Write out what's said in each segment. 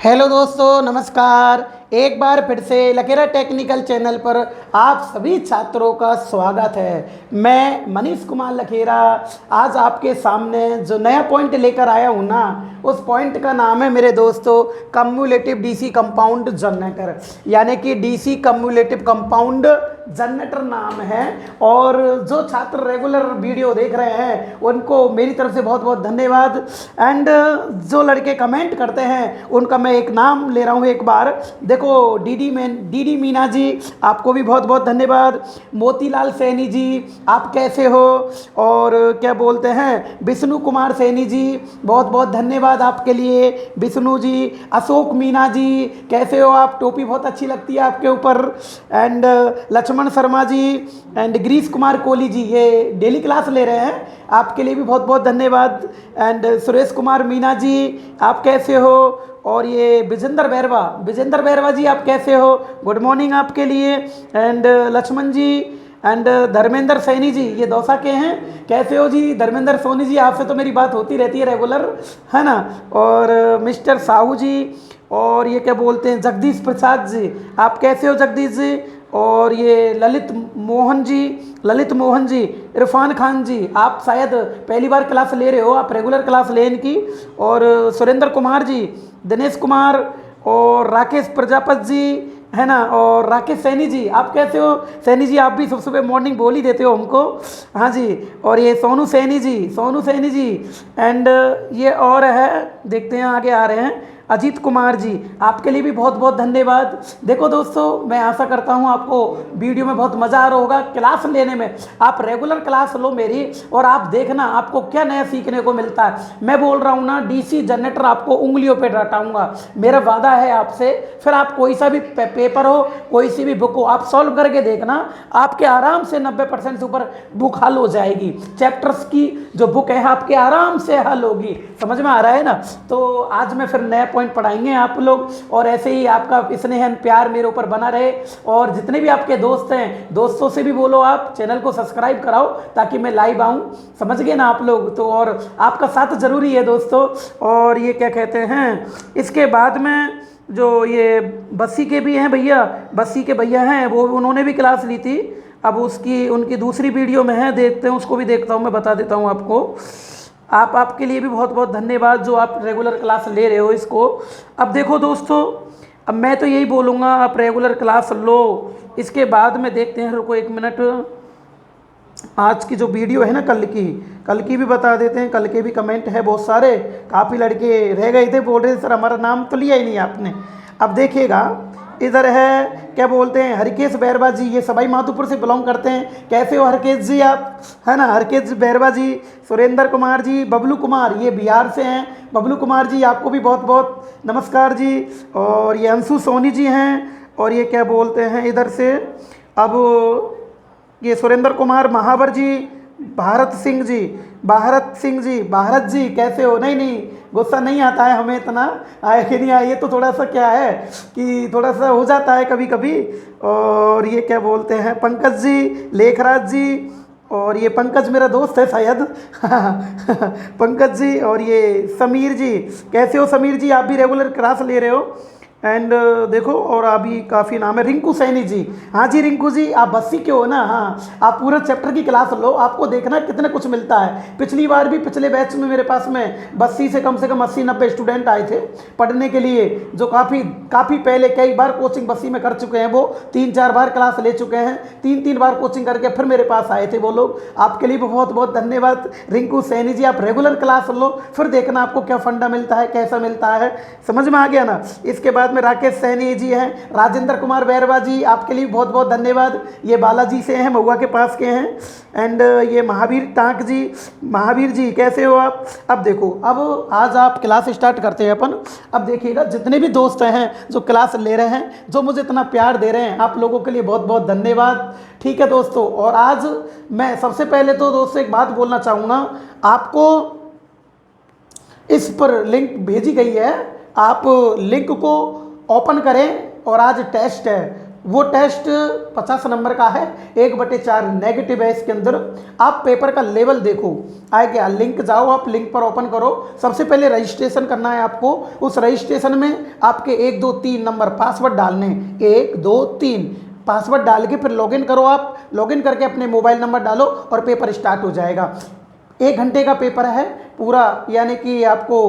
Hello दोस्तों, नमस्कार। एक बार फिर से लकेरा टेक्निकल चैनल पर आप सभी छात्रों का स्वागत है। मैं मनीष कुमार लकेरा आज आपके सामने जो नया पॉइंट लेकर आया हूँ ना, उस पॉइंट का नाम है मेरे दोस्तों कम्युलेटिव डीसी कंपाउंड जनरेटर, यानी कि डीसी कम्युलेटिव कंपाउंड जनरेटर नाम है। और जो छात्र रेगुलर वीडियो देख रहे हैं उनको मेरी तरफ से बहुत बहुत धन्यवाद। एंड जो लड़के कमेंट करते हैं उनका मैं एक नाम ले रहा हूँ एक बार। देखो, डीडी मीना जी, आपको भी बहुत बहुत धन्यवाद। मोतीलाल सैनी जी, आप कैसे हो? और क्या बोलते हैं, विष्णु कुमार सैनी जी, बहुत बहुत धन्यवाद आपके लिए विष्णु जी। अशोक मीना जी, कैसे हो आप? टोपी बहुत अच्छी लगती है आपके ऊपर। एंड लक्ष्मण शर्मा जी एंड गिरीश कुमार कोहली जी, ये डेली क्लास ले रहे हैं, आपके लिए भी बहुत बहुत धन्यवाद। एंड सुरेश कुमार मीना जी, आप कैसे हो? और ये विजेंद्र बैरवा जी, आप कैसे हो? गुड मॉर्निंग आपके लिए। एंड लक्ष्मण जी एंड धर्मेंद्र सैनी जी, ये दौसा के हैं, कैसे हो जी? धर्मेंद्र सोनी जी, आपसे तो मेरी बात होती रहती है रेगुलर, है ना। और मिस्टर साहू जी, और ये क्या बोलते हैं, जगदीश प्रसाद जी, आप कैसे हो जगदीश जी? और ये ललित मोहन जी, इरफान खान जी, आप शायद पहली बार क्लास ले रहे हो, आप रेगुलर क्लास ले इनकी। और सुरेंद्र कुमार जी, दिनेश कुमार, और राकेश प्रजापति जी, है ना। और राकेश सैनी जी, आप कैसे हो? सैनी जी, आप भी सुबह सुबह मॉर्निंग बोल ही देते हो हमको, हाँ जी। और ये सोनू सैनी जी एंड ये और है, देखते हैं आगे आ रहे हैं, अजीत कुमार जी, आपके लिए भी बहुत बहुत धन्यवाद। देखो दोस्तों, मैं आशा करता हूँ आपको वीडियो में बहुत मज़ा आ रहा होगा क्लास लेने में। आप रेगुलर क्लास लो मेरी, और आप देखना आपको क्या नया सीखने को मिलता है। मैं बोल रहा हूँ ना, डीसी जनरेटर आपको उंगलियों पे रटाऊंगा, मेरा वादा है आपसे। फिर आप कोई सा भी पेपर हो, कोई सी भी बुक हो, आप सॉल्व करके देखना, आपके आराम से 90% से ऊपर बुक हल हो जाएगी। चैप्टर्स की जो बुक है आपके आराम से हल होगी। समझ में आ रहा है ना? तो आज मैं फिर नया पॉइंट पढ़ाएंगे आप लोग, और ऐसे ही आपका स्नेह प्यार मेरे ऊपर बना रहे। और जितने भी आपके दोस्त हैं, दोस्तों से भी बोलो आप चैनल को सब्सक्राइब कराओ, ताकि मैं लाइव आऊँ। समझ गए ना आप लोग? तो और आपका साथ जरूरी है दोस्तों। और ये क्या कहते हैं, इसके बाद में जो ये बस्सी के भी हैं भैया, बस्सी के भैया हैं, वो उन्होंने भी क्लास ली थी। अब उनकी दूसरी वीडियो में है, देखते हैं, उसको भी देखता हूँ, मैं बता देता हूँ आपको। आपके लिए भी बहुत बहुत धन्यवाद जो आप रेगुलर क्लास ले रहे हो इसको। अब देखो दोस्तों, अब मैं तो यही बोलूँगा, आप रेगुलर क्लास लो। इसके बाद में देखते हैं, रुको एक मिनट, आज की जो वीडियो है ना, कल की भी बता देते हैं। कल के भी कमेंट है बहुत सारे, काफ़ी लड़के रह गए थे, बोल रहे थे सर हमारा नाम तो लिया ही नहीं आपने। अब देखिएगा, इधर है, क्या बोलते हैं, हरकेश बैरवा जी, ये सवाई माधोपुर से बिलोंग करते हैं। कैसे हो हरकेश जी आप? है ना, हरकेश बैरवा जी। सुरेंद्र कुमार जी, बबलू कुमार, ये बिहार से हैं। बबलू कुमार जी, आपको भी बहुत बहुत नमस्कार जी। और ये अंशु सोनी जी हैं। और ये क्या बोलते हैं इधर से, अब ये सुरेंद्र कुमार महावर जी, भारत जी, कैसे हो? नहीं, गुस्सा नहीं आता है हमें, इतना आए कि नहीं आए, ये तो थोड़ा सा क्या है कि थोड़ा सा हो जाता है कभी कभी। और ये क्या बोलते हैं, पंकज जी, लेखराज जी, और ये पंकज मेरा दोस्त है शायद पंकज जी। और ये समीर जी, कैसे हो समीर जी? आप भी रेगुलर क्लास ले रहे हो। एंड देखो, और अभी काफ़ी नाम है, रिंकू सैनी जी, हाँ जी रिंकू जी, आप बस्सी के हो ना? हाँ, आप पूरा चैप्टर की क्लास लो, आपको देखना कितने कुछ मिलता है। पिछली बार भी पिछले बैच में मेरे पास में बस्सी से कम 80-90 स्टूडेंट आए थे पढ़ने के लिए, जो काफ़ी पहले कई बार कोचिंग बस्सी में कर चुके हैं। वो 3-4 बार क्लास ले चुके हैं, 3-3 बार कोचिंग करके फिर मेरे पास आए थे वो लोग। आपके लिए बहुत बहुत धन्यवाद रिंकू सैनी जी। आप रेगुलर क्लास लो, फिर देखना आपको क्या फंडा मिलता है, कैसा मिलता है। समझ में आ गया ना? इसके बाद में राकेश सैनी जी हैं, राजेंद्र कुमार बैरवा जी, आपके लिए बहुत बहुत धन्यवाद। ये बालाजी से हैं, महुआ के पास के हैं। एंड ये महावीर जी, कैसे हो आप? अब देखो, अब आज आप क्लास स्टार्ट करते हैं अपन। अब देखिएगा, जितने भी दोस्त हैं जो क्लास ले रहे हैं, जो मुझे इतना प्यार दे रहे हैं, आप लोगों के लिए बहुत बहुत धन्यवाद। ठीक है दोस्तों, और आज मैं सबसे पहले तो दोस्तों एक बात बोलना चाहूँगा, आपको इस पर लिंक भेजी गई है, आप लिंक को ओपन करें। और आज टेस्ट है, वो टेस्ट 50 नंबर का है, 1/4 नेगेटिव है इसके अंदर। आप पेपर का लेवल देखो, आए क्या, लिंक जाओ, आप लिंक पर ओपन करो। सबसे पहले रजिस्ट्रेशन करना है आपको। उस रजिस्ट्रेशन में आपके 1 2 3 नंबर पासवर्ड डालने, 1 2 3 पासवर्ड डाल के फिर लॉगिन करो। आप लॉगिन करके अपने मोबाइल नंबर डालो और पेपर स्टार्ट हो जाएगा। 1 घंटे का पेपर है पूरा, यानी कि आपको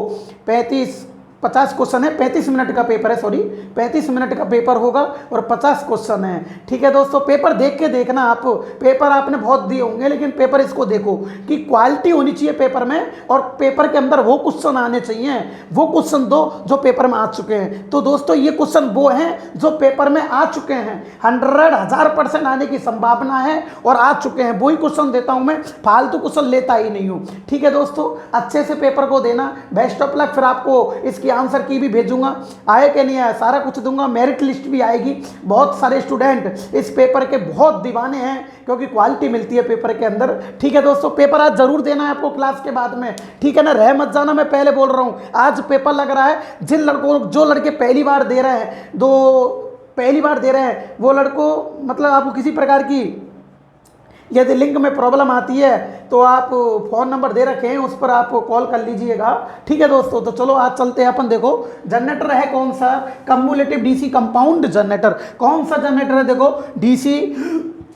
50 क्वेश्चन है, 35 मिनट का पेपर है, सॉरी 35 मिनट का पेपर होगा और 50 क्वेश्चन है। ठीक है दोस्तों, पेपर देख के देखना। आप पेपर आपने बहुत दिए होंगे, लेकिन पेपर इसको देखो कि क्वालिटी होनी चाहिए पेपर में, और पेपर के अंदर वो क्वेश्चन आने चाहिए, वो क्वेश्चन दो जो पेपर में आ चुके हैं। तो दोस्तों ये क्वेश्चन वो हैं जो पेपर में आ चुके हैं, 100% आने की संभावना है और आ चुके हैं, वही क्वेश्चन देता हूं मैं, फालतू क्वेश्चन लेता ही नहीं हूं। ठीक है दोस्तों, अच्छे से पेपर को देना। Best of luck. फिर आपको इसकी आंसर की भी भेजूंगा, आए कि नहीं आए सारा कुछ दूंगा, मेरिट लिस्ट भी आएगी। बहुत सारे स्टूडेंट इस पेपर के बहुत दीवाने हैं, क्योंकि क्वालिटी मिलती है पेपर के अंदर। ठीक है दोस्तों, पेपर आज जरूर देना है आपको क्लास के बाद में, ठीक है ना, रह मत जाना। मैं पहले बोल रहा हूं, आज पेपर लग रहा है। जिन लड़कों, जो लड़के पहली बार दे रहे हैं, पहली बार दे रहे हैं, वो लड़कों मतलब आपको किसी प्रकार की यदि लिंक में प्रॉब्लम आती है तो आप फ़ोन नंबर दे रखे हैं, उस पर आप कॉल कर लीजिएगा। ठीक है दोस्तों, तो चलो आज चलते हैं अपन। देखो जनरेटर है कौन सा, कम्युलेटिव डीसी कंपाउंड जनरेटर। कौन सा जनरेटर है, देखो डीसी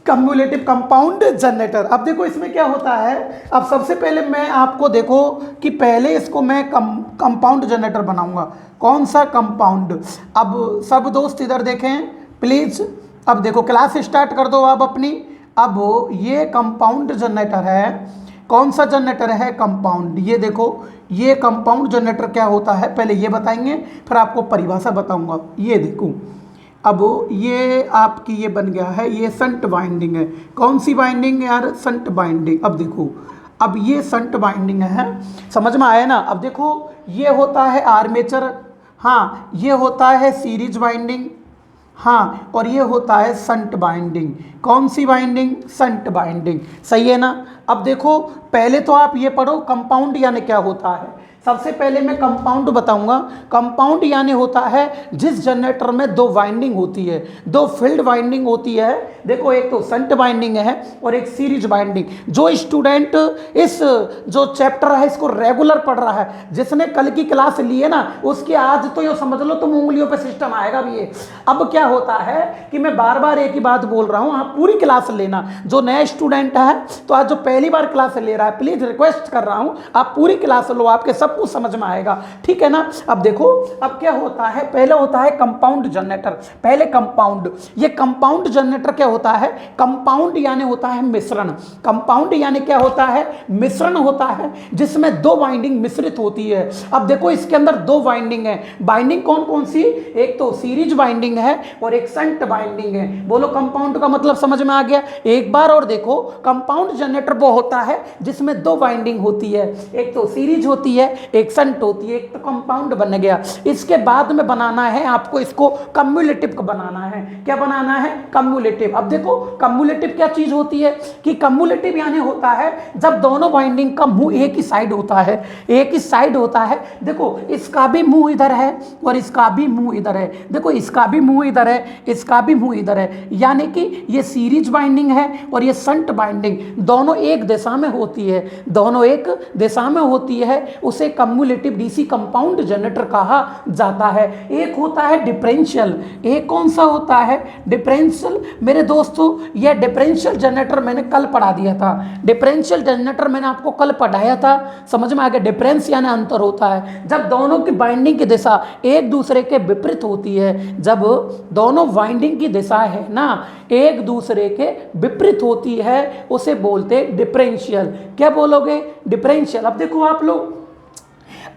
कम्युलेटिव कंपाउंड जनरेटर। अब देखो इसमें क्या होता है। अब सबसे पहले मैं आपको देखो कि पहले इसको मैं कंपाउंड जनरेटर बनाऊंगा। कौन सा कंपाउंड। अब सब दोस्त इधर देखें प्लीज़। अब देखो क्लास स्टार्ट कर दो आप अपनी। अब ये कंपाउंड जनरेटर है। कौन सा जनरेटर है, कंपाउंड। ये देखो ये कंपाउंड जनरेटर क्या होता है पहले ये बताएंगे, फिर आपको परिभाषा बताऊंगा। ये देखो अब ये आपकी ये बन गया है, ये संट बाइंडिंग है। कौन सी बाइंडिंग यार, संट बाइंडिंग। अब देखो अब ये संट बाइंडिंग है, समझ में आया ना। अब देखो ये होता है आर्मेचर, हाँ ये होता है सीरीज बाइंडिंग, हाँ और ये होता है संट बाइंडिंग। कौन सी बाइंडिंग, संट बाइंडिंग, सही है ना। अब देखो पहले तो आप ये पढ़ो कंपाउंड यानी क्या होता है। सबसे पहले मैं कंपाउंड बताऊंगा। कंपाउंड यानी होता है जिस जनरेटर में 2 वाइंडिंग होती है, 2 फील्ड वाइंडिंग होती है। देखो एक तो संट बाइंडिंग है और एक सीरीज बाइंडिंग। जो स्टूडेंट इस जो चैप्टर है इसको रेगुलर पढ़ रहा है, जिसने कल की क्लास ली है ना, उसकी आज तो ये समझ लो तुम उंगलियों पे सिस्टम आएगा भी ये। अब क्या होता है कि मैं बार बार एक ही बात बोल रहा हूँ, आप पूरी क्लास लेना। जो नया स्टूडेंट है तो आज जो पहली बार क्लास ले रहा है, प्लीज रिक्वेस्ट कर रहा हूँ आप पूरी क्लास लो, आपके सब कुछ समझ में आएगा, ठीक है ना। अब देखो अब क्या होता है, पहले होता है कंपाउंड जनरेटर। पहले कंपाउंड, ये कंपाउंड जनरेटर क्या होता है, कंपाउंड यानी होता है मिश्रण। कंपाउंड यानी क्या होता है, मिश्रण होता है जिसमें 2 वाइंडिंग मिश्रित होती है। अब देखो इसके अंदर 2 वाइंडिंग है। बाइंडिंग कौन कौन सी, एक तो सीरीज बाइंडिंग है और एक संट बाइंडिंग है। बोलो कंपाउंड का मतलब समझ में आ गया। एक बार और देखो, कंपाउंड जनरेटर वो होता है जिसमें 2 वाइंडिंग होती है, एक तो सीरीज होती है एक संट होती है, एक तो कंपाउंड बन गया। इसके बाद में बनाना है आपको इसको कम्युलेटिव को बनाना है। क्या बनाना है, कम्युलेटिव। अब देखो कम्युलेटिव क्या चीज होती है कि कम्युलेटिव यानी होता है जब दोनों वाइंडिंग का मुंह एक ही साइड होता है, एक ही साइड होता है। देखो इसका भी मुंह इधर है और इसका भी मुंह इधर है, देखो इसका भी मुंह इधर है, इसका भी मुंह इधर है, यानी कि ये सीरीज बाइंडिंग है और ये संट बाइंडिंग, दोनों एक दिशा में होती है, दोनों एक दिशा में होती है, उसे कम्युलेटिव डीसी कंपाउंड जनरेटर कहा जाता है। एक होता है डिफरेंशियल, एक कौन सा होता है, डिफरेंशियल। मेरे दोस्तों यह डिफरेंशियल जनरेटर मैंने कल पढ़ा दिया था, डिफरेंशियल जनरेटर मैंने आपको कल पढ़ाया था, समझ में आ गया। डिफरेंस यानी अंतर होता है जब दोनों की बाइंडिंग की दिशा एक दूसरे के विपरीत होती है, जब दोनों वाइंडिंग की दिशा है ना एक दूसरे के विपरीत होती है, उसे बोलते डिफरेंशियल। क्या बोलोगे, डिफरेंशियल। अब देखो आप लोग,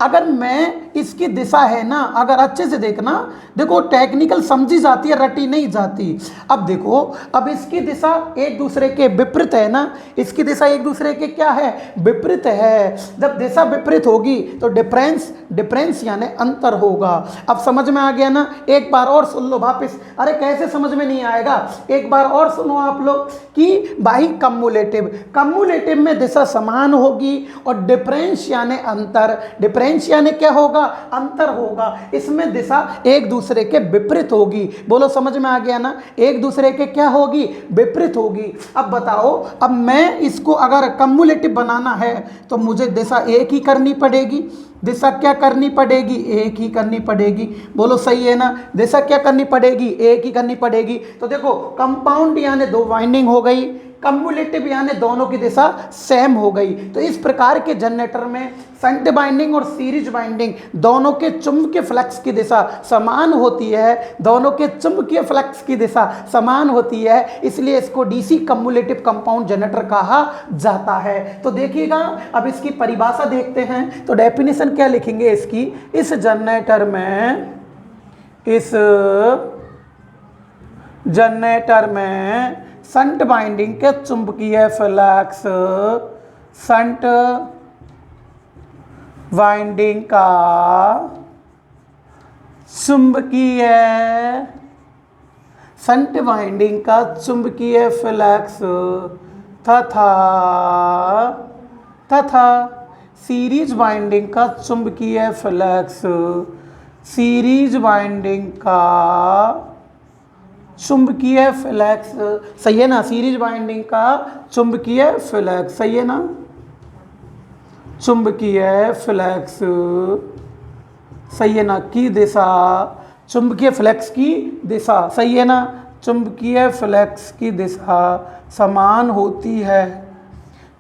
अगर मैं इसकी दिशा है ना, अगर अच्छे से देखना, देखो टेक्निकल समझी जाती है, रटी नहीं जाती। अब देखो अब इसकी दिशा एक दूसरे के विपरीत है ना, इसकी दिशा एक दूसरे के क्या है, विपरीत है। जब दिशा विपरीत होगी तो डिफरेंस, डिफरेंस यानी अंतर होगा। अब समझ में आ गया ना। एक बार और सुन लो वापस, अरे कैसे समझ में नहीं आएगा, एक बार और सुनो आप लोग कि भाई कम्युलेटिव, कम्युलेटिव में दिशा समान होगी और डिफरेंस यानी अंतर, डिफरेंस डिफरेंस यानी क्या होगा, अंतर होगा, इसमें दिशा एक दूसरे के विपरीत होगी। बोलो समझ में आ गया ना, एक दूसरे के क्या होगी, विपरीत होगी। अब बताओ, अब मैं इसको अगर कम्युलेटिव बनाना है तो मुझे दिशा एक ही करनी पड़ेगी। दिशा क्या करनी पड़ेगी, एक ही करनी पड़ेगी। बोलो सही है ना, दिशा क्या करनी पड़ेगी, एक ही करनी पड़ेगी। तो देखो कंपाउंड यानी दो वाइंडिंग हो गई, कम्युलेटिव यानी दोनों की दिशा सेम हो गई। तो इस प्रकार के जनरेटर में शंट बाइंडिंग और सीरीज बाइंडिंग दोनों के चुंबकीय फ्लक्स की दिशा समान होती है, दोनों के चुंबकीय फ्लक्स की दिशा समान होती है, इसलिए इसको डीसी कम्युलेटिव कंपाउंड जनरेटर कहा जाता है। तो देखिएगा, अब इसकी परिभाषा देखते हैं। तो डेफिनेशन क्या लिखेंगे इसकी, इस जनरेटर में शंट बाइंडिंग के चुंबकीय फ्लक्स, शंट बाइंडिंग का चुंबकीय, शंट बाइंडिंग का चुंबकीय फ्लक्स तथा सीरीज बाइंडिंग का चुंबकीय फ्लक्स, सीरीज बाइंडिंग का चुंबकीय फ्लक्स, सही है ना, सीरीज बाइंडिंग का चुंबकीय फ्लक्स, सही है ना, चुंबकीय फ्लक्स, सही है ना, की दिशा, चुंबकीय फ्लक्स की दिशा, सही है ना, चुंबकीय फ्लक्स की दिशा समान होती है।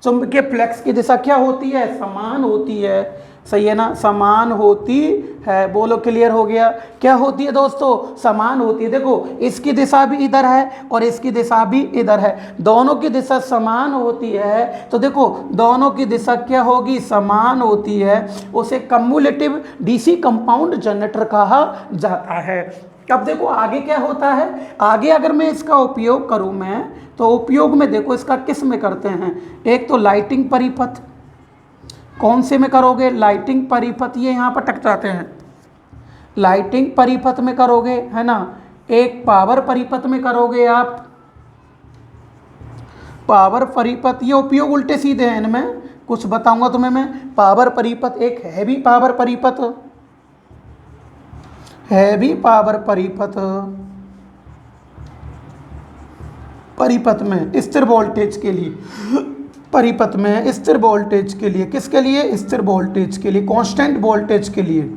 चुंबकीय फ्लक्स की दिशा क्या होती है, समान होती है, सही है ना, समान होती है। बोलो क्लियर हो गया, क्या होती है दोस्तों, समान होती है। देखो इसकी दिशा भी इधर है और इसकी दिशा भी इधर है, दोनों की दिशा समान होती है। तो देखो दोनों की दिशा क्या होगी, समान होती है, उसे कम्युलेटिव डीसी कंपाउंड जनरेटर कहा जाता है। अब देखो आगे क्या होता है, आगे अगर मैं इसका उपयोग करूं मैं, तो उपयोग में देखो इसका किस में करते हैं, एक तो लाइटिंग परिपथ, कौन से में करोगे, लाइटिंग परिपथ, ये यहाँ पर टक जाते हैं, लाइटिंग परिपथ में करोगे, है ना, एक पावर परिपथ में करोगे आप, पावर परिपथ, ये उपयोग उल्टे सीधे हैं इनमें, कुछ बताऊंगा तुम्हें मैं। पावर परिपथ, एक हैवी पावर परिपथ, हैवी पावर परिपथ, परिपथ में स्थिर वोल्टेज के लिए, परिपथ में स्थिर वोल्टेज के लिए, किसके लिए, स्थिर वोल्टेज के लिए, कांस्टेंट वोल्टेज के लिए।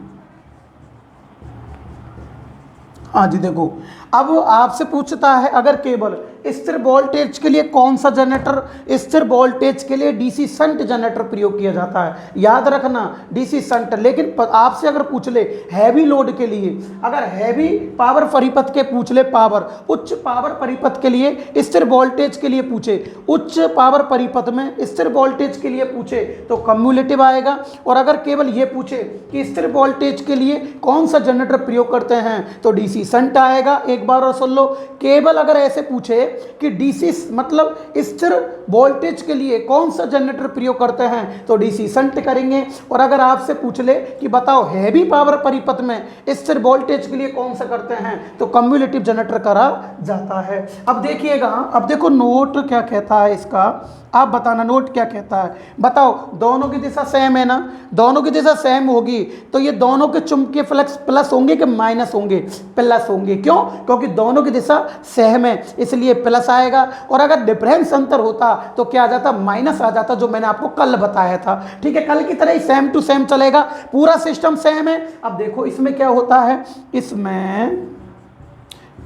हाँ जी देखो, अब आपसे पूछता है अगर केवल स्थिर वोल्टेज के लिए कौन सा जनरेटर, स्थिर वोल्टेज के लिए डीसी शंट जनरेटर प्रयोग किया जाता है, याद रखना डीसी शंट। लेकिन आपसे अगर पूछ ले हैवी लोड के लिए, अगर हैवी पावर परिपथ के पूछ ले, पावर उच्च पावर परिपथ के लिए, स्थिर वोल्टेज के लिए पूछे, उच्च पावर परिपथ में स्थिर वोल्टेज के लिए पूछे तो कम्युलेटिव आएगा। और अगर केवल ये पूछे कि स्थिर वोल्टेज के लिए कौन सा जनरेटर प्रयोग करते हैं तो डीसी शंट आएगा। एक बार और सुन लो, केवल अगर ऐसे पूछे कि डीसी मतलब स्थिर वोल्टेज के लिए कौन सा जनरेटर प्रयोग करते हैं तो डीसी शंट करेंगे। और अगर आपसे पूछ ले कि बताओ हैवी पावर परिपथ में स्थिर वोल्टेज के लिए कौन सा करते हैं तो कम्युलेटिव जनरेटर करा जाता है। अब देखिएगा, अब देखो नोट क्या कहता है इसका, आप बताना नोट क्या कहता है। बताओ दोनों की दिशा सेम है ना, दोनों की दिशा सेम होगी तो ये दोनों के चुंबकीय फ्लक्स प्लस होंगे कि माइनस होंगे, प्लस होंगे। क्यों, क्योंकि दोनों की दिशा सेम है इसलिए प्लस आएगा। और अगर डिफरेंस अंतर होता तो क्या आ जाता, माइनस आ जाता, जो मैंने आपको कल बताया था। ठीक है, कल की तरह ही सेम टू सेम चलेगा, पूरा सिस्टम सेम है। अब देखो इसमें क्या होता है, इसमें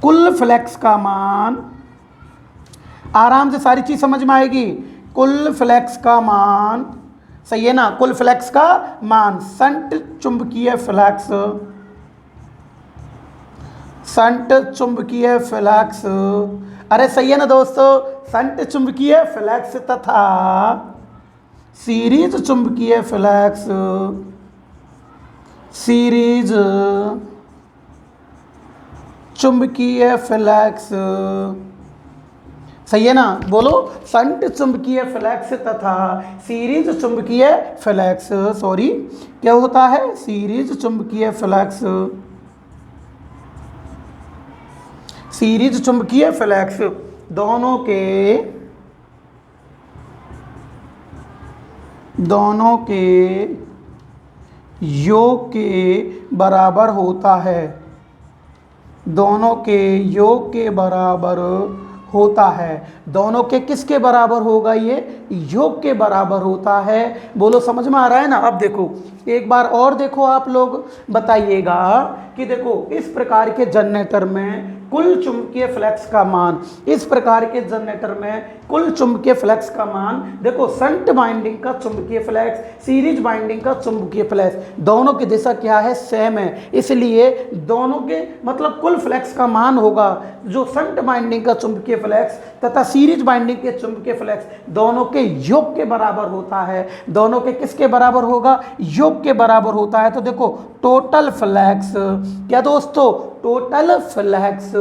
कुल फ्लक्स का मान, आराम से सारी चीज समझ में आएगी, कुल फ्लक्स का मान, सही है ना, कुल फ्लक्स का मान, शंट चुंबकीय फ्लक्स, शंट चुंबकीय फ्लक्स, अरे सही है ना दोस्तों, शंट चुंबकीय फ्लक्स तथा सीरीज चुंबकीय फ्लक्स, सीरीज चुंबकीय फ्लक्स, सही है ना, बोलो शंट चुंबकीय फ्लक्स तथा सीरीज चुंबकीय फ्लक्स, सॉरी क्या होता है, सीरीज चुंबकीय फ्लक्स, सीरीज चुंबकीय फ्लक्स दोनों के योग के बराबर होता है, दोनों के योग के बराबर होता है। दोनों के किसके बराबर होगा? ये योग के बराबर होता है। बोलो समझ में आ रहा है ना? अब देखो एक बार और देखो, आप लोग बताइएगा कि देखो इस प्रकार के जनरेटर में कुल चुंबकीय फ्लक्स का मान, इस प्रकार के जनरेटर में कुल चुंबकीय फ्लक्स का मान, देखो शंट बाइंडिंग का चुंबकीय फ्लक्स, सीरीज बाइंडिंग का चुंबकीय फ्लक्स, दोनों की दिशा क्या है? सेम है। इसलिए दोनों के मतलब कुल फ्लक्स का मान होगा जो शंट बाइंडिंग का चुंबकीय फ्लक्स तथा सीरीज बाइंडिंग के चुंबकीय फ्लक्स दोनों के योग के बराबर होता है। दोनों के किसके बराबर होगा? योग के बराबर होता है। तो देखो टोटल फ्लक्स, क्या दोस्तों? टोटल फ्लक्स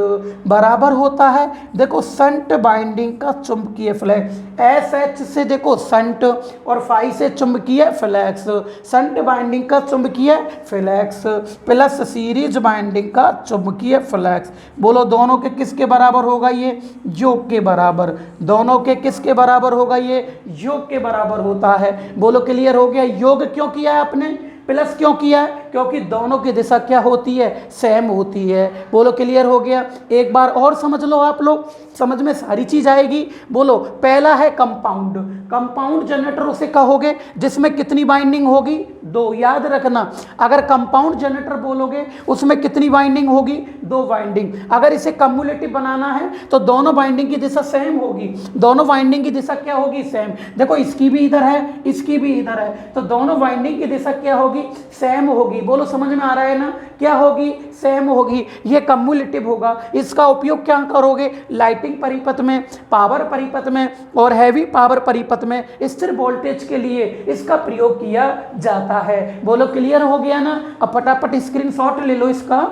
बराबर होता है, देखो शंट बाइंडिंग का चुंबकीय फ्लक्स, एस एच से देखो शंट और फाई से चुंबकीय फ्लक्स, शंट बाइंडिंग का चुंबकीय फ्लक्स प्लस सीरीज बाइंडिंग का चुंबकीय फ्लक्स। बोलो दोनों के किसके बराबर होगा? ये योग के बराबर। दोनों के किसके बराबर होगा? ये योग के बराबर होता है। बोलो क्लियर हो गया? योग क्यों किया है आपने? प्लस क्यों किया है? क्योंकि दोनों की दिशा क्या होती है? सेम होती है। बोलो क्लियर हो गया? एक बार और समझ लो, आप लोग समझ में सारी चीज आएगी। बोलो पहला है कंपाउंड। कंपाउंड जनरेटर उसे कहोगे जिसमें कितनी बाइंडिंग होगी? दो। याद रखना, अगर कंपाउंड जनरेटर बोलोगे उसमें कितनी बाइंडिंग होगी? दो बाइंडिंग। अगर इसे कम्युलेटिव बनाना है तो दोनों बाइंडिंग की दिशा सेम होगी। दोनों बाइंडिंग की दिशा क्या होगी? सेम। देखो इसकी भी इधर है, इसकी भी इधर है, तो दोनों बाइंडिंग की दिशा क्या होगी? सेम होगी। बोलो समझ में आ रहा है ना? क्या होगी? सेम होगी। ये कम्युलेटिव होगा। इसका उपयोग क्या करोगे? लाइटिंग परिपथ में, पावर परिपथ में और हैवी पावर परिपथ में स्थिर वोल्टेज के लिए इसका प्रयोग किया जाता है। बोलो क्लियर हो गया ना? अब फटाफट स्क्रीनशॉट ले लो, इसका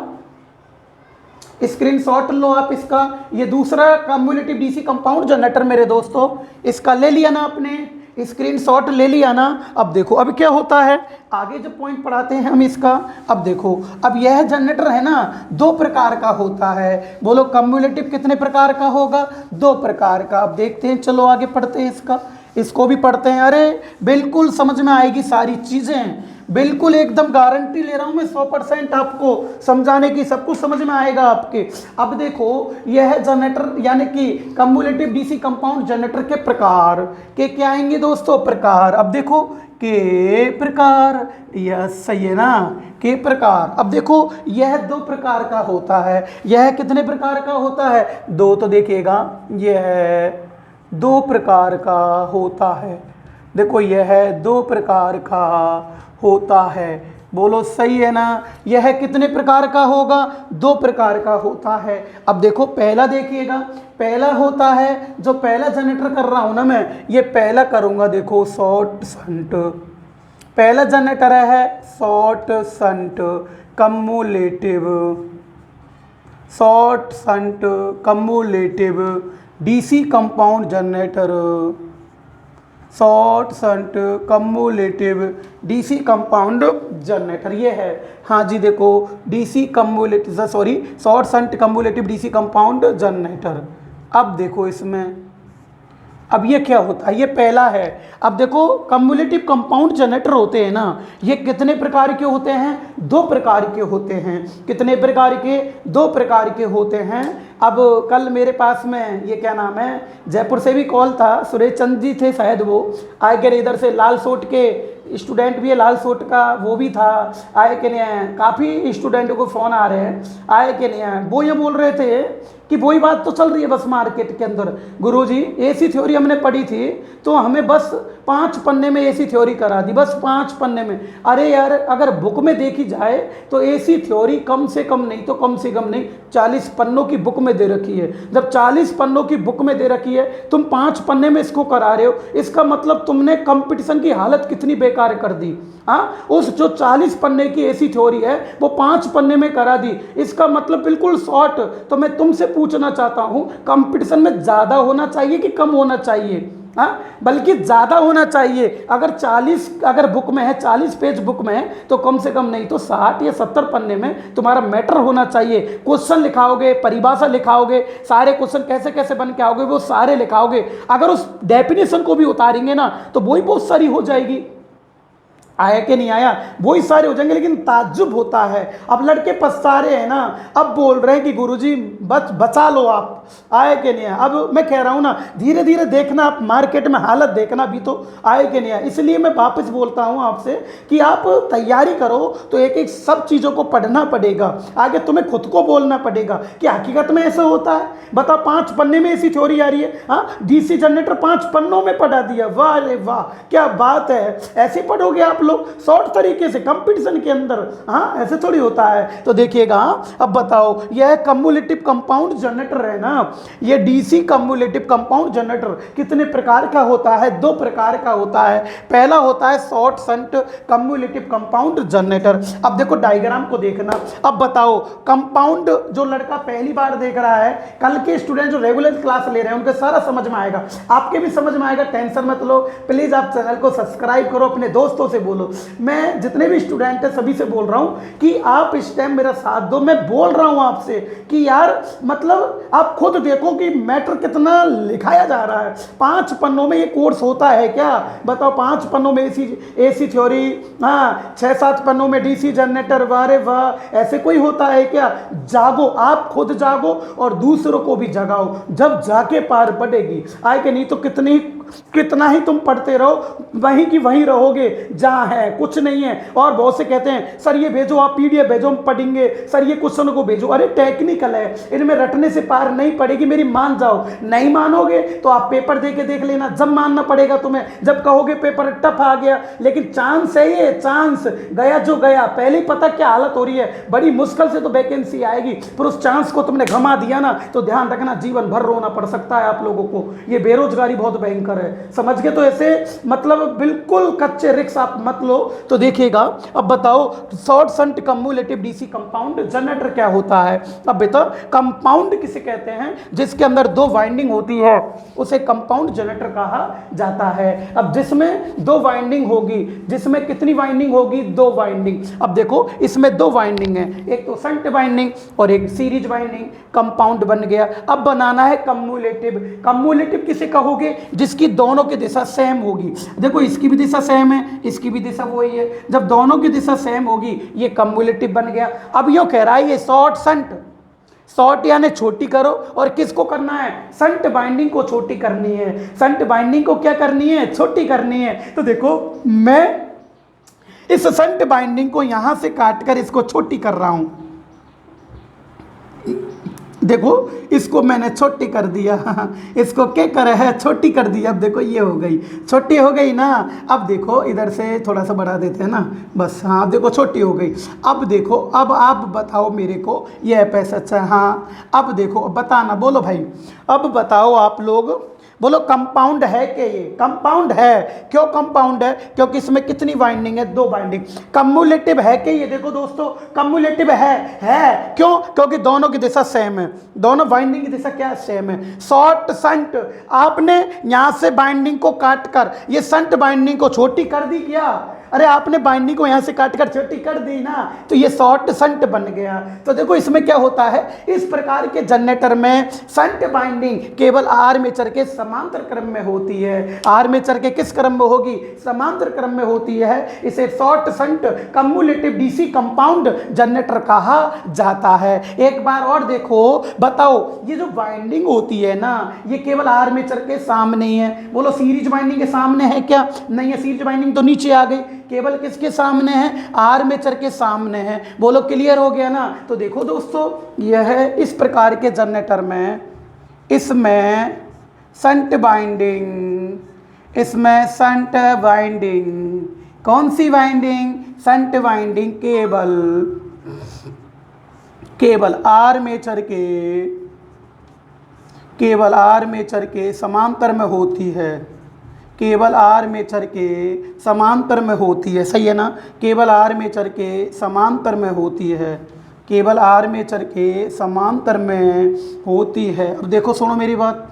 स्क्रीनशॉट लो आप इसका। ये दूसरा कम्युलेटिव डीसी कंपाउंड जनरेटर मेरे दोस्तों, इसका ले लिया ना आपने? स्क्रीनशॉट ले लिया ना? अब देखो अब क्या होता है, आगे जब पॉइंट पढ़ाते हैं हम इसका। अब देखो, अब यह जनरेटर है ना, दो प्रकार का होता है। बोलो कम्युलेटिव कितने प्रकार का होगा? दो प्रकार का। अब देखते हैं, चलो आगे पढ़ते हैं इसका, इसको भी पढ़ते हैं। अरे बिल्कुल समझ में आएगी सारी चीज़ें, बिल्कुल एकदम गारंटी ले रहा हूं मैं 100% आपको समझाने की, सब कुछ समझ में आएगा आपके। अब देखो यह जनरेटर यानी कि कम्युलेटिव डीसी कंपाउंड जनरेटर के प्रकार के क्या आएंगे दोस्तों? प्रकार। अब देखो के प्रकार, यह सही है ना? के प्रकार। अब देखो यह दो प्रकार का होता है। यह कितने प्रकार का होता है? दो। तो देखिएगा यह दो प्रकार का होता है। देखो यह दो प्रकार का होता है। बोलो सही है ना? यह कितने प्रकार का होगा? दो प्रकार का होता है। अब देखो पहला देखिएगा, पहला होता है जो पहला जनरेटर कर रहा हूं ना मैं, ये पहला करूंगा। देखो शॉर्ट शंट, पहला जनरेटर है short shunt cumulative, short shunt cumulative DC compound generator, short shunt cumulative DC compound generator ये है। हाँ जी देखो DC cumulative, sorry short shunt cumulative DC compound generator. अब देखो इसमें अब ये क्या होता है? ये पहला है। अब देखो कम्युलेटिव कंपाउंड जनरेटर होते हैं ना, ये कितने प्रकार के होते हैं? दो प्रकार के होते हैं। कितने प्रकार के? दो प्रकार के होते हैं। अब कल मेरे पास में ये क्या नाम है, जयपुर से भी कॉल था, सुरेश चंद जी थे शायद, वो आए के इधर से लाल सोट के स्टूडेंट भी है, लाल सोट का वो भी था, आए के नहीं आए। काफ़ी स्टूडेंटों को फ़ोन आ रहे हैं, आए के नहीं आए। वो ये बोल रहे थे कि वही बात तो चल रही है बस मार्केट के अंदर, गुरुजी एसी थ्योरी हमने पढ़ी थी तो हमें बस 5 पन्ने में एसी थ्योरी करा दी, बस 5 पन्ने में। अरे यार अगर बुक में देखी जाए तो एसी थ्योरी कम से कम नहीं तो कम से कम नहीं 40 पन्नों की बुक में दे रखी है। जब 40 पन्नों की बुक में दे रखी है, तुम 5 पन्ने में इसको करा रहे हो, इसका मतलब तुमने कंपटीशन की हालत कितनी बेकार कर दी। हाँ, उस जो 40 पन्ने की एसी थ्योरी है वो 5 पन्ने में करा दी, इसका मतलब बिल्कुल शॉर्ट। तो मैं तुमसे पूछना चाहता हूं कंपटीशन में ज्यादा होना चाहिए कि कम होना चाहिए? हाँ, बल्कि ज़्यादा होना चाहिए। अगर 40 अगर बुक में है, 40 पेज बुक में है तो कम से कम नहीं तो 60 या 70 पन्ने में तुम्हारा मैटर होना चाहिए। क्वेश्चन लिखाओगे, परिभाषा लिखाओगे, सारे क्वेश्चन कैसे कैसे बन के आओगे वो सारे लिखाओगे। अगर उस डेफिनेशन को भी उतारेंगे ना तो वही बहुत सारी हो जाएगी। आया कि नहीं आया, वही सारे हो जाएंगे। लेकिन ताज्जुब होता है, अब लड़के पछता रहे हैं ना, अब बोल रहे हैं कि गुरुजी बचा लो आप, आए कि नहीं आया। अब मैं कह रहा हूँ ना, धीरे धीरे देखना, आप मार्केट में हालत देखना भी तो आए कि नहीं आया। इसलिए मैं वापस बोलता हूँ आपसे कि आप तैयारी करो तो एक एक सब चीज़ों को पढ़ना पड़ेगा, आगे तुम्हें खुद को बोलना पड़ेगा कि हकीकत में ऐसा होता है। बताओ 5 पन्ने में ऐसी थ्योरी आ रही है, हाँ डीसी जनरेटर 5 पन्नों में पढ़ा दिया, वाह रे वाह क्या बात है। ऐसे पढ़ोगे आप लोग शॉर्ट तरीके से कंपटीशन के अंदर, हाँ ऐसे थोड़ी होता है। तो देखिएगा, अब बताओ यह कम्युलेटिव कंपाउंड जनरेटर है ना, ये डीसी कम्युलेटिव कंपाउंड जनरेटर कितने प्रकार का होता है? 2 प्रकार का होता है। पहला होता है short shunt cumulative compound generator. अब देखो डायग्राम को देखना। अब बताओ कंपाउंड, जो लड़का पहली बार देख रहा है, कल के स्टूडेंट जो रेगुलर क्लास ले रहे हैं उनके सारा समझ में आएगा, आपके भी समझ में आएगा, टेंशन मत लो। प्लीज आप चैनल को सब्सक्राइब करो, अपने दोस्तों से बोलो। मैं जितने भी स्टूडेंट हैं सभी से बोल रहा हूं कि आप इस टाइम मेरा साथ दो। मैं बोल रहा हूं आपसे कि यार मतलब आप खुद देखो कि मैटर कितना लिखाया जा रहा है। 5 पन्नों में ये कोर्स होता है क्या? बताओ 5 पन्नों में एसी थ्योरी, हाँ 6-7 पन्नों में डीसी जनरेटर, वारे वाह ऐसे कोई होता है क्या? जागो, आप खुद जागो और दूसरों को भी जगाओ, जब जाके पार पड़ेगी। आए कि नहीं तो कितना ही तुम पढ़ते रहो, वहीं की वहीं रहोगे जहां है कुछ नहीं है। और बहुत से कहते हैं सर ये भेजो, आप पीडीएफ भेजो हम पढ़ेंगे, सर ये क्वेश्चन को भेजो। अरे टेक्निकल है, इनमें रटने से पार नहीं पड़ेगी मेरी, मान जाओ। नहीं मानोगे तो आप पेपर दे के देख लेना, जब मानना पड़ेगा तुम्हें, जब कहोगे पेपर टफ आ गया। लेकिन चांस है, ये चांस गया जो गया। पहले ही पता क्या हालत हो रही है, बड़ी मुश्किल से तो वैकेंसी आएगी, पर उस चांस को तुमने घमा दिया ना तो ध्यान रखना जीवन भर रोना पड़ सकता है आप लोगों को। ये बेरोजगारी बहुत भयंकर है, समझ गए? तो ऐसे मतलब बिल्कुल कच्चे रिक्स आप मत लो। तो देखिएगा, अब बताओ short shunt cumulative DC compound generator क्या होता है? अब बेटा कंपाउंड किसे कहते हैं? जिसके अंदर 2 वाइंडिंग होती है उसे कंपाउंड जनरेटर कहा जाता है। अब जिसमें 2 वाइंडिंग होगी, जिसमें कितनी वाइंडिंग होगी? 2 वाइंडिंग। अब देखो इसमें 2 वाइंडिंग है, एक तो शंट वाइंडिंग और एक सीरीज वाइंडिंग। कंपाउंड बन गया। अब बनाना है कम्युलेटिव। कम्युलेटिव किसे कहोगे? जिसकी दोनों की दिशा सेम होगी। देखो इसकी भी दिशा सेम है, इसकी भी दिशा वही है। जब दोनों की दिशा सेम होगी ये कम्युलेटिव बन गया। अब यूं कह रहा है ये शॉर्ट शंट, शॉर्ट यानी छोटी करो, और किसको करना है? शंट बाइंडिंग को छोटी करनी है। शंट बाइंडिंग को क्या करनी है? छोटी करनी है। तो देखो मैं इस शंट बाइंडिंग को यहां से काटकर इसको छोटी कर रहा हूं। देखो इसको मैंने छोटी कर दिया, इसको क्या करे है? छोटी कर दिया। अब देखो ये हो गई, छोटी हो गई ना। अब देखो इधर से थोड़ा सा बढ़ा देते हैं ना, बस हाँ अब देखो छोटी हो गई। अब देखो, अब आप बताओ मेरे को ये पैसा अच्छा है? हाँ अब देखो बताना, बोलो भाई अब बताओ आप लोग, बोलो कंपाउंड है कि ये कंपाउंड है? क्यों कंपाउंड है? क्योंकि इसमें कितनी वाइंडिंग है? 2 वाइंडिंग। कम्युलेटिव है कि ये? देखो दोस्तों कम्युलेटिव है। क्यों? क्योंकि दोनों की दिशा सेम है, दोनों वाइंडिंग की दिशा क्या सेम है। शॉर्ट शंट, आपने यहां से बाइंडिंग को काट कर ये शंट बाइंडिंग को छोटी कर दी क्या? अरे आपने बाइंडिंग को यहां से काटकर छोटी कर दी ना, तो ये शॉर्ट शंट बन गया। तो देखो इसमें क्या होता है, इस प्रकार के जनरेटर में शंट बाइंडिंग केवल आर्मेचर के समांतर क्रम में होती है। आर्मेचर के किस क्रम में होगी? समांतर क्रम में होती है। इसे short shunt cumulative DC compound generator कहा जाता है। एक बार और देखो, बताओ ये जो बाइंडिंग होती है ना, ये केवल आर्मेचर के सामने ही है। बोलो सीरीज बाइंडिंग के सामने है क्या? नहीं है, सीरीज बाइंडिंग तो नीचे आ गई। केवल किसके सामने है? आर्मेचर के सामने है। बोलो क्लियर हो गया ना? तो देखो दोस्तों यह है इस प्रकार के जनरेटर में, इसमें शंट बाइंडिंग, इसमें शंट बाइंडिंग, कौन सी बाइंडिंग? शंट बाइंडिंग केवल आर्मेचर के समांतर में होती है। केवल आर्मेचर के समांतर में होती है, सही है ना? केवल आर्मेचर के समांतर में होती है, केवल आर्मेचर के समांतर में होती है। अब देखो सुनो मेरी बात,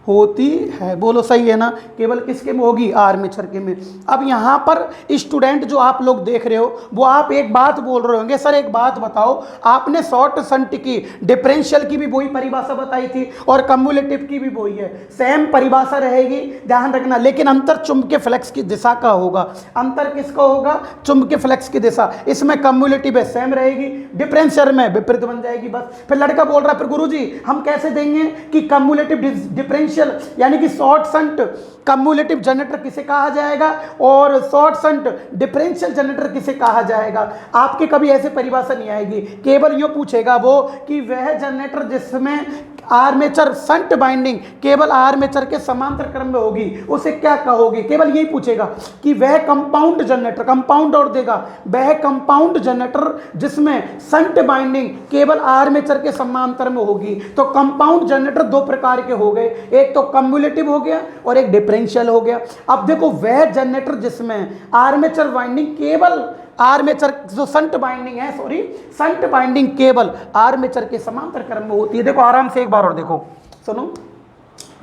होती है। बोलो सही है ना, केवल किसके में होगी, आर्मेचर के में। अब यहाँ पर स्टूडेंट जो आप लोग देख रहे हो वो आप एक बात बोल रहे होंगे, सर एक बात बताओ, आपने शॉर्ट शंट की डिफरेंशियल की भी वही परिभाषा बताई थी और कम्युलेटिव की भी वही है, सेम परिभाषा रहेगी, ध्यान रखना, लेकिन अंतर चुंबकीय फ्लक्स की दिशा का होगा। अंतर किसका होगा, चुंबकीय फ्लक्स की दिशा। इसमें कम्युलेटिव है सेम रहेगी, डिफरेंशियल में विपरीत बन जाएगी बस। फिर लड़का बोल रहा है फिर गुरुजी हम कैसे देंगे कि कम्युलेटिव डिफरेंशियल यानी कि शॉर्ट शंट कम्युलेटिव जनरेटर किसे कहा जाएगा और शॉर्ट शंट डिफरेंशियल जनरेटर किसे कहा जाएगा। आपके कभी ऐसे परिभाषा नहीं आएगी, केवल यूं पूछेगा वो कि वह जनरेटर जिसमें आर्मेचर शंट बाइंडिंग केवल आर्मेचर के समांतर क्रम में होगी उसे क्या कहोगे, केवल यही पूछेगा कि वह कंपाउंड जनरेटर, कंपाउंड और देगा, वह कंपाउंड जनरेटर जिसमें शंट बाइंडिंग केवल आर्मेचर के समांतर में होगी। तो कंपाउंड जनरेटर दो प्रकार के हो गए, एक तो कम्युलेटिव हो गया और एक डिफरेंशियल हो गया। अब देखो वह जनरेटर जिसमें आर्मेचर बाइंडिंग केवल आर्मेचर जो शंट बाइंडिंग है, सॉरी शंट बाइंडिंग केवल आर्मेचर के समांतर क्रम में होती है। देखो आराम से एक बार और देखो, सुनो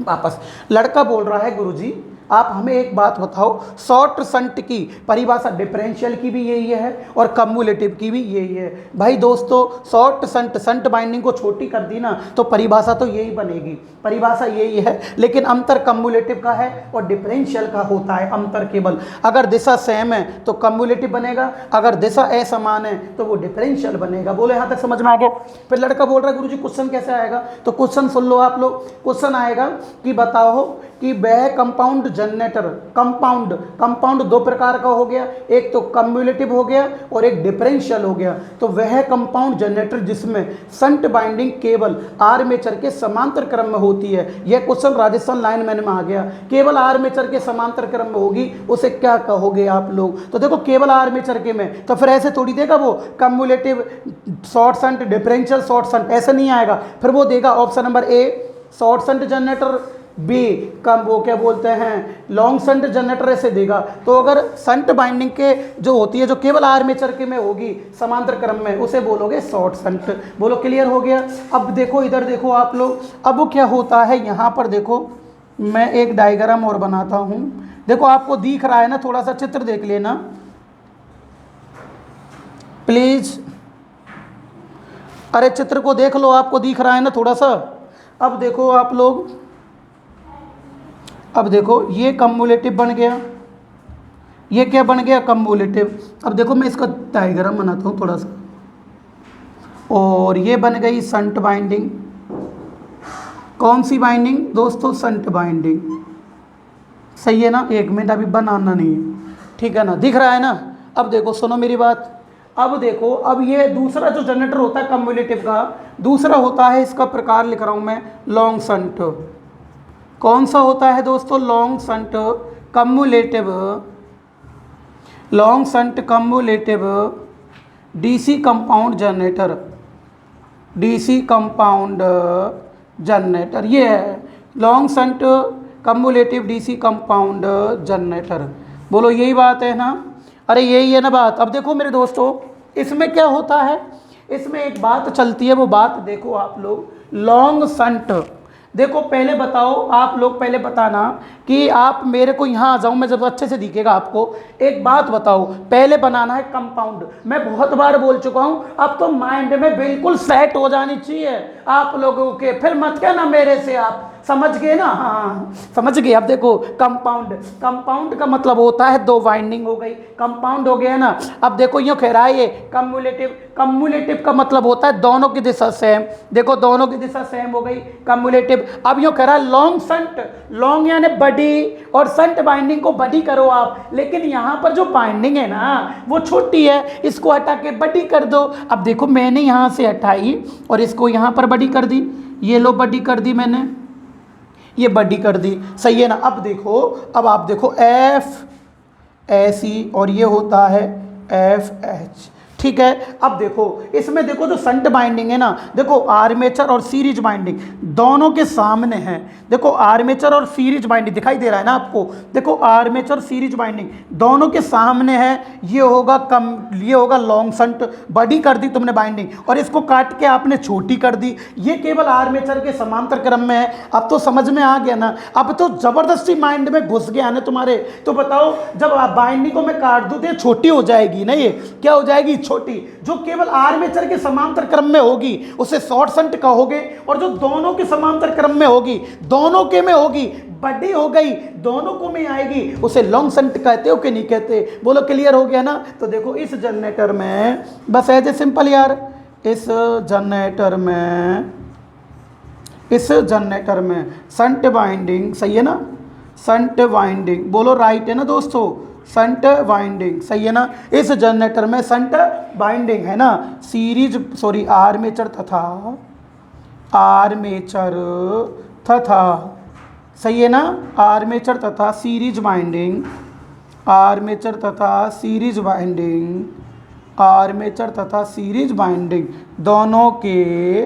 वापस। लड़का बोल रहा है गुरुजी आप हमें एक बात बताओ, शॉर्ट शंट की परिभाषा डिफरेंशियल की भी यही है और कम्युलेटिव की भी यही है। भाई दोस्तों शॉर्ट शंट, शंट बाइंडिंग को छोटी कर दी ना तो परिभाषा तो यही बनेगी, परिभाषा यही है, लेकिन अंतर कम्युलेटिव का है और डिफरेंशियल का होता है अंतर केवल। अगर दिशा सेम है तो कम्युलेटिव बनेगा, अगर दिशा असमान है तो वो डिफरेंशियल बनेगा। बोलो यहाँ तक समझ में आ गया। फिर लड़का बोल रहा है गुरुजी क्वेश्चन कैसे आएगा, तो क्वेश्चन सुन लो आप लोग। क्वेश्चन आएगा कि बताओ कि वह कंपाउंड जनरेटर, कंपाउंड, कंपाउंड दो प्रकार का हो गया, एक तो कम्युलेटिव हो गया और एक डिफरेंशियल हो गया। तो वह कंपाउंड जनरेटर जिसमें शंट बाइंडिंग केवल आर्मेचर के समांतर क्रम में होती है, यह क्वेश्चन राजस्थान लाइनमैन में आ गया, केवल आर्मेचर के समांतर क्रम में होगी उसे क्या कहोगे आप लोग। तो देखो केवल आर्मेचर के में, तो फिर ऐसे थोड़ी देगा वो cumulative short shunt, differential short shunt, ऐसे नहीं आएगा। फिर वो देगा option number A short shunt generator, B कम वो क्या बोलते हैं लॉन्ग शंट जनरेटर, ऐसे देगा। तो अगर शंट बाइंडिंग के जो होती है जो केवल आर्मेचर के में होगी समांतर क्रम में उसे बोलोगे शॉर्ट शंट। बोलो क्लियर हो गया। अब देखो इधर देखो आप लोग, अब क्या होता है यहाँ पर देखो, मैं एक डायग्राम और बनाता हूँ। देखो आपको दिख रहा है ना, थोड़ा सा चित्र देख लेना प्लीज। अरे चित्र को देख लो, आपको दिख रहा है ना थोड़ा सा। अब देखो आप लोग, अब देखो ये कम्युलेटिव बन गया, ये क्या बन गया कम्युलेटिव। अब देखो मैं इसका डायग्राम बनाता हूँ थोड़ा सा, और ये बन गई शंट बाइंडिंग। कौन सी बाइंडिंग दोस्तों, शंट बाइंडिंग। सही है ना, एक मिनट अभी बनाना नहीं है, ठीक है ना, दिख रहा है ना। अब देखो सुनो मेरी बात, अब देखो अब ये दूसरा जो जनरेटर होता है कम्युलेटिव का, दूसरा होता है, इसका प्रकार लिख रहा हूँ मैं, लॉन्ग शंट। कौन सा होता है दोस्तों, long shunt cumulative, long shunt cumulative DC compound generator, DC compound generator, ये है long shunt cumulative DC compound generator. बोलो यही बात है ना, अरे यही है ना बात। अब देखो मेरे दोस्तों इसमें क्या होता है, इसमें एक बात चलती है, वो बात देखो आप लोग। लॉन्ग शंट देखो पहले बताओ, आप लोग पहले बताना कि आप मेरे को यहाँ आ जाऊँ मैं जब अच्छे से दिखेगा आपको। एक बात बताओ, पहले बनाना है कंपाउंड। मैं बहुत बार बोल चुका हूँ, अब तो माइंड में बिल्कुल सेट हो जानी चाहिए आप लोगों के, फिर मत कहना मेरे से, आप समझ गए ना, हाँ समझ गए। अब देखो कंपाउंड, कंपाउंड का मतलब होता है दो वाइंडिंग हो गई, कंपाउंड हो गया ना। अब देखो यूँ कह रहा है ये कम्युलेटिव, कम्युलेटिव का मतलब होता है दोनों की दिशा सेम। देखो दोनों की दिशा सेम हो गई कम्युलेटिव। अब यूँ कह रहा है लॉन्ग शंट, लॉन्ग यानी बड़ी, और शंट बाइंडिंग को बड़ी करो आप, लेकिन यहाँ पर जो बाइंडिंग है ना वो छोटी है, इसको हटा के बड़ी कर दो। अब देखो मैंने यहाँ से हटाई और इसको यहाँ पर बड़ी कर दी, ये लो बड़ी कर दी मैंने, ये बड़ी कर दी, सही है ना। अब देखो, अब आप देखो एफ ऐसी और ये होता है एफ एच, ठीक है। अब देखो इसमें देखो जो संट बाइंडिंग है ना, देखो आर्मेचर और सीरीज बाइंडिंग दोनों के सामने है। देखो आर्मेचर और सीरीज बाइंडिंग दिखाई दे रहा है ना आपको, देखो आर्मेचर सीरीज बाइंडिंग दोनों के सामने है। ये होगा लॉन्ग संट, बड़ी कर दी तुमने बाइंडिंग और इसको काट के आपने छोटी कर दी। ये केवल आर्मेचर के समांतर क्रम में है। अब तो समझ में आ गया ना, अब तो जबरदस्ती माइंड में घुस गया ना तुम्हारे। तो बताओ जब आप बाइंडिंग को मैं काट दूं तो छोटी हो जाएगी ना, ये क्या हो जाएगी, छोटी। जो केवल आर्मेचर के समांतर क्रम में होगी उसे शॉर्ट शंट कहोगे, और जो दोनों के समांतर क्रम में होगी, दोनों के में होगी, बड़ी हो गई, दोनों को में आएगी, उसे लॉन्ग शंट कहते हो कि नहीं कहते? बोलो क्लियर हो गया ना। तो देखो इस जनरेटर में बस एज ए सिंपल यार, इस जनरेटर में शंट बाइंडिंग सही है ना, शंट बाइंडिंग बोलो राइट है ना दोस्तों, शंट बाइंडिंग सही है ना। इस जनरेटर में शंट बाइंडिंग है ना, आर्मेचर तथा सही है ना, आर्मेचर तथा सीरीज बाइंडिंग, आर्मेचर तथा सीरीज बाइंडिंग दोनों के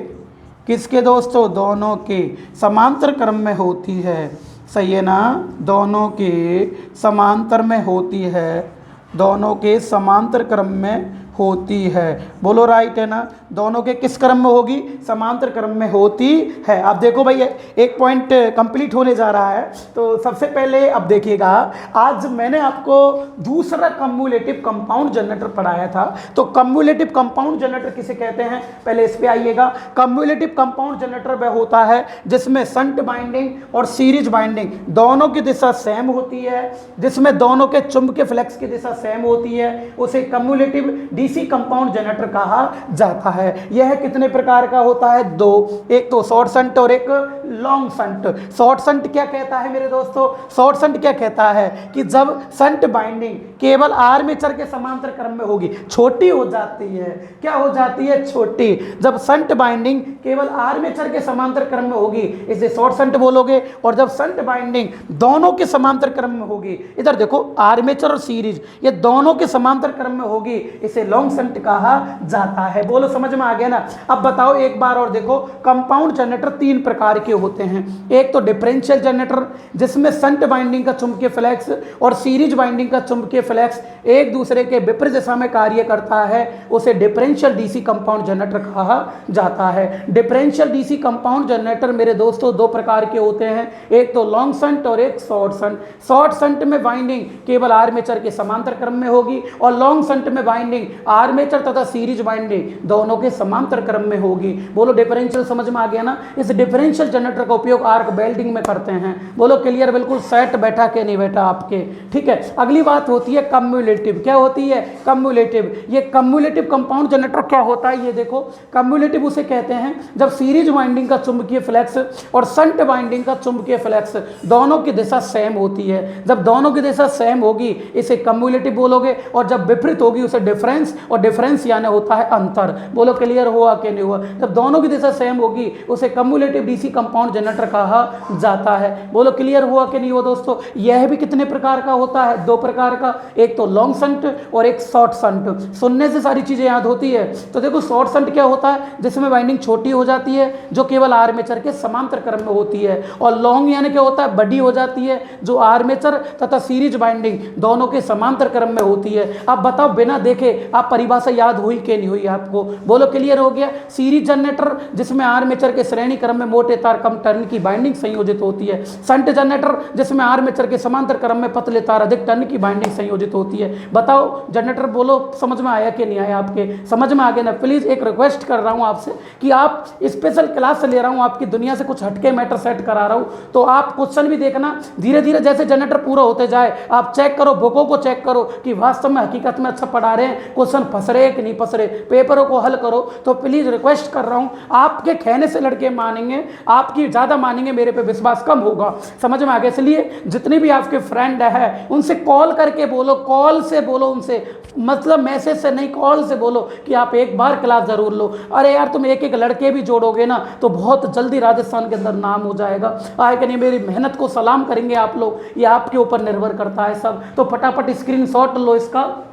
किसके दोस्तों, दोनों के समांतर क्रम में होती है, सही है ना, दोनों के समांतर में होती है, दोनों के समांतर क्रम में होती है। बोलो राइट है ना, दोनों के किस क्रम में होगी, समांतर क्रम में होती है। अब देखो भाई एक पॉइंट कंप्लीट होने जा रहा है। तो सबसे पहले अब देखिएगा, आज मैंने आपको दूसरा कम्युलेटिव कंपाउंड जनरेटर पढ़ाया था। तो कम्युलेटिव कंपाउंड जनरेटर किसे कहते हैं, पहले इस पे आइएगा। कम्युलेटिव कंपाउंड जनरेटर वह होता है जिसमें शंट बाइंडिंग और सीरीज बाइंडिंग दोनों की दिशा सेम होती है, जिसमें दोनों के चुंबकीय फ्लक्स की दिशा सेम होती है, उसे कम्युलेटिव डीसी कंपाउंड जनरेटर कहा जाता है। यह कितने प्रकार का होता है, दो, एक तो शॉर्ट शंट और एक लॉन्ग शंट। शॉर्ट शंट क्या कहता है मेरे दोस्तों, शॉर्ट शंट क्या कहता है कि जब शंट बाइंडिंग केवल आर्मेचर के समांतर क्रम में होगी, छोटी हो जाती है, क्या हो जाती है, छोटी। जब शंट बाइंडिंग केवल आर्मेचर के समांतर क्रम में होगी इसे शॉर्ट शंट बोलोगे, और जब शंट बाइंडिंग दोनों के समांतर क्रम में होगी, इधर देखो आर्मेचर और सीरीज ये दोनों के समांतर क्रम में होगी, इसे लॉन्ग शंट कहा जाता है। बोलो समझ में आ गया ना। अब बताओ एक बार और देखो, कंपाउंड जनरेटर तीन प्रकार के होते हैं। एक तो डिफरेंशियल जनरेटर जिसमें शंट बाइंडिंग का चुंबकीय फ्लक्स और सीरीज बाइंडिंग का चुंबकीय फ्लक्स एक दूसरे के विपरीत दिशा में कार्य करता है, उसे डिफरेंशियल डीसी कंपाउंड जनरेटर कहा जाता है। डिफरेंशियल डीसी कंपाउंड जनरेटर मेरे दोस्तों दो प्रकार के होते हैं, एक तो लॉन्ग शंट और एक शॉर्ट शंट। शॉर्ट शंट में बाइंडिंग केवल आर्मेचर के समांतर क्रम में होगी, और लॉन्ग शंट में बाइंडिंग आर्मेचर तथा सीरीज बाइंडिंग दोनों के समांतर क्रम में होगी। बोलो डिफरेंशियल समझ में आ गया ना। इस डिफरेंशियल जनरेटर का उपयोग आर्क वेल्डिंग में करते हैं। बोलो क्लियर, बिल्कुल सेट बैठा के नहीं बैठा आपके, ठीक है। अगली बात होती है कम्युलेटिव। क्या होती है, कम्युलेटिव। ये कम्युलेटिव कंपाउंड जनरेटर क्या होता है, ये देखो कम्युलेटिव उसे कहते हैं जब सीरीज बाइंडिंग का चुंबकीय फ्लक्स और शंट बाइंडिंग का चुंबकीय फ्लक्स दोनों की दिशा सेम होती है। जब दोनों की दिशा सेम होगी इसे कम्युलेटिव बोलोगे, और जब विपरीत होगी उसे डिफरेंस, और डिफरेंस यानी होता है अंतर। बोलो क्लियर हुआ कि नहीं हुआ। जब दोनों की दिशा सेम होगी उसे कम्युलेटिव डीसी कंपाउंड जनरेटर कहा जाता है। बोलो क्लियर हुआ कि नहीं हुआ दोस्तों। यह भी कितने प्रकार का होता है, दो प्रकार का, एक तो लॉन्ग शंट और एक शॉर्ट शंट। सुनने से सारी चीजें याद होती है। तो देखो शॉर्ट शंट क्या होता है, जिसमें बाइंडिंग छोटी हो जाती है जो केवल आर्मेचर के समांतर क्रम में होती है, और लॉन्ग यानी क्या होता है, बड़ी हो जाती है जो आर्मेचर तथा सीरीज बाइंडिंग दोनों के समांतर क्रम में होती है। अब बताओ बिना देखे आप परिभाषा याद हुई कि नहीं हुई आपको, बोलो क्लियर हो गया। सीरीज जनरेटर जिसमें आर्मेचर के श्रेणी क्रम में मोटे तार कम टर्न की बाइंडिंग संयोजित होती है। शंट जनरेटर जिसमें आर्मेचर के समांतर क्रम में पतले तार अधिक टर्न की बाइंडिंग संयोजित होती है। बताओ जनरेटर, बोलो समझ में आया कि नहीं आया, आपके समझ में आ गया ना। प्लीज एक रिक्वेस्ट कर रहा हूं आपसे कि आप स्पेशल क्लास ले रहा हूं, आपकी दुनिया से कुछ हटके मैटर सेट करा रहा हूं, तो आप क्वेश्चन भी देखना धीरे धीरे, जैसे जनरेटर पूरा होते जाए आप चेक करो, बुकों को चेक करो कि वास्तव में हकीकत में अच्छा पढ़ा रहे हैं, क्वेश्चन फंस रहे कि नहीं फंस रहे, पेपरों को हल करो। तो प्लीज रिक्वेस्ट कर रहा हूं, आपके कहने से लड़के मानेंगे, आपकी ज्यादा मानेंगे, मेरे पे विश्वास कम होगा। समझ में आ गया। इसलिए जितने भी आपके फ्रेंड है उनसे कॉल करके बोलो, कॉल से बोलो उनसे, मतलब मैसेज से नहीं, कॉल से बोलो कि आप एक बार क्लास जरूर लो। अरे यार तुम एक एक लड़के भी जोड़ोगे ना तो बहुत जल्दी राजस्थान के अंदर नाम हो जाएगा। आए कि नहीं, मेरी मेहनत को सलाम करेंगे आप लोग, ये आपके ऊपर निर्भर करता है सब। तो फटाफट स्क्रीनशॉट लो इसका,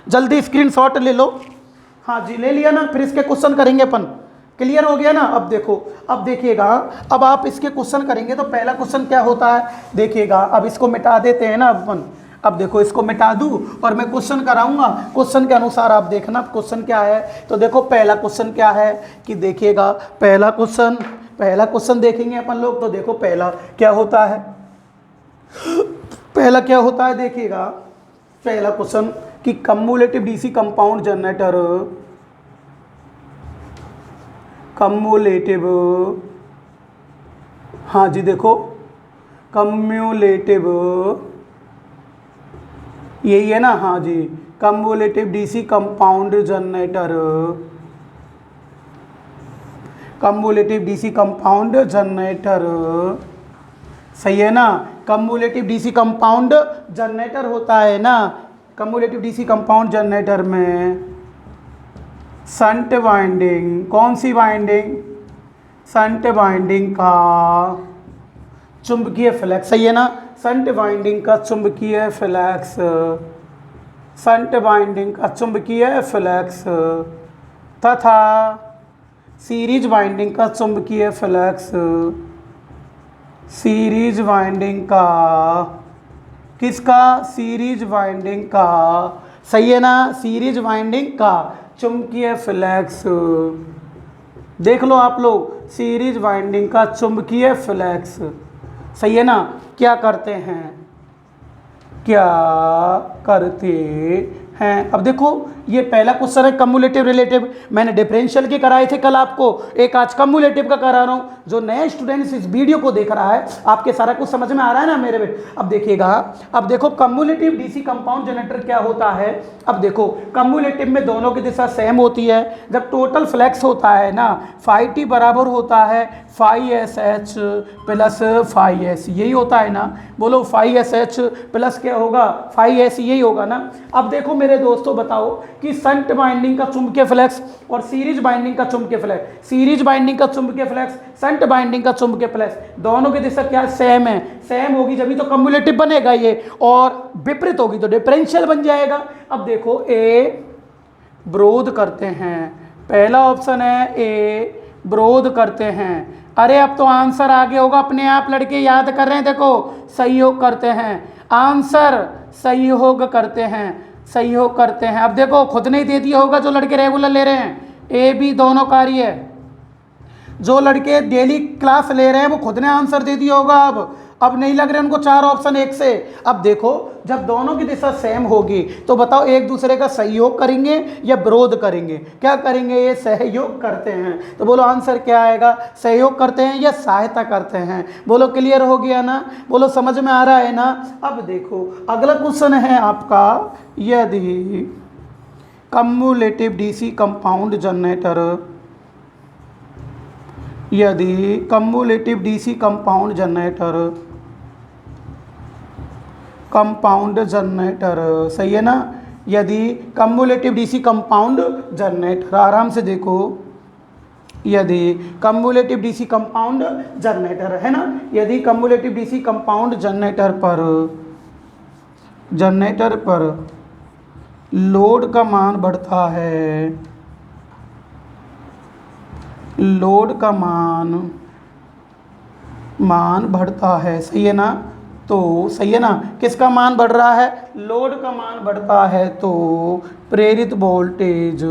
जल्दी स्क्रीनशॉट ले लो। हाँ जी ले लिया ना, फिर इसके क्वेश्चन करेंगे अपन। क्लियर हो गया ना। अब देखो, अब देखिएगा, अब आप इसके क्वेश्चन करेंगे तो पहला क्वेश्चन क्या होता है देखिएगा। अब इसको मिटा देते हैं ना अपन। अब देखो इसको मिटा दूं और मैं क्वेश्चन कराऊंगा, क्वेश्चन के अनुसार आप देखना क्वेश्चन क्या है। तो देखो पहला क्वेश्चन क्या है कि देखिएगा, पहला क्वेश्चन देखेंगे अपन लोग। तो देखो पहला क्या होता है, पहला क्या होता है देखिएगा, पहला क्वेश्चन कि cumulative DC compound generator, cumulative, हाँ जी देखो कम्युलेटिव, यही है ना, हाँ जी cumulative DC compound generator, cumulative DC compound generator, सही है ना। कम्युलेटिव डीसी कंपाउंड जनरेटर होता है ना, कम्युलेटिव डीसी कंपाउंड जनरेटर में शंट वाइंडिंग, कौन सी वाइंडिंग, शंट वाइंडिंग का चुंबकीय फ्लक्स, सही है ना, शंट वाइंडिंग का चुंबकीय फ्लक्स, शंट वाइंडिंग का चुंबकीय फ्लक्स तथा सीरीज वाइंडिंग का चुंबकीय फ्लक्स, सीरीज वाइंडिंग का, किसका, सीरीज वाइंडिंग का, सही है ना, सीरीज वाइंडिंग का चुंबकीय फ्लक्स। देख लो आप लोग, सीरीज वाइंडिंग का चुंबकीय फ्लक्स, सही है ना, क्या करते हैं, क्या करते हैं। अब देखो ये पहला क्वेश्चन है कम्युलेटिव रिलेटिव, मैंने डिफरेंशियल के कराए थे कल आपको, एक आज कम्युलेटिव का करा रहा हूँ। जो नए स्टूडेंट्स इस वीडियो को देख रहा है, आपके सारा कुछ समझ में आ रहा है ना मेरे बेटे। अब देखिएगा, अब देखो कम्युलेटिव डीसी कंपाउंड जनरेटर क्या होता है। अब देखो कम्युलेटिव में दोनों की दिशा सेम होती है। जब टोटल फ्लैक्स होता है ना, फाई टी बराबर होता है phi S H plus phi S, यही होता है ना, बोलो फाई एस एच प्लस क्या होगा, फाई एस, यही होगा ना। अब देखो मेरे दोस्तों बताओ कि शंट बाइंडिंग का चुंबकीय फ्लक्स और सीरीज बाइंडिंग का चुंबकीय फ्लक्स, सीरीज बाइंडिंग का चुंबकीय फ्लक्स, शंट बाइंडिंग का चुंबकीय फ्लक्स, दोनों की दिशा क्या सेम है, सेम होगी जब तो कम्युलेटिव बनेगा ये, और विपरीत होगी तो डिफरेंशियल बन जाएगा। अब देखो ए विरोध करते हैं, पहला ऑप्शन है ए विरोध करते हैं। अरे अब तो आंसर आगे होगा, अपने आप लड़के याद कर रहे हैं, देखो सहयोग करते हैं, आंसर सहयोग करते हैं, सहयोग करते हैं। अब देखो खुद नहीं दे दिया होगा जो लड़के रेगुलर ले रहे हैं, ए बी दोनों कार्य है, जो लड़के डेली क्लास ले रहे हैं वो खुद ने आंसर दे दिया होगा। अब नहीं लग रहे उनको चार ऑप्शन एक से। अब देखो जब दोनों की दिशा सेम होगी तो बताओ एक दूसरे का सहयोग करेंगे या विरोध करेंगे, क्या करेंगे, ये सहयोग करते हैं। तो बोलो आंसर क्या आएगा, सहयोग करते हैं या सहायता करते हैं। बोलो क्लियर हो गया ना, बोलो समझ में आ रहा है ना। अब देखो अगला क्वेश्चन है आपका, यदि कम्युलेटिव डीसी कंपाउंड जनरेटर, यदि cumulative DC compound generator, compound generator, सही है ना, यदि कम्युलेटिव डीसी कंपाउंड जनरेटर, आराम से देखो, यदि कम्युलेटिव डीसी कंपाउंड जनरेटर है ना, यदि कम्युलेटिव डीसी कंपाउंड जनरेटर पर लोड का मान बढ़ता है, लोड का मान बढ़ता है, सही है ना, तो सही है ना, किसका मान बढ़ रहा है, लोड का मान बढ़ता है, तो प्रेरित वोल्टेज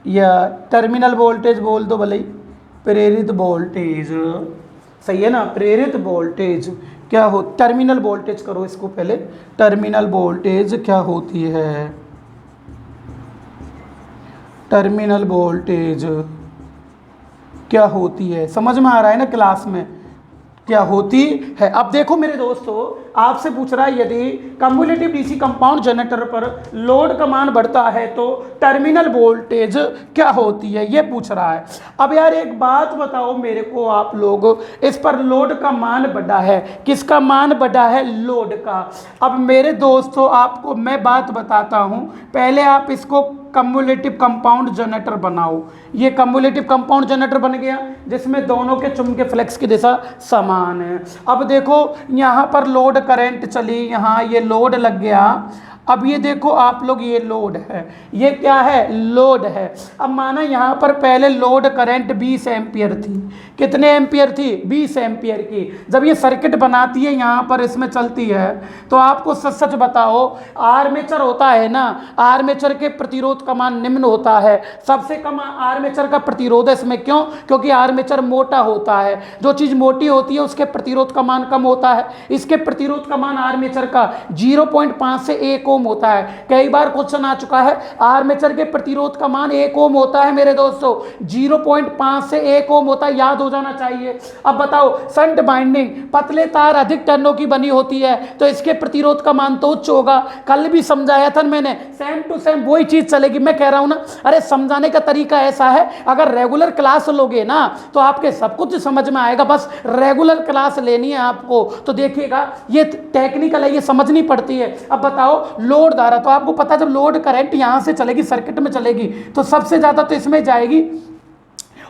या टर्मिनल वोल्टेज बोल दो भले ही, प्रेरित वोल्टेज, सही है ना, प्रेरित वोल्टेज क्या हो, टर्मिनल वोल्टेज करो इसको पहले, टर्मिनल वोल्टेज क्या होती है, टर्मिनल वोल्टेज क्या होती है, समझ में आ रहा है ना क्लास में क्या होती है। अब देखो मेरे दोस्तों आपसे पूछ रहा है यदि कम्युलेटिव डीसी कंपाउंड जनरेटर पर लोड का मान बढ़ता है तो टर्मिनल वोल्टेज क्या होती है, ये पूछ रहा है। अब यार एक बात बताओ मेरे को आप लोग, इस पर लोड का मान बढ़ा है, किसका मान बढ़ा है, लोड का। अब मेरे दोस्तों आपको मैं बात बताता हूँ, पहले आप इसको कम्युलेटिव कंपाउंड जनरेटर बनाओ। ये कम्युलेटिव कंपाउंड जनरेटर बन गया जिसमें दोनों के चुंबकीय फ्लक्स की दिशा समान है। अब देखो यहाँ पर लोड करंट चली, यहाँ ये लोड लग गया, अब ये देखो आप लोग, ये लोड है, ये क्या है, लोड है। अब माना यहाँ पर पहले लोड करंट 20 एम्पियर थी। कितने एम्पियर थी, 20 एम्पियर की। जब ये सर्किट बनाती है यहाँ पर इसमें चलती है, तो आपको सच सच बताओ, आर्मेचर होता है ना, आर्मेचर के प्रतिरोध का मान निम्न होता है। सबसे कम आर्मेचर का प्रतिरोध है इसमें, क्यों, क्योंकि आर्मेचर मोटा होता है। जो चीज़ मोटी होती है उसके प्रतिरोध का मान कम होता है। इसके प्रतिरोध का मान आर्मेचर का 0.5 से 1 ओम होता है। कई बार क्वेश्चन आ चुका है, आर्मेचर के प्रतिरोध का मान 1 ओम होता है मेरे दोस्तों, 0.5 से 1 ओम होता है, याद हो जाना चाहिए। अब बताओ, शंट बाइंडिंग, पतले तार अधिक टर्नों की बनी होती है, तो इसके प्रतिरोध का मान तो उच्च होगा। कल भी समझाया था मैंने, सेम टू सेम वही चीज चलेगी। मैं कह रहा हूं ना, अरे समझाने का तरीका ऐसा है, अगर रेगुलर क्लास लोगे ना तो आपके सब कुछ समझ में आएगा। बस रेगुलर क्लास लेनी है आपको, तो देखिएगा ये टेक्निकल है, ये समझनी पड़ती है। अब बताओ, लोड धारा, तो आपको पता है जब लोड करंट यहां से चलेगी, सर्किट में चलेगी, तो सबसे ज्यादा तो इसमें जाएगी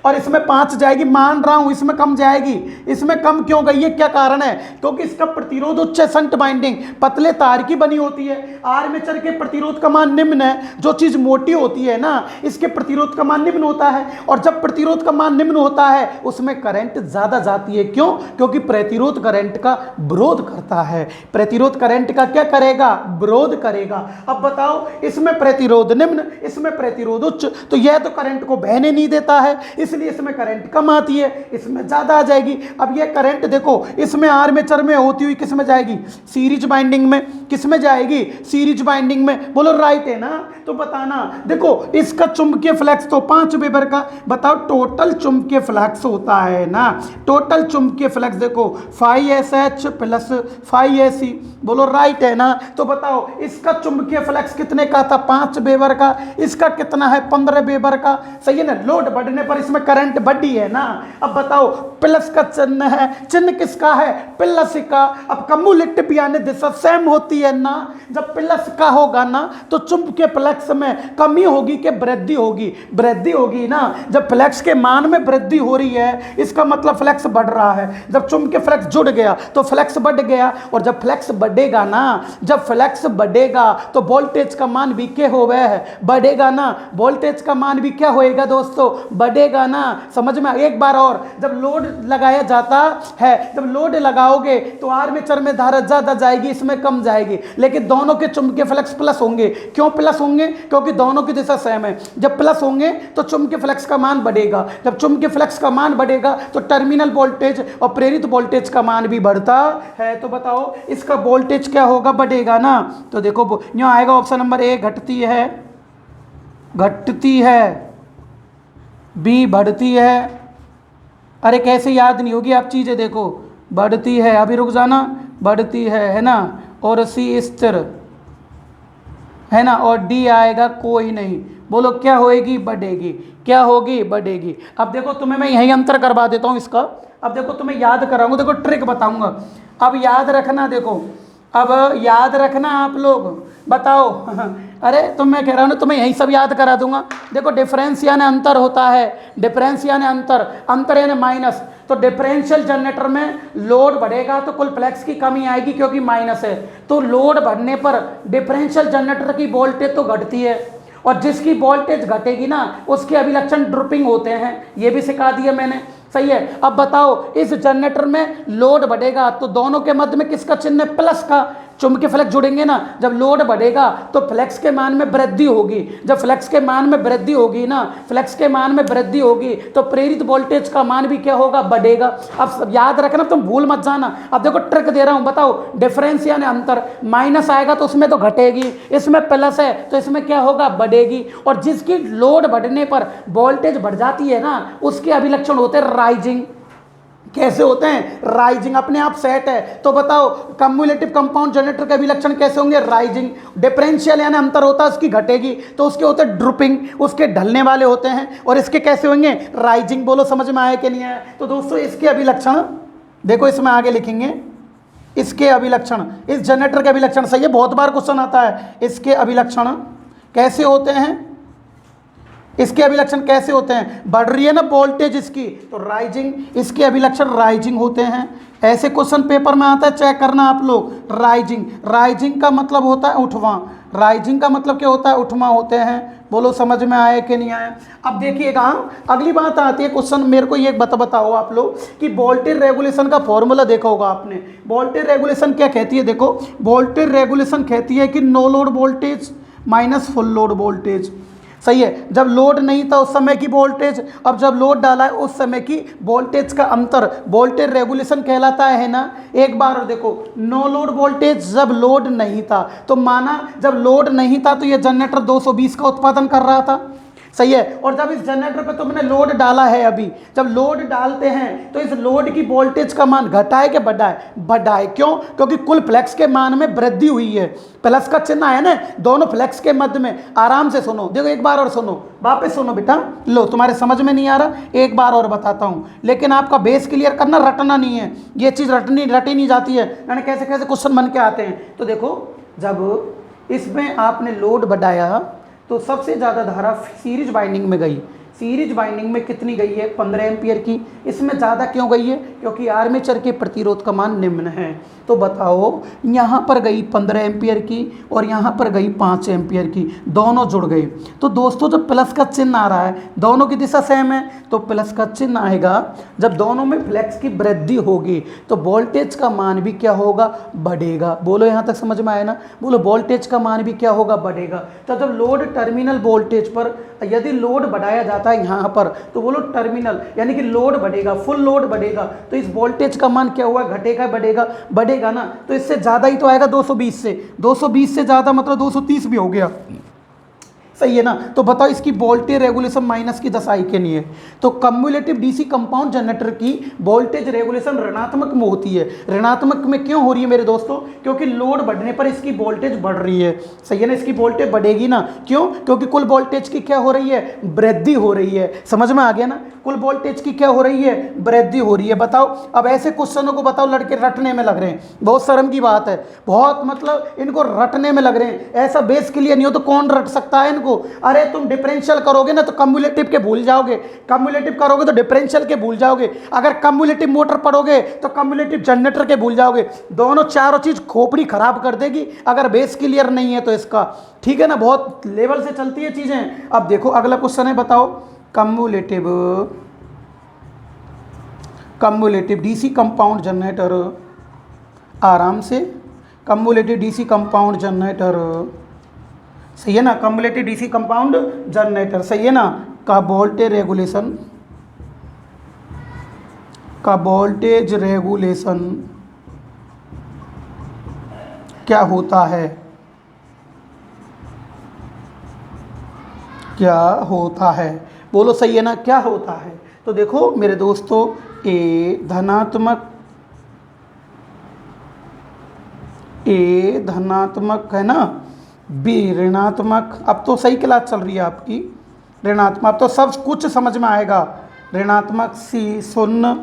और इसमें 5 जाएगी। मान रहा हूं इसमें कम जाएगी। इसमें कम क्यों गई है, क्या कारण है, क्योंकि इसका प्रतिरोध उच्च है। शंट बाइंडिंग पतले तार की बनी होती है। आर्मेचर के प्रतिरोध का मान निम्न है। जो चीज मोटी होती है ना, इसके प्रतिरोध का मान निम्न होता है, और जब प्रतिरोध का मान निम्न होता है उसमें करंट ज्यादा जाती है। क्यों, क्योंकि प्रतिरोध करंट का विरोध करता है। प्रतिरोध करंट का क्या करेगा, विरोध करेगा। अब बताओ, इसमें प्रतिरोध निम्न, इसमें प्रतिरोध उच्च, तो यह तो करंट को बहने नहीं देता है, इसलिए इसमें करंट कम आती है, इसमें ज्यादा आ जाएगी। अब ये करंट देखो, इसमें आर्मेचर में होती हुई किस में जाएगी, सीरीज बाइंडिंग में। किस में जाएगी, सीरीज बाइंडिंग में। बोलो राइट है ना, तो बताना। देखो इसका चुंबकीय फ्लक्स तो 5 वेबर का, बताओ टोटल चुंबकीय फ्लक्स होता है ना, टोटल चुंबकीय फ्लक्स देखो 5SH प्लस 5SE। बोलो राइट है ना, तो बताओ इसका चुंबकीय फ्लक्स कितने का था, 5 वेबर का। इसका कितना है, 15 वेबर का। सही है ना, लोड बढ़ने पर इसमें करंट बढ़ी है ना। अब बताओ, प्लस का चिन्ह है, चिन्ह किसका है, प्लस का। अब कम्युलेटिव यानी दिशा सेम होती है ना, जब प्लस का होगा ना तो चुंबकीय फ्लक्स में कमी होगी कि वृद्धि होगी, वृद्धि होगी ना। जब फ्लक्स के मान में वृद्धि हो रही है इसका मतलब फ्लक्स बढ़ रहा है। जब चुंबकीय फ्लक्स जुड़ गया तो फ्लक्स बढ़ गया, और जब फ्लक्स बढ़ेगा ना, जब फ्लक्स बढ़ेगा तो वोल्टेज का मान भी क्या हो गया है, बढ़ेगा ना। वोल्टेज का मान भी क्या होएगा दोस्तों, बढ़ेगा ना। समझ में, एक बार और, जब लोड लगाया जाता है, जब लोड लगाओगे तो आर्मेचर में धारा ज्यादा जाएगी, इसमें कम जाएगी, लेकिन दोनों के चुंबकीय फ्लक्स प्लस होंगे। क्यों प्लस होंगे, क्योंकि दोनों की दिशा सेम है। जब प्लस होंगे तो चुंबकीय फ्लक्स का मान बढ़ेगा, जब चुंबकीय फ्लक्स का मान बढ़ेगा तो टर्मिनल वोल्टेज और प्रेरित वोल्टेज का मान भी बढ़ता है। तो बताओ इसका वोल्टेज क्या होगा, बढ़ेगा ना। तो देखो यहाँ आएगा ऑप्शन नंबर ए, घटती है, घटती है, बी बढ़ती है। अरे कैसे याद नहीं होगी आप चीज़ें, देखो बढ़ती है, अभी रुक जाना, बढ़ती है ना, और सी स्थिर है ना, और डी आएगा कोई नहीं। बोलो क्या होएगी, बढ़ेगी। क्या होगी, बढ़ेगी। अब देखो तुम्हें मैं यही अंतर करवा देता हूँ इसका। अब देखो तुम्हें याद कराऊंगा, देखो ट्रिक बताऊंगा। अब याद रखना, देखो अब याद रखना आप लोग, बताओ अरे तो मैं कह रहा हूँ ना, तुम्हें यही सब याद करा दूंगा। देखो डिफरेंस यानी अंतर होता है, डिफरेंस यानी अंतर, अंतर यानी माइनस। तो डिफरेंशियल जनरेटर में लोड बढ़ेगा तो कुल फ्लक्स की कमी आएगी क्योंकि माइनस है। तो लोड बढ़ने पर डिफरेंशियल जनरेटर की वोल्टेज तो घटती है, और जिसकी वोल्टेज घटेगी ना उसके अभिलक्षण ड्रिपिंग होते हैं, ये भी सिखा दिया मैंने। सही है। अब बताओ, इस जनरेटर में लोड बढ़ेगा तो दोनों के मध्य में किसका चिन्ह है, प्लस का। चुंबकीय फ्लक्स जुड़ेंगे ना, जब लोड बढ़ेगा तो फ्लक्स के मान में वृद्धि होगी। जब फ्लक्स के मान में वृद्धि होगी ना, फ्लक्स के मान में वृद्धि होगी तो प्रेरित वोल्टेज का मान भी क्या होगा, बढ़ेगा। अब सब याद रखना, तुम भूल मत जाना। अब देखो ट्रिक दे रहा हूं, बताओ डिफरेंस यानी अंतर, माइनस आएगा तो उसमें तो घटेगी, इसमें प्लस है तो इसमें क्या होगा, बढ़ेगी। और जिसकी लोड बढ़ने पर वोल्टेज बढ़ जाती है ना, उसके अभिलक्षण होते हैं राइजिंग। कैसे होते हैं, राइजिंग। अपने आप सेट है तो बताओ कम्युलेटिव कंपाउंड जनरेटर के अभिलक्षण कैसे होंगे, राइजिंग। डिफरेंशियल यानी अंतर होता है, उसकी घटेगी तो उसके होते हैं ड्रूपिंग, उसके ढलने वाले होते हैं। और इसके कैसे होंगे, राइजिंग। बोलो समझ में आया कि नहीं आया। तो दोस्तों इसके अभिलक्षण देखो, इसमें आगे लिखेंगे इसके अभिलक्षण, इस जनरेटर के अभिलक्षण। सही है, बहुत बार क्वेश्चन आता है। इसके अभिलक्षण कैसे होते हैं, इसके अभिलक्षण कैसे होते हैं, बढ़ रही है ना वोल्टेज इसकी तो राइजिंग, इसके अभिलक्षण राइजिंग होते हैं। ऐसे क्वेश्चन पेपर में आता है, चेक करना आप लोग। राइजिंग, राइजिंग का मतलब होता है उठवां, राइजिंग का मतलब क्या होता है, उठमा होते हैं। बोलो समझ में आया कि नहीं आया। अब देखिएगा अगली बात आती है क्वेश्चन, मेरे को ये बताओ आप लोग कि वोल्टेज रेगुलेशन का फॉर्मूला देखा होगा आपने। वोल्टेज रेगुलेशन क्या कहती है, देखो वोल्टेज रेगुलेशन कहती है कि no load voltage minus full load voltage. सही है, जब लोड नहीं था उस समय की वोल्टेज, अब जब लोड डाला है उस समय की वोल्टेज का अंतर वोल्टेज रेगुलेशन कहलाता है ना। एक बार और देखो, नो लोड वोल्टेज जब लोड नहीं था, तो माना जब लोड नहीं था तो ये जनरेटर 220 का उत्पादन कर रहा था। सही है, और जब इस जनरेटर पे तुमने लोड डाला है, अभी जब लोड डालते हैं तो इस लोड की वोल्टेज का मान घटाए कि बढ़ाए, बढ़ाए। क्यों? क्योंकि कुल फ्लैक्स के मान में वृद्धि हुई है। प्लस का चिन्ह है ना दोनों फ्लैक्स के मध्य में। आराम से सुनो, देखो एक बार और सुनो, वापस सुनो बेटा। लो तुम्हारे समझ में नहीं आ रहा, एक बार और बताता हूं, लेकिन आपका बेस क्लियर करना, रटना नहीं है। ये चीज़ रटी नहीं जाती है, यानी कैसे कैसे क्वेश्चन बन के आते हैं। तो देखो, जब इसमें आपने लोड बढ़ाया तो सबसे ज़्यादा धारा सीरीज बाइंडिंग में गई। सीरीज बाइंडिंग में कितनी गई है, 15 एम्पियर की। इसमें ज़्यादा क्यों गई है? क्योंकि आर्मेचर के प्रतिरोध का मान निम्न है। तो बताओ, यहाँ पर गई 15 एम्पियर की और यहाँ पर गई 5 एम्पियर की, दोनों जुड़ गई। तो दोस्तों जब प्लस का चिन्ह आ रहा है, दोनों की दिशा सेम है, तो प्लस का चिन्ह आएगा। जब दोनों में फ्लैक्स की वृद्धि होगी तो वोल्टेज का मान भी क्या होगा, बढ़ेगा। बोलो यहाँ तक समझ में आया ना। बोलो वोल्टेज का मान भी क्या होगा, बढ़ेगा। तो जब लोड टर्मिनल वोल्टेज पर यदि लोड बढ़ाया जाता है यहाँ पर, तो बोलो टर्मिनल यानी कि लोड बढ़ेगा, फुल लोड बढ़ेगा, तो इस वोल्टेज का मान क्या हुआ, घटेगा बढ़ेगा, बढ़ेगा ना। तो इससे ज़्यादा ही तो आएगा 220 से, 220 से ज़्यादा मतलब 230 भी हो गया। सही है ना। तो बताओ इसकी वोल्टेज रेगुलेशन माइनस की दशाई के लिए। तो कम्युलेटिव डीसी कंपाउंड जनरेटर की वोल्टेज रेगुलेशन ऋणात्मक में होती है। ऋणात्मक में क्यों हो रही है मेरे दोस्तों? क्योंकि लोड बढ़ने पर इसकी वोल्टेज बढ़ रही है। सही है ना, इसकी वोल्टेज बढ़ेगी ना। क्यों? क्योंकि कुल वोल्टेज की क्या हो रही है, वृद्धि हो रही है। समझ में आ गया ना, कुल वोल्टेज की क्या हो रही है, वृद्धि हो रही है। बताओ, अब ऐसे क्वेश्चनों को बताओ लड़के रटने में लग रहे हैं, बहुत शर्म की बात है, बहुत मतलब इनको रटने में लग रहे हैं। ऐसा बेस क्लियर नहीं हो तो कौन रट सकता है इनको? अरे तुम डिफरेंशियल करोगे ना तो कम्युलेटिव के भूल जाओगे, कम्युलेटिव करोगे तो डिफरेंशियल के भूल जाओगे, अगर कम्युलेटिव मोटर पढ़ोगे तो कम्युलेटिव जनरेटर के भूल जाओगे। दोनों चारों चीज खोपड़ी खराब कर देगी अगर बेस क्लियर नहीं है तो इसका। ठीक है ना, बहुत लेवल से चलती है चीजें। अब देखो अगला क्वेश्चन है, बताओ कम्युलेटिव डीसी कंपाउंड जनरेटर, आराम से, कम्युलेटिव डीसी कंपाउंड जनरेटर, सही है ना, कम्युलेटिव डीसी कंपाउंड जनरेटर, सही है ना, का वोल्टेज रेगुलेशन क्या होता है, क्या होता है? बोलो सही है ना, क्या होता है? तो देखो मेरे दोस्तों, ए धनात्मक है ना, बी ऋणात्मक। अब तो सही क्लास चल रही है आपकी, ऋणात्मक, अब तो सब कुछ समझ में आएगा। ऋणात्मक, सी शून्य।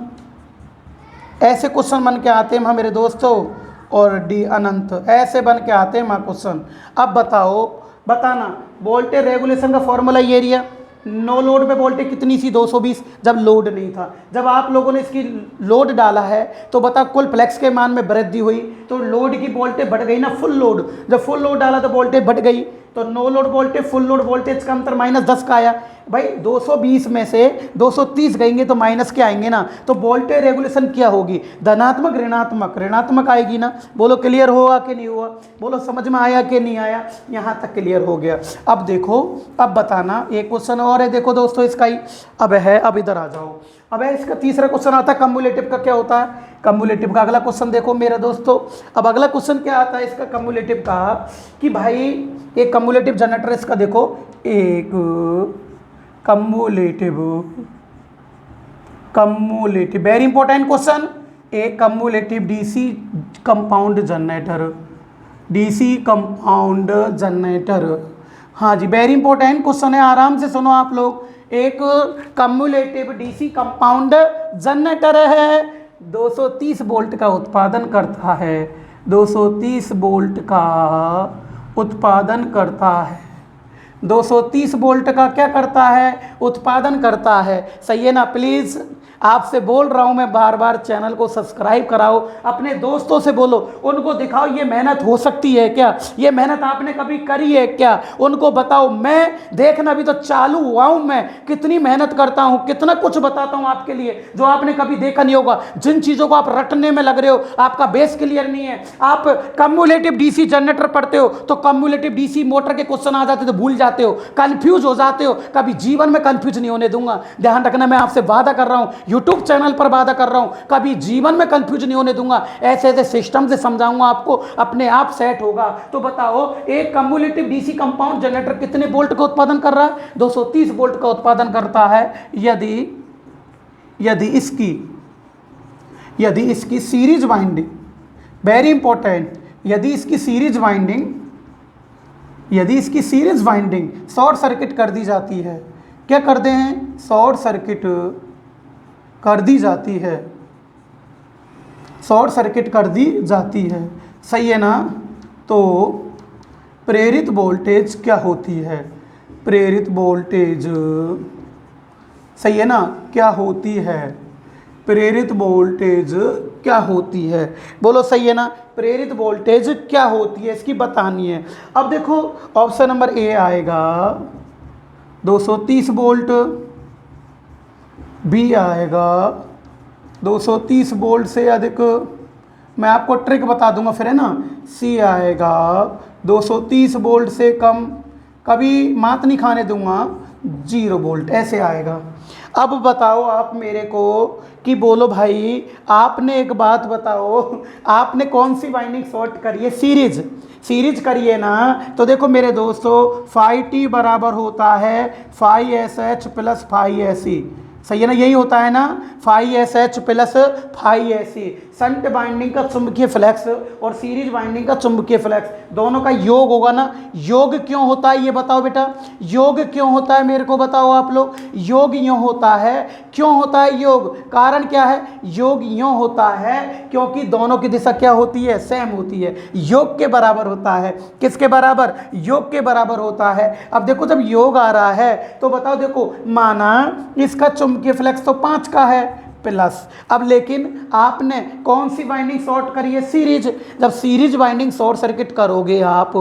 ऐसे क्वेश्चन बन के आते हैं मेरे दोस्तों, और डी अनंत, ऐसे बन के आते हैं क्वेश्चन। अब बताओ, बताना वोल्टेज रेगुलेशन का फॉर्मूला ये रिया। नो लोड पे वोल्टेज कितनी सी, 220, जब लोड नहीं था। जब आप लोगों ने इसकी लोड डाला है तो बता कुल फ्लैक्स के मान में वृद्धि हुई तो लोड की वोल्टेज बढ़ गई ना, फुल लोड। जब फुल लोड डाला तो वोल्टेज बढ़ गई, तो no load voltage full load voltage का अंतर -10 का आया। भाई 220 में से 230 गएंगे तो माइनस के आएंगे ना। तो वोल्टेज रेगुलेशन क्या होगी, धनात्मक ऋणात्मक, ऋणात्मक आएगी ना। बोलो क्लियर हुआ कि नहीं हुआ? बोलो समझ में आया कि नहीं आया? यहाँ तक क्लियर हो गया। अब देखो, अब बताना, एक क्वेश्चन और है देखो दोस्तों इसका ही। अब इधर आ जाओ। अब है इसका तीसरा क्वेश्चन आता है कम्युलेटिव का क्या होता है। कम्युलेटिव का अगला क्वेश्चन देखो मेरे दोस्तों। अब अगला क्वेश्चन क्या आता है इसका कम्युलेटिव का, कि भाई एक कम्युलेटिव जनरेटर इसका देखो, एक कम्युलेटिव वेरी इंपॉर्टेंट क्वेश्चन, एक कम्युलेटिव डीसी कंपाउंड जनरेटर, हाँ जी वेरी इंपॉर्टेंट क्वेश्चन है, आराम से सुनो आप लोग। एक कम्युलेटिव डीसी कंपाउंड जनरेटर है, 230 वोल्ट का उत्पादन करता है, 230 वोल्ट का उत्पादन करता है, 230 वोल्ट का क्या करता है, उत्पादन करता है। सही है ना। प्लीज़ आपसे बोल रहा हूं मैं बार बार, चैनल को सब्सक्राइब कराओ, अपने दोस्तों से बोलो, उनको दिखाओ ये मेहनत हो सकती है क्या, ये मेहनत आपने कभी करी है क्या, उनको बताओ। मैं देखना भी तो चालू हुआ हूं, मैं कितनी मेहनत करता हूं, कितना कुछ बताता हूं आपके लिए जो आपने कभी देखा नहीं होगा। जिन चीज़ों को आप रटने में लग रहे हो, आपका बेस क्लियर नहीं है। आप कम्युलेटिव डीसी जनरेटर पढ़ते हो तो कम्युलेटिव डीसी मोटर के क्वेश्चन आ जाते तो भूल जाते हो, कंफ्यूज हो जाते हो। कभी जीवन में कंफ्यूज नहीं होने दूंगा, ध्यान रखना। मैं आपसे वादा कर रहा हूं, यूट्यूब चैनल पर वादा कर रहा हूं, कभी जीवन में कंफ्यूज नहीं होने दूंगा। ऐसे ऐसे सिस्टम से समझाऊंगा आपको, अपने आप सेट होगा। तो बताओ, एक कम्युलेटिव डीसी कंपाउंड जनरेटर कितने वोल्ट का उत्पादन कर रहा है? 230 वोल्ट का उत्पादन करता है। यदि इसकी सीरीज वाइंडिंग, वेरी इंपॉर्टेंट, यदि इसकी सीरीज वाइंडिंग शॉर्ट सर्किट कर दी जाती है, क्या कर दें हैं? शॉर्ट सर्किट कर दी जाती है, शॉर्ट सर्किट कर दी जाती है, सही है ना? तो प्रेरित वोल्टेज क्या होती है? प्रेरित वोल्टेज, सही है ना, क्या होती है? प्रेरित वोल्टेज क्या होती है? बोलो, सही है ना? प्रेरित वोल्टेज क्या होती है, इसकी बतानी है। अब देखो, ऑप्शन नंबर ए आएगा 230 वोल्ट, बी आएगा 230 वोल्ट से अधिक, मैं आपको ट्रिक बता दूंगा फिर, है ना। सी आएगा 230 वोल्ट से कम, कभी मात नहीं खाने दूंगा, 0 वोल्ट, ऐसे आएगा। अब बताओ आप मेरे को कि बोलो भाई, आपने एक बात बताओ, आपने कौन सी वाइंडिंग शॉर्ट करी है? सीरीज करिए ना। तो देखो मेरे दोस्तों, फाई टी बराबर होता है phi S H plus phi S E, सही है ना? यही होता है ना, phi S H plus phi S E. Shunt winding का चुंबकीय फ्लक्स और सीरीज वाइंडिंग का चुंबकीय फ्लक्स, दोनों का योग होगा ना। योग क्यों होता है ये बताओ बेटा, योग क्यों होता है मेरे को बताओ आप लोग। योग यूँ होता है, क्यों होता है योग? कारण क्या है? योग यूँ होता है क्योंकि दोनों की दिशा क्या होती है? सेम होती है, योग के बराबर होता है। किसके बराबर? योग के बराबर होता है। अब देखो, जब योग आ रहा है तो बताओ, देखो माना इसका चुंबकीय फ्लक्स तो 5 का है प्लस, अब लेकिन आपने कौन सी वाइंडिंग शॉर्ट करी है? सीरीज। जब सीरीज वाइंडिंग शॉर्ट सर्किट करोगे आप,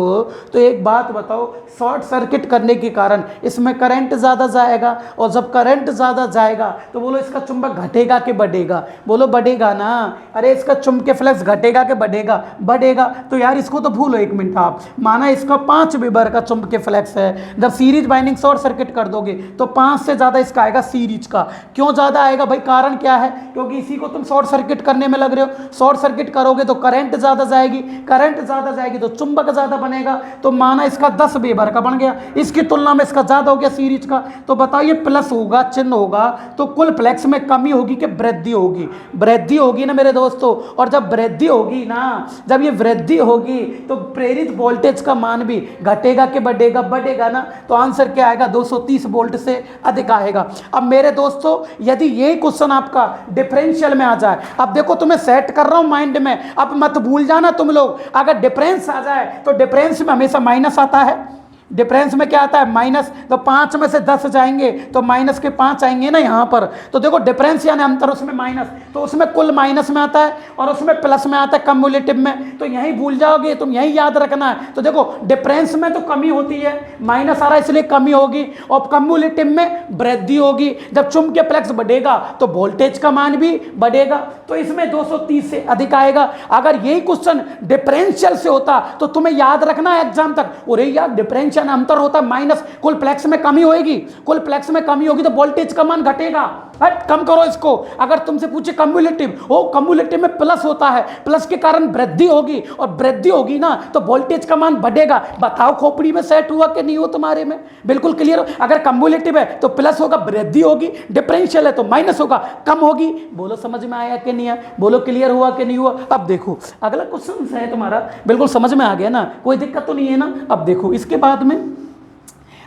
तो एक बात बताओ, शॉर्ट सर्किट करने के कारण इसमें करंट ज़्यादा जाएगा, और जब करंट ज़्यादा जाएगा तो बोलो इसका चुंबक घटेगा कि बढ़ेगा? बोलो बढ़ेगा ना। अरे इसका चुंबकीय फ्लक्स घटेगा कि बढ़ेगा? बढ़ेगा। तो यार इसको तो भूलो एक मिनट आप, माना इसका 5 वेबर का चुंबकीय फ्लक्स है, जब सीरीज वाइंडिंग शॉर्ट सर्किट कर दोगे तो 5 से ज़्यादा इसका आएगा सीरीज का। क्यों ज़्यादा आएगा भाई? कारण क्या है? क्योंकि इसी को तुम शॉर्ट सर्किट करने में लग रहे हो। शॉर्ट सर्किट करोगे तो करंट ज्यादा जाएगी, करंट ज्यादा जाएगी तो चुंबक ज्यादा बनेगा। तो माना इसका 10 वेबर का बन गया, इसकी तुलना में इसका ज्यादा हो गया सीरीज का। तो बताइए, प्लस होगा, चिन्ह होगा, तो कुल फ्लक्स में कमी होगी कि वृद्धि होगी? वृद्धि होगी ना मेरे दोस्तों। और जब वृद्धि होगी ना, जब ये वृद्धि होगी तो प्रेरित वोल्टेज का मान भी घटेगा कि बढ़ेगा? बढ़ेगा ना। तो आंसर क्या आएगा? 230 वोल्ट से अधिक आएगा। अब मेरे दोस्तों, यदि यही क्वेश्चन आपका डिफरेंशियल में आ जाए, अब देखो तुम्हें सेट कर रहा हूं माइंड में, अब मत भूल जाना तुम लोग, अगर डिफरेंस आ जाए तो डिफरेंस में हमेशा माइनस आता है। डिफरेंस में क्या आता है? माइनस। तो 5 में से 10 जाएंगे तो माइनस के 5 आएंगे ना यहाँ पर। तो देखो डिफरेंस यानी अंतर, उसमें माइनस, तो उसमें कुल माइनस में आता है और उसमें प्लस में आता है कम्युलेटिव में। तो यही भूल जाओगे, तुम यही याद रखना है। तो देखो डिफरेंस में तो कमी होती है, माइनस आ रहा है इसलिए कमी होगी, और कम्युलेटिव में वृद्धि होगी। जब चुंबकीय फ्लक्स बढ़ेगा तो वोल्टेज का मान भी बढ़ेगा। तो इसमें 230 से अधिक आएगा। अगर यही क्वेश्चन डिफरेंशियल से होता तो तुम्हें याद रखना है एग्जाम तक, अरे यार डिफरेंशियल अंतर होता है माइनस, कुल फ्लक्स में कमी होगी, कुल फ्लक्स में कमी होगी तो वोल्टेज का मान घटेगा। हट, कम करो इसको। अगर तुमसे पूछे कम्युलेटिव, ओ कम्युलेटिव में प्लस होता है, प्लस के कारण वृद्धि होगी, और वृद्धि होगी ना तो वोल्टेज का मान बढ़ेगा। बताओ खोपड़ी में सेट हुआ कि नहीं हो तुम्हारे में? बिल्कुल क्लियर हो। अगर कम्युलेटिव है तो प्लस होगा, वृद्धि होगी, डिफरेंशियल है तो माइनस होगा, कम होगी। बोलो समझ में आया कि नहीं आया? बोलो क्लियर हुआ कि नहीं हुआ? अब देखो अगला क्वेश्चन है तुम्हारा, बिल्कुल समझ में आ गया ना, कोई दिक्कत तो नहीं है ना? अब देखो इसके बाद में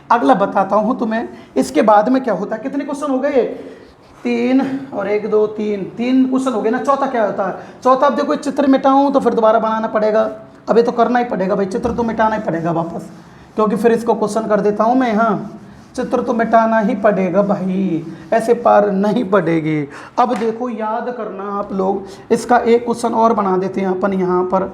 अगला बताता हूं तुम्हें, इसके बाद में क्या होता है। कितने क्वेश्चन हो गए? 3 और 1 2 3 क्वेश्चन हो गए ना। चौथा क्या होता है? चौथा, अब देखो चित्र मिटाऊं तो फिर दोबारा बनाना पड़ेगा। अभी तो करना ही पड़ेगा भाई, चित्र तो मिटाना ही पड़ेगा वापस, क्योंकि फिर इसको क्वेश्चन कर देता हूं मैं यहाँ। चित्र तो मिटाना ही पड़ेगा भाई, ऐसे पार नहीं पड़ेगी। अब देखो याद करना आप लोग, इसका एक क्वेश्चन और बना देते हैं अपन यहाँ पर।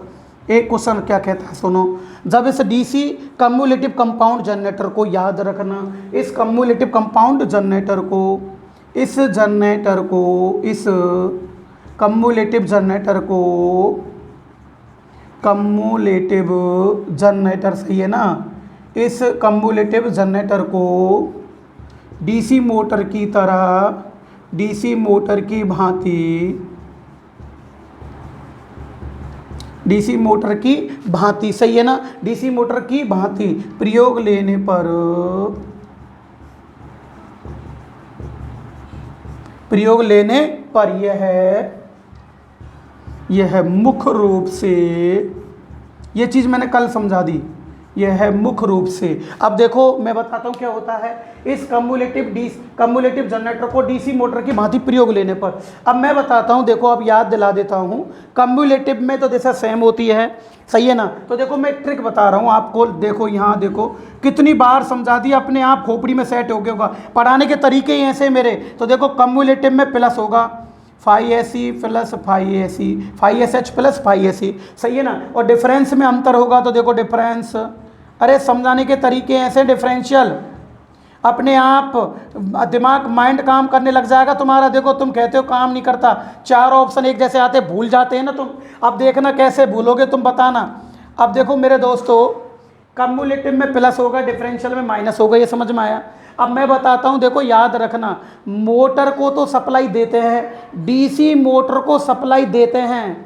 एक क्वेश्चन क्या कहता है सुनो, जब इस डीसी कम्युलेटिव कंपाउंड जनरेटर को याद रखना, इस कम्युलेटिव कंपाउंड जनरेटर को, इस कम्युलेटिव जनरेटर सही है ना, इस कम्युलेटिव जनरेटर को डीसी मोटर की तरह, डीसी मोटर की भांति सही है ना, डीसी मोटर की भांति प्रयोग लेने पर यह मुख्य रूप से, ये चीज़ मैंने कल समझा दी, यह है मुख्य रूप से। अब देखो मैं बताता हूँ क्या होता है, इस कम्युलेटिव जनरेटर को डीसी मोटर की भांति प्रयोग लेने पर। अब मैं बताता हूँ, देखो अब याद दिला देता हूँ, कम्युलेटिव में तो जैसा सेम होती है, सही है ना। तो देखो मैं एक ट्रिक बता रहा हूँ आपको, देखो यहाँ देखो कितनी बार समझा दिया, अपने आप खोपड़ी में सेट हो गया होगा, पढ़ाने के तरीके ही ऐसे मेरे। तो देखो कम्युलेटिव में प्लस होगा 5Ac plus 5SH plus 5Ac, सही है ना। और डिफरेंस में अंतर होगा, तो देखो डिफरेंस, अरे समझाने के तरीके ऐसे, डिफरेंशियल, अपने आप दिमाग माइंड काम करने लग जाएगा तुम्हारा। देखो तुम कहते हो काम नहीं करता, 4 ऑप्शन एक जैसे आते भूल जाते हैं ना तुम, अब देखना कैसे भूलोगे तुम, बताना। अब देखो मेरे दोस्तों, कम्युलेटिव में प्लस होगा, डिफरेंशियल में माइनस होगा, ये समझ में आया। अब मैं बताता हूँ, देखो याद रखना, मोटर को तो सप्लाई देते हैं, डीसी मोटर को सप्लाई देते हैं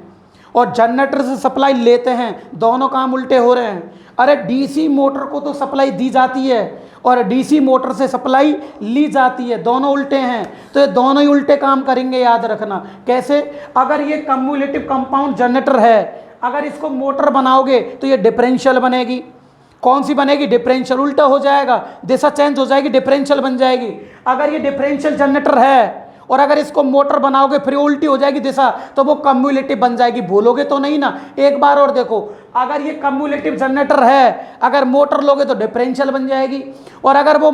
और जनरेटर से सप्लाई लेते हैं, दोनों काम उल्टे हो रहे हैं। अरे डीसी मोटर को तो सप्लाई दी जाती है और डीसी मोटर से सप्लाई ली जाती है, दोनों उल्टे हैं, तो ये दोनों ही उल्टे काम करेंगे, याद रखना। कैसे? अगर ये कम्युलेटिव कंपाउंड जनरेटर है, अगर इसको मोटर बनाओगे तो ये डिफरेंशियल बनेगी। कौन सी बनेगी? डिफरेंशियल, उल्टा हो जाएगा, दिशा चेंज हो जाएगी, डिफरेंशियल बन जाएगी। अगर ये डिफरेंशियल जनरेटर है और अगर इसको मोटर बनाओगे फिर उल्टी हो जाएगी दिशा, तो वो कम्युलेटिव बन जाएगी। भूलोगे तो नहीं ना? एक बार और देखो, अगर ये कम्युलेटिव जनरेटर है, अगर मोटर लोगे तो डिफरेंशियल बन जाएगी, और अगर वो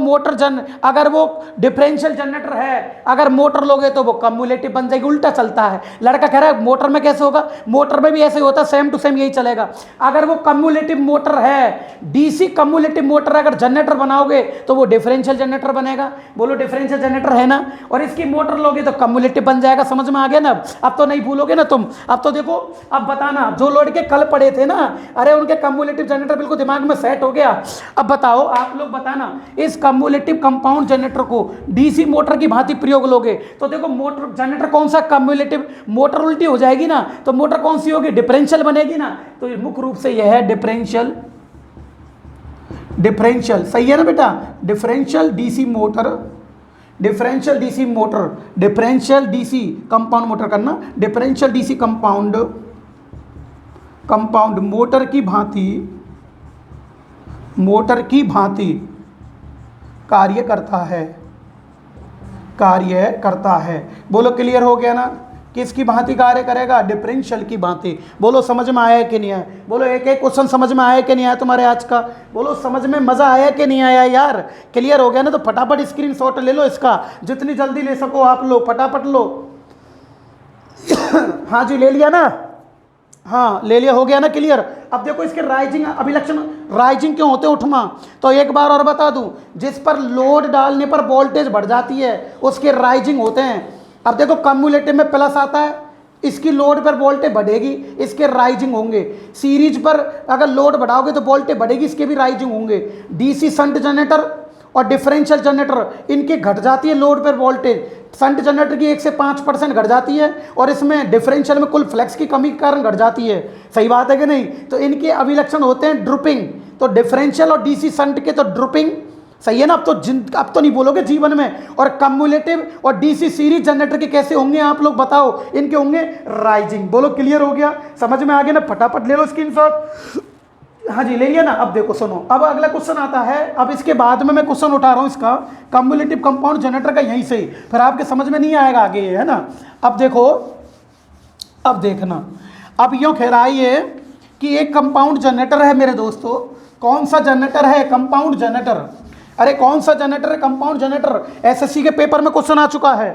डिफरेंशियल जनरेटर है, अगर मोटर लोगे तो वो कम्युलेटिव बन जाएगी। उल्टा चलता है। लड़का कह रहा है मोटर में कैसे होगा? मोटर में भी ऐसे ही होता है, सेम टू सेम यही चलेगा। अगर वो कम्युलेटिव मोटर है, डीसी कम्युलेटिव मोटर, अगर जनरेटर बनाओगे तो वो डिफरेंशियल जनरेटर बनेगा। बोलो डिफरेंशियल जनरेटर है ना, और इसकी मोटर लोगे तो कम्युलेटिव बन जाएगा। समझ में आ गया ना? अब तो नहीं भूलोगे ना तुम। अब तो देखो, अब बताना, जो लड़के कल पढ़े थे ना, अरे उनके कम्युलेटिव जनरेटर बिल्कुल दिमाग में सेट हो गया। अब बताओ, आप लोग बताना, इस कम्युलेटिव कंपाउंड जनरेटर को डीसी मोटर की भांति प्रयोग लोगे तो देखो मोटर जनरेटर कौन सा? कम्युलेटिव। मोटर उल्टी हो जाएगी ना, तो मोटर कौन सी होगी? डिफरेंशियल बनेगी ना। तो मुख्य रूप से यह है डिफरेंशियल, सही है ना बेटा? डिफरेंशियल डीसी कंपाउंड मोटर करना, डिफरेंशियल डीसी कंपाउंड मोटर की भांति कार्य करता है। बोलो क्लियर हो गया ना? किसकी भांति कार्य करेगा? डिफरेंशियल की भांति। बोलो समझ में आया कि नहीं आया? बोलो एक एक क्वेश्चन समझ में आया कि नहीं आया तुम्हारे आज का? बोलो समझ में मजा आया कि नहीं आया यार? क्लियर हो गया ना? तो फटाफट स्क्रीनशॉट ले लो इसका, जितनी जल्दी ले सको आप लोग, फटाफट लो। हाँ जी, ले लिया ना? हाँ ले लिया, हो गया ना क्लियर? अब देखो इसके राइजिंग अभिलक्षण, राइजिंग क्यों होते हैं उठमा? तो एक बार और बता दूं, जिस पर लोड डालने पर वोल्टेज बढ़ जाती है उसके राइजिंग होते हैं। अब देखो कम्युलेटिव में प्लस आता है, इसकी लोड पर वोल्टेज बढ़ेगी, इसके राइजिंग होंगे। सीरीज पर अगर लोड बढ़ाओगे तो वोल्टेज बढ़ेगी, इसके भी राइजिंग होंगे। डीसी शंट जनरेटर और डिफरेंशियल जनरेटर, इनकी घट जाती है लोड पर वोल्टेज। शंट जनरेटर की 1 से 5% घट जाती है और इसमें डिफरेंशियल में कुल फ्लक्स की कमी के कारण घट जाती है। सही बात है कि नहीं? तो इनके अभिलक्षण होते हैं ड्रुपिंग। तो डिफरेंशियल और डीसी शंट के तो ड्रुपिंग, सही है ना? अब तो नहीं बोलोगे जीवन में। और कम्युलेटिव और डीसी सीरीज जनरेटर के कैसे होंगे आप लोग बताओ? इनके होंगे राइजिंग। बोलो क्लियर हो गया? समझ में आ गया ना? फटाफट ले लो स्क्रीनशॉट। हाँ जी ले लिया ना? अब देखो सुनो, अब अगला क्वेश्चन आता है। अब इसके बाद में मैं क्वेश्चन उठा रहा हूँ इसका, कम्युलेटिव कंपाउंड जनरेटर का, यहीं से ही फिर आपके समझ में नहीं आएगा आगे, है ना? अब देखो, अब देखना, अब यूँ कह रहा है ये कि एक कंपाउंड जनरेटर है मेरे दोस्तों। कौन सा जनरेटर है? Compound generator. अरे कौन सा जनरेटर है? Compound generator. एसएससी के पेपर में क्वेश्चन आ चुका है।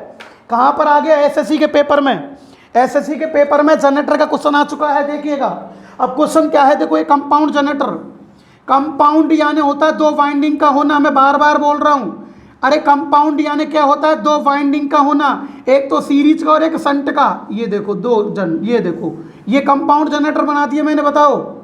कहाँ पर आ गया? एसएससी के पेपर में। एसएससी के पेपर में जनरेटर का क्वेश्चन आ चुका है, देखिएगा। अब क्वेश्चन क्या है, देखो, ये कंपाउंड जनरेटर। कंपाउंड यानी होता है दो वाइंडिंग का होना, मैं बार बार बोल रहा हूँ। अरे कंपाउंड यानी क्या होता है? दो वाइंडिंग का होना, एक तो सीरीज का और एक संट का। ये देखो ये देखो, ये कंपाउंड जनरेटर बना दिया मैंने, बताओ।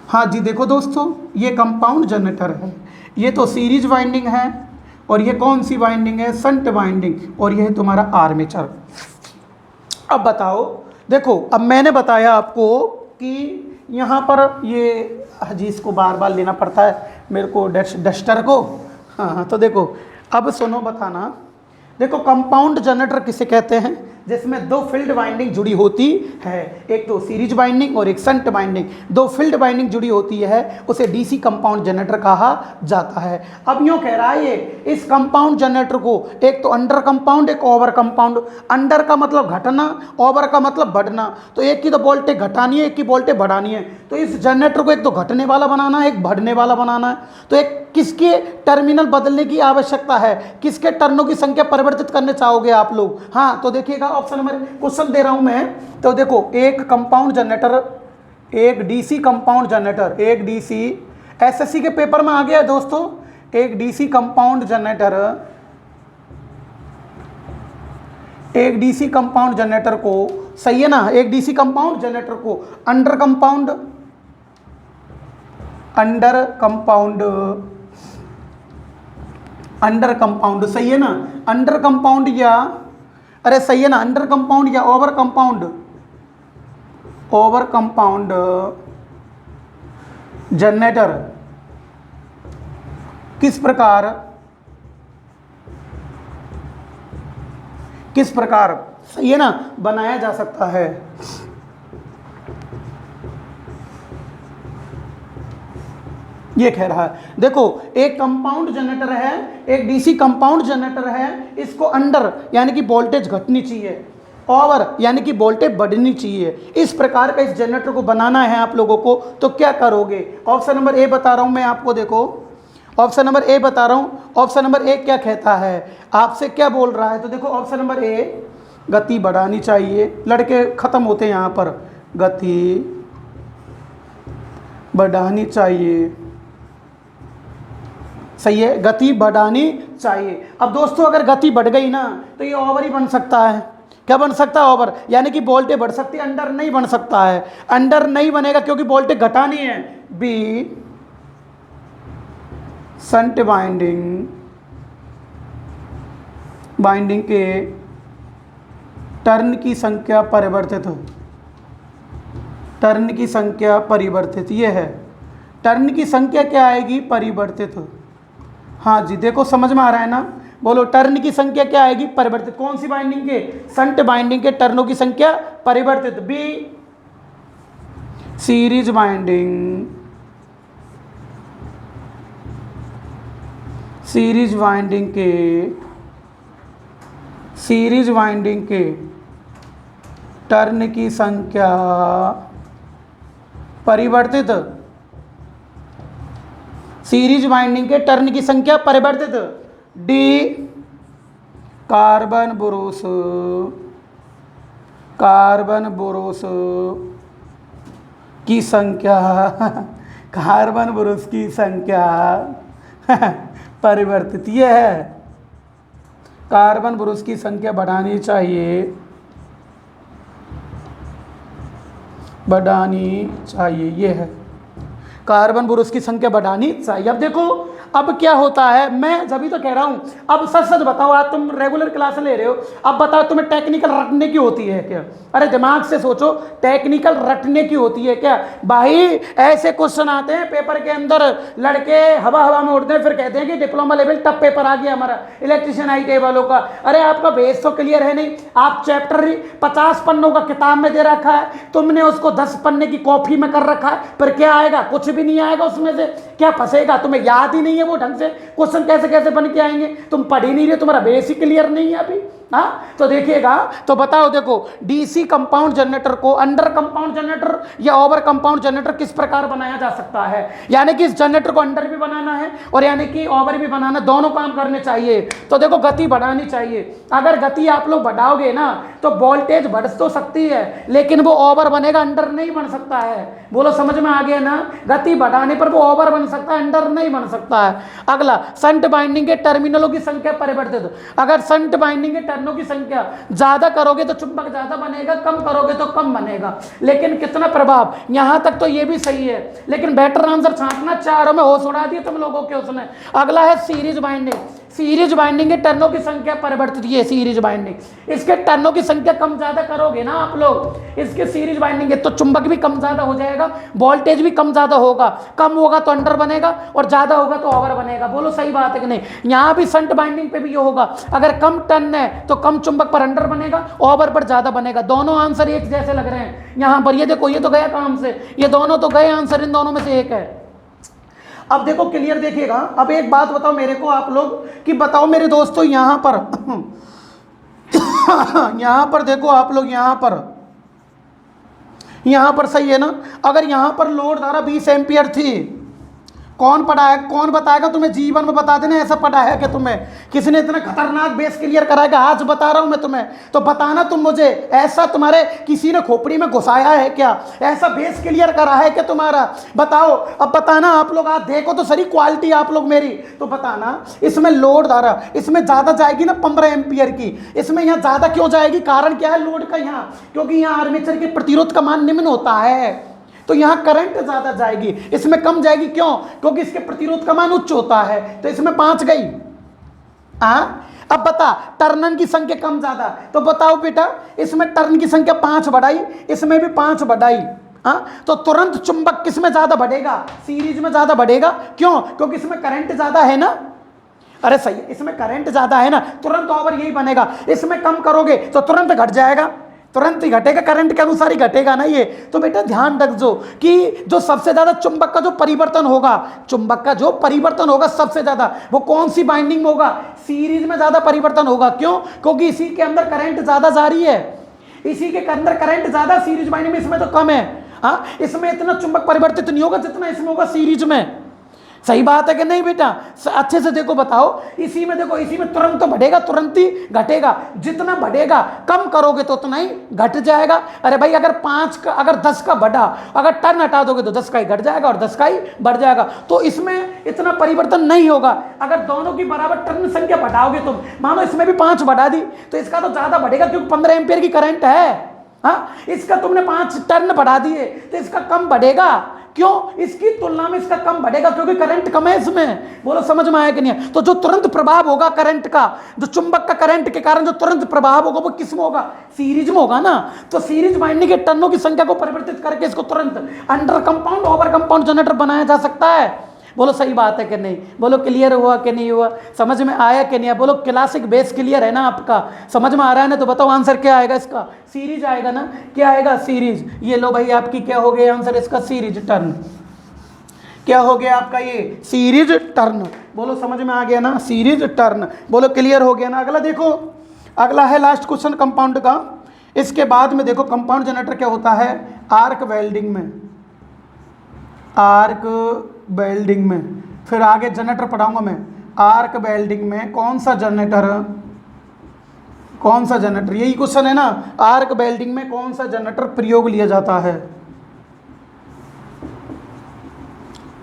हाँ जी, देखो दोस्तों, ये कंपाउंड जनरेटर है। ये तो सीरीज वाइंडिंग है और ये कौन सी वाइंडिंग है? Shunt winding. और ये है तुम्हारा आर्मेचर। अब बताओ, देखो, अब मैंने बताया आपको कि यहाँ पर ये जी, इसको बार बार लेना पड़ता है मेरे को, डस्टर को। हाँ, तो देखो, अब सुनो, बताना। देखो, कंपाउंड जनरेटर किसे कहते हैं? जिसमें दो फील्ड वाइंडिंग जुड़ी होती है, एक तो सीरीज वाइंडिंग और एक संट वाइंडिंग। दो फील्ड वाइंडिंग जुड़ी होती है, उसे डीसी कंपाउंड जनरेटर कहा जाता है। अब यूँ कह रहा है ये, इस कंपाउंड जनरेटर को एक तो अंडर कंपाउंड, एक ओवर कंपाउंड। अंडर का मतलब घटना, ओवर का मतलब बढ़ना। तो एक की तो वोल्टेज घटानी है, एक की वोल्टेज बढ़ानी है। तो इस जनरेटर को एक तो घटने वाला बनाना है, एक बढ़ने वाला बनाना है। तो एक किसके टर्मिनल बदलने की आवश्यकता है? किसके टर्नों की संख्या परिवर्तित करने चाहोगे आप लोग? हाँ, तो देखिएगा, ऑप्शन नंबर, क्वेश्चन दे रहा हूं मैं। तो देखो, एक कंपाउंड जनरेटर, एक डीसी कंपाउंड जनरेटर, एक डीसी, एसएससी के पेपर में आ गया दोस्तों, एक डीसी कंपाउंड जनरेटर, एक डीसी कंपाउंड जनरेटर को, सही है ना, एक डीसी कंपाउंड जनरेटर को अंडर कंपाउंड सही है ना, अंडर कंपाउंड या, अरे सही है ना, अंडर कंपाउंड या ओवर कंपाउंड जनरेटर किस प्रकार सही है ना बनाया जा सकता है। ये कह रहा है, देखो, एक कंपाउंड जनरेटर है, एक डीसी कंपाउंड जनरेटर है। इसको अंडर यानी कि वोल्टेज घटनी चाहिए, ओवर यानी कि वोल्टेज बढ़नी चाहिए। इस प्रकार का इस जनरेटर को बनाना है आप लोगों को, तो क्या करोगे? ऑप्शन नंबर ए बता रहा हूं मैं आपको, देखो, ऑप्शन नंबर ए बता रहा हूं। ऑप्शन नंबर ए क्या कहता है, आपसे क्या बोल रहा है? तो देखो, ऑप्शन नंबर ए, गति बढ़ानी चाहिए। लड़के खत्म होते हैं यहाँ पर, गति बढ़ानी चाहिए, सही है, गति बढ़ानी चाहिए। अब दोस्तों, अगर गति बढ़ गई ना, तो ये ओवर ही बन सकता है। क्या बन सकता है? ओवर, यानी कि वोल्टेज बढ़ सकती है, अंडर नहीं बन सकता है। अंडर नहीं बनेगा क्योंकि वोल्टेज घटानी है। बी, संट वाइंडिंग के टर्न की संख्या परिवर्तित, ये है, टर्न की संख्या क्या आएगी? परिवर्तित। हाँ जी, देखो, समझ में आ रहा है ना? बोलो, टर्न की संख्या क्या आएगी? परिवर्तित। कौन सी बाइंडिंग के? संट बाइंडिंग के टर्नों की संख्या परिवर्तित। बी, सीरीज वाइंडिंग के टर्न की संख्या परिवर्तित, सीरीज वाइंडिंग के टर्न की संख्या परिवर्तित। डी, कार्बन बोरोस की संख्या कार्बन बोरोस की संख्या परिवर्तित। ये है, कार्बन बोरोस की संख्या बढ़ानी चाहिए, ये है, कार्बन बोरोस की संख्या बढ़ानी चाहिए। अब देखो, अब क्या होता है, मैं जब भी तो कह रहा हूं, अब सच सच बताओ, आज तुम रेगुलर क्लास ले रहे हो, अब बताओ तुम्हें टेक्निकल रटने की होती है क्या? अरे दिमाग से सोचो, टेक्निकल रटने की होती है क्या भाई? ऐसे क्वेश्चन आते हैं पेपर के अंदर, लड़के हवा में उड़ते हैं, फिर कहते हैं कि डिप्लोमा लेवल टफ पेपर आ गया हमारा इलेक्ट्रिशियन ITI वालों का। अरे आपका बेस तो क्लियर है नहीं, आप चैप्टर 50 पन्नों का किताब में दे रखा है, तुमने उसको 10 पन्ने की कॉपी में कर रखा है, फिर क्या आएगा? कुछ भी नहीं आएगा उसमें से। क्या फंसेगा? तुम्हें याद ही नहीं है वो ढंग से क्वेश्चन कैसे बन के आएंगे? तुम पढ़ ही नहीं रहे, तुम्हारा बेस ही क्लियर नहीं है अभी। हाँ, तो देखिएगा, तो बताओ, देखो डीसी कंपाउंड जनरेटर को अंडर कंपाउंड जनरेटर या ओवर कंपाउंड जनरेटर किस प्रकार बनाया जा सकता है। यानी कि इस जनरेटर को अंडर भी बनाना है और यानी कि ओवर भी बनाना, दोनों काम करने चाहिए। तो देखो गति बढ़ानी चाहिए। अगर गति आप लोग बढ़ाओगे ना तो वोल्टेज बढ़ तो सकती है, लेकिन वो ओवर बनेगा, अंडर नहीं बन सकता है। बोलो समझ में आ गया ना, गति बढ़ाने पर वो ओवर बन सकता है, अंडर नहीं बन सकता है। अगला, शंट बाइंडिंग के टर्मिनलों की संख्या परिवर्तित। अगर शंट बाइंडिंग के टर्नों की संख्या ज्यादा करोगे तो चुंबक ज्यादा बनेगा, कम करोगे तो कम बनेगा। लेकिन कितना प्रभाव, यहां तक तो ये भी सही है, लेकिन बेटर आंसर छांटना, चारों में होश उड़ा दिए तुम लोगों के उसने। अगला है सीरीज बाइंडिंग। सीरीज बाइंडिंग के टर्नों की संख्या परिवर्तित, ये सीरीज बाइंडिंग, इसके टर्नों की संख्या कम ज्यादा करोगे ना आप लोग, इसके सीरीज बाइंडिंग है तो चुंबक भी कम ज्यादा हो जाएगा, वोल्टेज भी कम ज्यादा होगा। कम होगा तो अंडर बनेगा और ज्यादा होगा तो ओवर बनेगा। बोलो सही बात है कि नहीं। यहां भी शंट बाइंडिंग पे भी ये होगा, अगर कम टर्न है तो कम चुंबक पर अंडर बनेगा, ओवर पर ज्यादा बनेगा। दोनों आंसर एक जैसे लग रहे हैं यहां पर। ये देखो, ये तो गया काम से, ये दोनों तो गए आंसर, इन दोनों में से एक है। अब देखो क्लियर देखिएगा। अब एक बात बताओ मेरे को आप लोग कि बताओ मेरे दोस्तों, यहां पर यहां पर देखो आप लोग, यहां पर सही है ना। अगर यहां पर लोड धारा 20 एम्पियर थी, कौन बताएगा तुम्हें, जीवन में बता देना ऐसा पढ़ा है कि तुम्हें किसने इतना खतरनाक बेस क्लियर कराएगा। आज बता रहा हूं मैं तुम्हें, तो बताना तुम मुझे, ऐसा तुम्हारे किसी ने खोपड़ी में घुसाया है क्या, ऐसा बेस क्लियर करा है क्या तुम्हारा, बताओ। अब बताना आप लोग, आज देखो तो सही क्वालिटी आप लोग मेरी, तो बताना इसमें लोड धारा इसमें ज्यादा जाएगी ना 15 एम्पियर की, इसमें यहाँ ज्यादा क्यों जाएगी, कारण क्या है लोड का यहाँ, क्योंकि यहाँ आर्मेचर के प्रतिरोध का मान निम्न होता है, तो यहां करंट ज्यादा जाएगी, इसमें कम जाएगी। क्यों, क्योंकि इसके प्रतिरोध का मान उच्च होता है, तो इसमें 5 गई। अब बता, टर्नन की संख्या कम ज्यादा, तो बताओ बेटा, इसमें टर्न की संख्या 5 बढ़ाई, इसमें भी 5 बढ़ाई, तो तुरंत चुंबक किसमें ज्यादा बढ़ेगा, सीरीज में ज्यादा बढ़ेगा। क्यों, क्योंकि इसमें करंट ज्यादा है ना। अरे सही है, इसमें करंट ज्यादा है ना, तुरंत ओवर यही बनेगा। इसमें कम करोगे तो तुरंत घट जाएगा, तुरंत ही घटेगा, करंट के अनुसार ही घटेगा ना ये। तो बेटा ध्यान रखो कि जो सबसे ज्यादा चुंबक का जो परिवर्तन होगा, चुंबक का जो परिवर्तन होगा सबसे ज्यादा, वो कौन सी बाइंडिंग में होगा, सीरीज में ज्यादा परिवर्तन होगा। क्यों, क्योंकि इसी के अंदर करंट ज्यादा जारी है, इसी के अंदर करंट ज्यादा, सीरीज बाइंडिंग में इसमें तो कम है। इसमें इतना चुंबक परिवर्तित नहीं होगा जितना इसमें होगा सीरीज में। सही बात है कि नहीं बेटा, अच्छे से देखो बताओ। इसी में देखो, इसी में तुरंत तो बढ़ेगा, तुरंत ही घटेगा, जितना बढ़ेगा, कम करोगे तो उतना ही घट जाएगा। अरे भाई, अगर 5 का, अगर 10 का बढ़ा, अगर टर्न हटा दोगे तो 10 का ही घट जाएगा और 10 का ही बढ़ जाएगा, तो इसमें इतना परिवर्तन नहीं होगा। अगर दोनों की बराबर टर्न संख्या बढ़ाओगे तुम, मानो इसमें भी 5 बढ़ा दी तो इसका तो ज्यादा बढ़ेगा, क्योंकि 15 एम्पियर की करंट है। इसका तुमने 5 टर्न बढ़ा दिए तो इसका कम बढ़ेगा। क्यों, इसकी तुलना में इसका कम बढ़ेगा, क्योंकि करंट कम है इसमें। बोलो समझ में आया कि नहीं। तो जो तुरंत प्रभाव होगा करंट का, जो चुंबक का करंट के कारण जो तुरंत प्रभाव होगा, वो किस में होगा, सीरीज में होगा ना। तो सीरीज बाइंडिंग के टर्नों की संख्या को परिवर्तित करके इसको तुरंत under compound, over compound generator बनाया जा सकता है। बोलो सही बात है कि नहीं, बोलो क्लियर हुआ कि नहीं हुआ, समझ में आया कि नहीं। बोलो क्लासिक बेस क्लियर है ना आपका, समझ में आ रहा है ना। तो बताओ आंसर क्या आएगा इसका, सीरीज आएगा ना। क्या आएगा, सीरीज। ये लो भाई, आपकी क्या हो गया आंसर इसका, सीरीज टर्न। क्या हो गया आपका ये, सीरीज टर्न। बोलो समझ में आ गया ना, सीरीज टर्न। बोलो क्लियर हो गया ना। अगला देखो, अगला है लास्ट क्वेश्चन कंपाउंड का। इसके बाद में देखो कंपाउंड जनरेटर क्या होता है, आर्क वेल्डिंग में, आर्क वेल्डिंग में, फिर आगे जनरेटर पढ़ाऊंगा मैं। आर्क वेल्डिंग में कौन सा जनरेटर, कौन सा जनरेटर, यही क्वेश्चन है ना। आर्क वेल्डिंग में कौन सा जनरेटर प्रयोग लिया जाता है,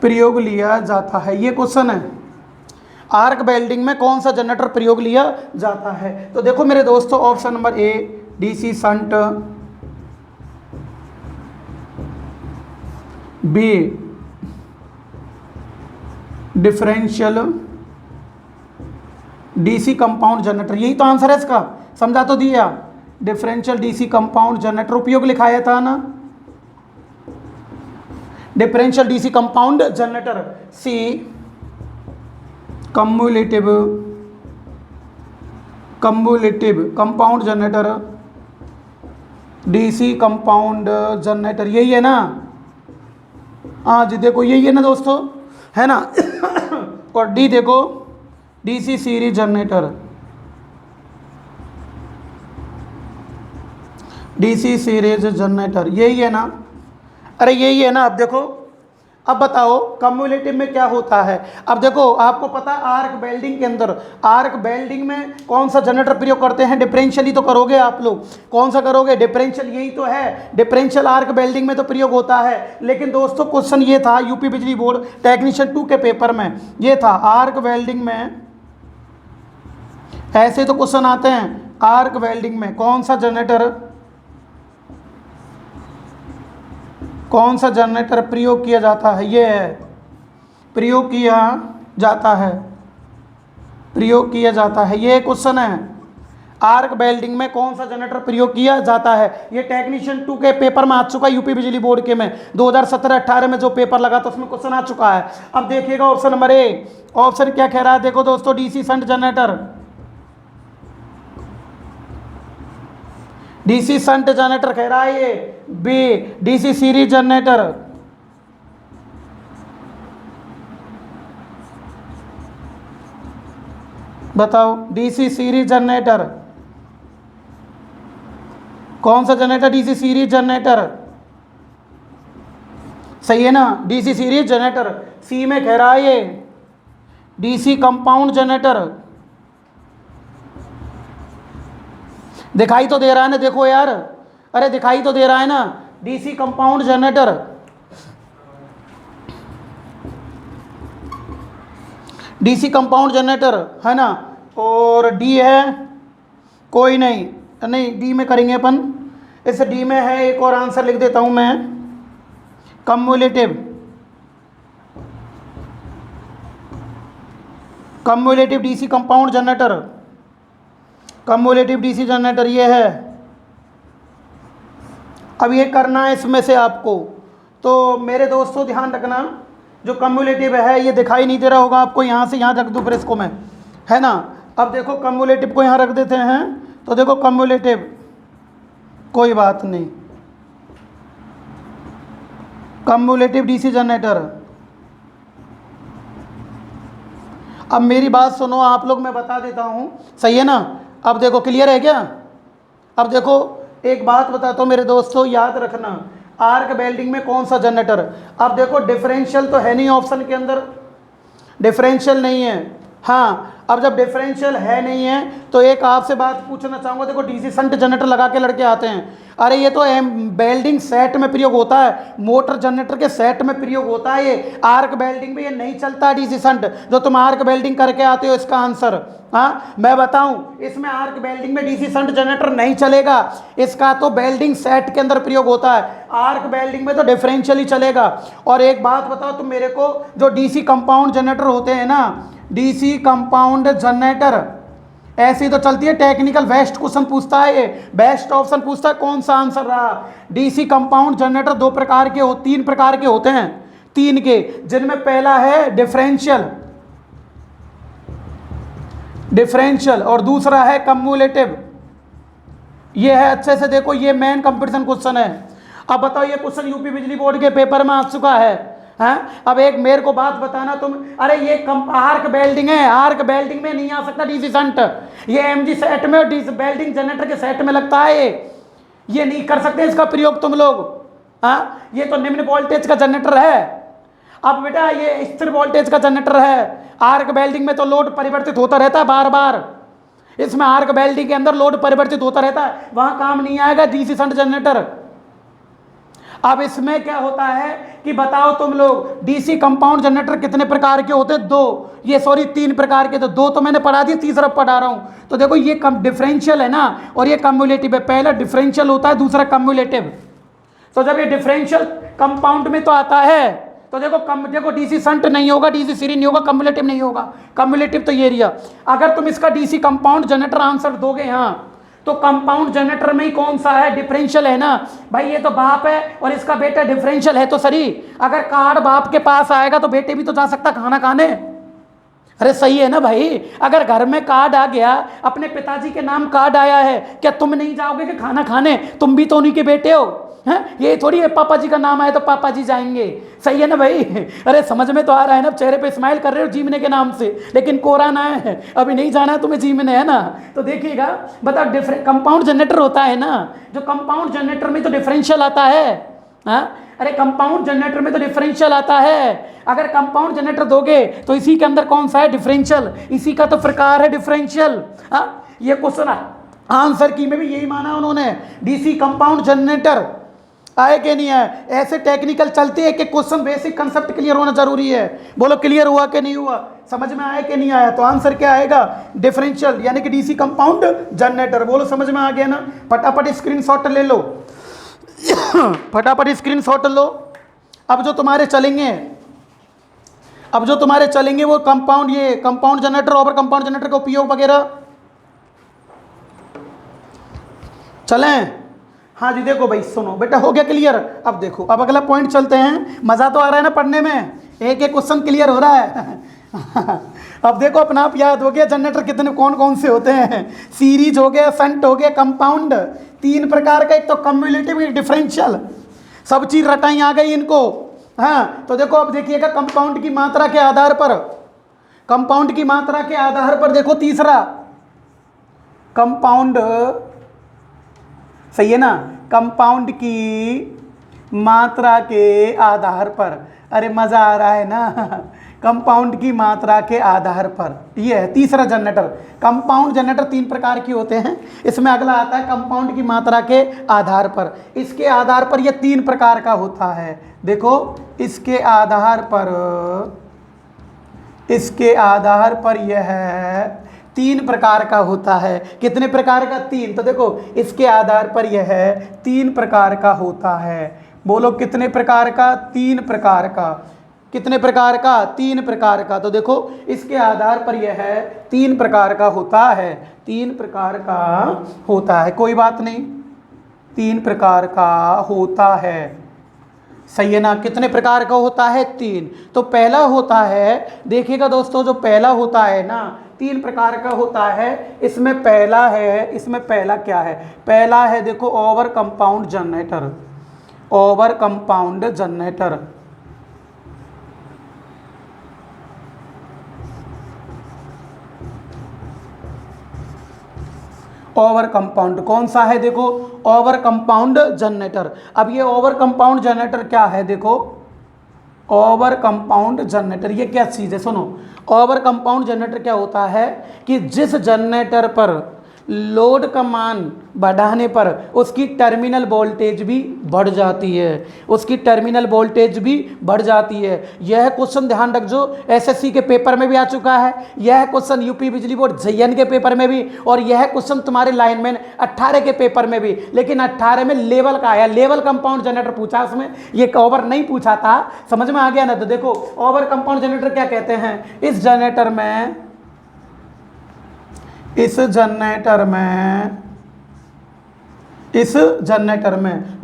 प्रयोग लिया जाता है, ये क्वेश्चन है। आर्क वेल्डिंग में कौन सा जनरेटर प्रयोग लिया जाता है। तो देखो मेरे दोस्तों, option number A DC shunt, B differential DC compound generator, यही तो आंसर है इसका। समझा तो दिया, डिफरेंशियल डीसी कंपाउंड जनरेटर उपयोग लिखाया था ना, differential DC compound generator. C cumulative, cumulative compound generator, DC compound generator, यही है ना। हाँ जी, देखो यही है ना दोस्तों, है ना। और डी देखो, DC series generator, DC series generator यही है ना? अरे यही है ना? अब देखो, अब बताओ कम्युलेटिव में क्या होता है। अब देखो आपको पता है आर्क वेल्डिंग के अंदर, आर्क वेल्डिंग में कौन सा जनरेटर प्रयोग करते हैं? डिफरेंशियल ही तो करोगे आप लोग। कौन सा करोगे? डिफरेंशियल, यही तो है डिफरेंशियल आर्क वेल्डिंग में तो प्रयोग होता है। लेकिन दोस्तों क्वेश्चन ये था यूपी बिजली बोर्ड टेक्नीशियन 2 के पेपर में, ये था आर्क वेल्डिंग में, ऐसे तो क्वेश्चन आते हैं आर्क वेल्डिंग में कौन सा जनरेटर प्रयोग किया जाता है? ये है प्रयोग किया जाता है, ये क्वेश्चन है। आर्क वेल्डिंग में कौन सा जनरेटर प्रयोग किया जाता है? ये टेक्नीशियन 2 के पेपर में आ चुका है, यूपी बिजली बोर्ड के में 2017-18 में जो पेपर लगा था उसमें क्वेश्चन आ चुका है। अब देखिएगा ऑप्शन नंबर ए, ऑप्शन क्या कह रहा है? देखो दोस्तों, DC shunt generator, DC shunt generator कह रहा है ये। बी, डीसी सीरीज जनरेटर, बताओ डीसी सीरीज जनरेटर कौन सा जनरेटर? डीसी सीरीज जनरेटर, सही है ना? DC series generator. सी में कह रहा है ये डीसी कंपाउंड जनरेटर, दिखाई तो दे रहा है ना? देखो यार, अरे दिखाई तो दे रहा है ना, DC compound generator. DC compound generator है ना? और डी है, कोई नहीं डी में करेंगे अपन। इस डी में है, एक और आंसर लिख देता हूं मैं, cumulative DC compound generator, cumulative DC generator ये है। अब ये करना है इसमें से आपको, तो मेरे दोस्तों ध्यान रखना, जो कम्युलेटिव है ये दिखाई नहीं दे रहा होगा आपको, यहाँ से यहाँ रख दूँ फिर इसको मैं, है ना? अब देखो कम्युलेटिव को यहाँ रख देते हैं, तो देखो कम्युलेटिव, कोई बात नहीं, कम्युलेटिव डीसी जनरेटर। अब मेरी बात सुनो आप लोग, मैं बता देता हूँ, सही है ना? अब देखो क्लियर है क्या? अब देखो एक बात बताता हूँ मेरे दोस्तों, याद रखना, आर्क वेल्डिंग में कौन सा जनरेटर। अब देखो डिफरेंशियल तो है नहीं ऑप्शन के अंदर, डिफरेंशियल नहीं है। हाँ, अब जब डिफरेंशियल है नहीं है तो एक आपसे बात पूछना चाहूँगा, देखो डीसी शंट जनरेटर लगा के लड़के आते हैं, अरे ये तो वेल्डिंग सेट में प्रयोग होता है, मोटर जनरेटर के सेट में प्रयोग होता है, ये आर्क वेल्डिंग में ये नहीं चलता डीसी शंट, जो तुम आर्क वेल्डिंग करके आते हो इसका आंसर। हाँ मैं बताऊं, इसमें आर्क वेल्डिंग में डीसी शंट जनरेटर नहीं चलेगा, इसका तो वेल्डिंग सेट के अंदर प्रयोग होता है, आर्क वेल्डिंग में तो डिफरेंशियल ही चलेगा। और एक बात बताओ तुम मेरे को, जो डीसी कंपाउंड जनरेटर होते हैं ना, डीसी कंपाउंड जनरेटर ऐसी तो चलती है, टेक्निकल बेस्ट क्वेश्चन पूछता है, ये बेस्ट ऑप्शन पूछता है, कौन सा आंसर रहा? डीसी कंपाउंड जनरेटर तीन प्रकार के होते हैं, तीन के, जिनमें पहला है डिफरेंशियल और दूसरा है कम्युलेटिव। ये है, अच्छे से देखो, ये मेन कंपटीशन क्वेश्चन है। अब बताओ, ये क्वेश्चन यूपी बिजली बोर्ड के पेपर में आ चुका है। हैं? अब एक मेरे को बात बताना तुम, अरे ये आर्क वेल्डिंग है, आर्क वेल्डिंग में नहीं आ सकता डीसी शंट, ये एमजी सेट में और डीसी वेल्डिंग जनरेटर के सेट में लगता है, ये नहीं कर सकते इसका प्रयोग तुम लोग। हाँ, ये तो निम्न वोल्टेज का जनरेटर है। अब बेटा ये स्थिर वोल्टेज का जनरेटर है, आर्क वेल्डिंग में तो लोड परिवर्तित होता रहता है बार बार, इसमें आर्क वेल्डिंग के अंदर लोड परिवर्तित होता रहता है, वहां काम नहीं आएगा डीसी शंट जनरेटर। अब इसमें क्या होता है कि बताओ तुम लोग, डीसी कंपाउंड जनरेटर कितने प्रकार के होते हैं? दो, ये सॉरी 3 प्रकार के, तो 2 तो मैंने पढ़ा दिए, तीसरा पढ़ा रहा हूं। तो देखो ये डिफरेंशियल है ना, और ये कम्युलेटिव है, पहला डिफरेंशियल होता है, दूसरा कम्युलेटिव। तो जब ये डिफरेंशियल कंपाउंड में तो आता है, तो देखो डीसी शंट नहीं होगा, डीसी सीरीज नहीं होगा, कम्युलेटिव नहीं होगा, कम्युलेटिव तो ये रिया। अगर तुम इसका डीसी कंपाउंड जनरेटर आंसर दोगे यहाँ, तो कंपाउंड जनरेटर में ही कौन सा है? डिफरेंशियल है ना भाई, ये तो बाप है और इसका बेटा डिफरेंशियल है तो सही। अगर कार्ड बाप के पास आएगा तो बेटे भी तो जा सकता खाना खाने, अरे सही है ना भाई, अगर घर में कार्ड आ गया, अपने पिताजी के नाम कार्ड आया है, क्या तुम नहीं जाओगे कि खाना खाने? तुम भी तो उन्हीं के बेटे हो, हैं? ये थोड़ी है पापा जी का नाम आया तो पापा जी जाएंगे। सही है ना भाई? अरे समझ में तो आ रहा है ना, चेहरे पे स्माइल कर रहे हो जीमने के नाम से, लेकिन कोराना है, अभी नहीं जाना है तुम्हें जीमने, है ना? तो देखिएगा, बताओ डिफरेंट कंपाउंड जनरेटर होता है ना, जो कंपाउंड जनरेटर में तो डिफरेंशियल आता है। हाँ, अरे कंपाउंड जनरेटर में तो डिफरेंशियल आता है। अगर कंपाउंड जनरेटर दोगे तो इसी के अंदर कौन सा है? डिफरेंशियल। इसी का तो प्रकार है डिफरेंशियल। हाँ, ये क्वेश्चन आंसर की में भी यही माना उन्होंने, डीसी कंपाउंड जनरेटर आए कि नहीं आए। ऐसे टेक्निकल चलते हैं कि क्वेश्चन बेसिक कंसेप्ट क्लियर होना जरूरी है। बोलो क्लियर हुआ कि नहीं हुआ, समझ में आया कि नहीं आया? तो आंसर क्या आएगा? डिफरेंशियल, यानी कि डीसी कंपाउंड जनरेटर। बोलो समझ में आ गया ना? फटाफट स्क्रीनशॉट ले लो, फटाफट स्क्रीनशॉट लो। अब जो तुम्हारे चलेंगे वो कंपाउंड, ये compound generator, over compound generator का उपयोग वगैरह चलें। हाँ जी, देखो भाई, सुनो बेटा, हो गया क्लियर? अब देखो, अब अगला पॉइंट चलते हैं। मज़ा तो आ रहा है ना पढ़ने में, एक एक क्वेश्चन क्लियर हो रहा है। अब देखो, अपना आप याद हो गया जनरेटर कितने कौन कौन से होते हैं। सीरीज हो गया, शंट हो गया, कंपाउंड, तीन प्रकार का, एक तो कम्युलेटिव, एक डिफरेंशियल। सब चीज़ रटाई आ गई इनको। हाँ, तो देखो अब देखिएगा, कंपाउंड की मात्रा के आधार पर, कंपाउंड की मात्रा के आधार पर देखो, तीसरा कंपाउंड, सही है ना, कंपाउंड की मात्रा के आधार पर। अरे मज़ा आ रहा है ना? कंपाउंड की मात्रा के आधार पर, ये है तीसरा जनरेटर। कंपाउंड जनरेटर तीन प्रकार के होते हैं। इसमें अगला आता है कंपाउंड की मात्रा के आधार पर। इसके आधार पर यह तीन प्रकार का होता है। देखो, इसके आधार पर यह तीन प्रकार का होता है। कितने प्रकार का? तीन। तो देखो, इसके आधार पर यह तीन प्रकार का होता है। बोलो कितने प्रकार का? तीन प्रकार का। कितने प्रकार का? तीन प्रकार का। तो देखो, इसके आधार पर यह तीन प्रकार का होता है। तीन प्रकार का होता है, कोई बात नहीं, तीन प्रकार का होता है। सही है ना? कितने प्रकार का होता है? तीन। तो पहला होता है, देखिएगा दोस्तों, जो पहला होता है ना, तीन प्रकार का होता है। इसमें पहला क्या है? पहला है, देखो, over compound generator. Over compound generator, over compound कौन सा है? देखो, ओवर कंपाउंड जनरेटर। अब ये ओवर कंपाउंड जनरेटर क्या है? देखो, ओवर कंपाउंड जनरेटर ये क्या चीज़ है? सुनो, ओवर कंपाउंड जनरेटर क्या होता है कि जिस जनरेटर पर लोड का मान बढ़ाने पर उसकी टर्मिनल वोल्टेज भी बढ़ जाती है, उसकी टर्मिनल वोल्टेज भी बढ़ जाती है। यह क्वेश्चन ध्यान रखो, एसएससी के पेपर में भी आ चुका है, यह क्वेश्चन यूपी बिजली बोर्ड JN के पेपर में भी, और यह क्वेश्चन तुम्हारे लाइनमैन 18 के पेपर में भी। लेकिन 18 में लेवल का आया, लेवल कंपाउंड जनरेटर पूछा, उसमें ये ओवर नहीं पूछा था। समझ में आ गया ना? तो देखो, ओवर कंपाउंड जनरेटर क्या कहते हैं? इस जनरेटर में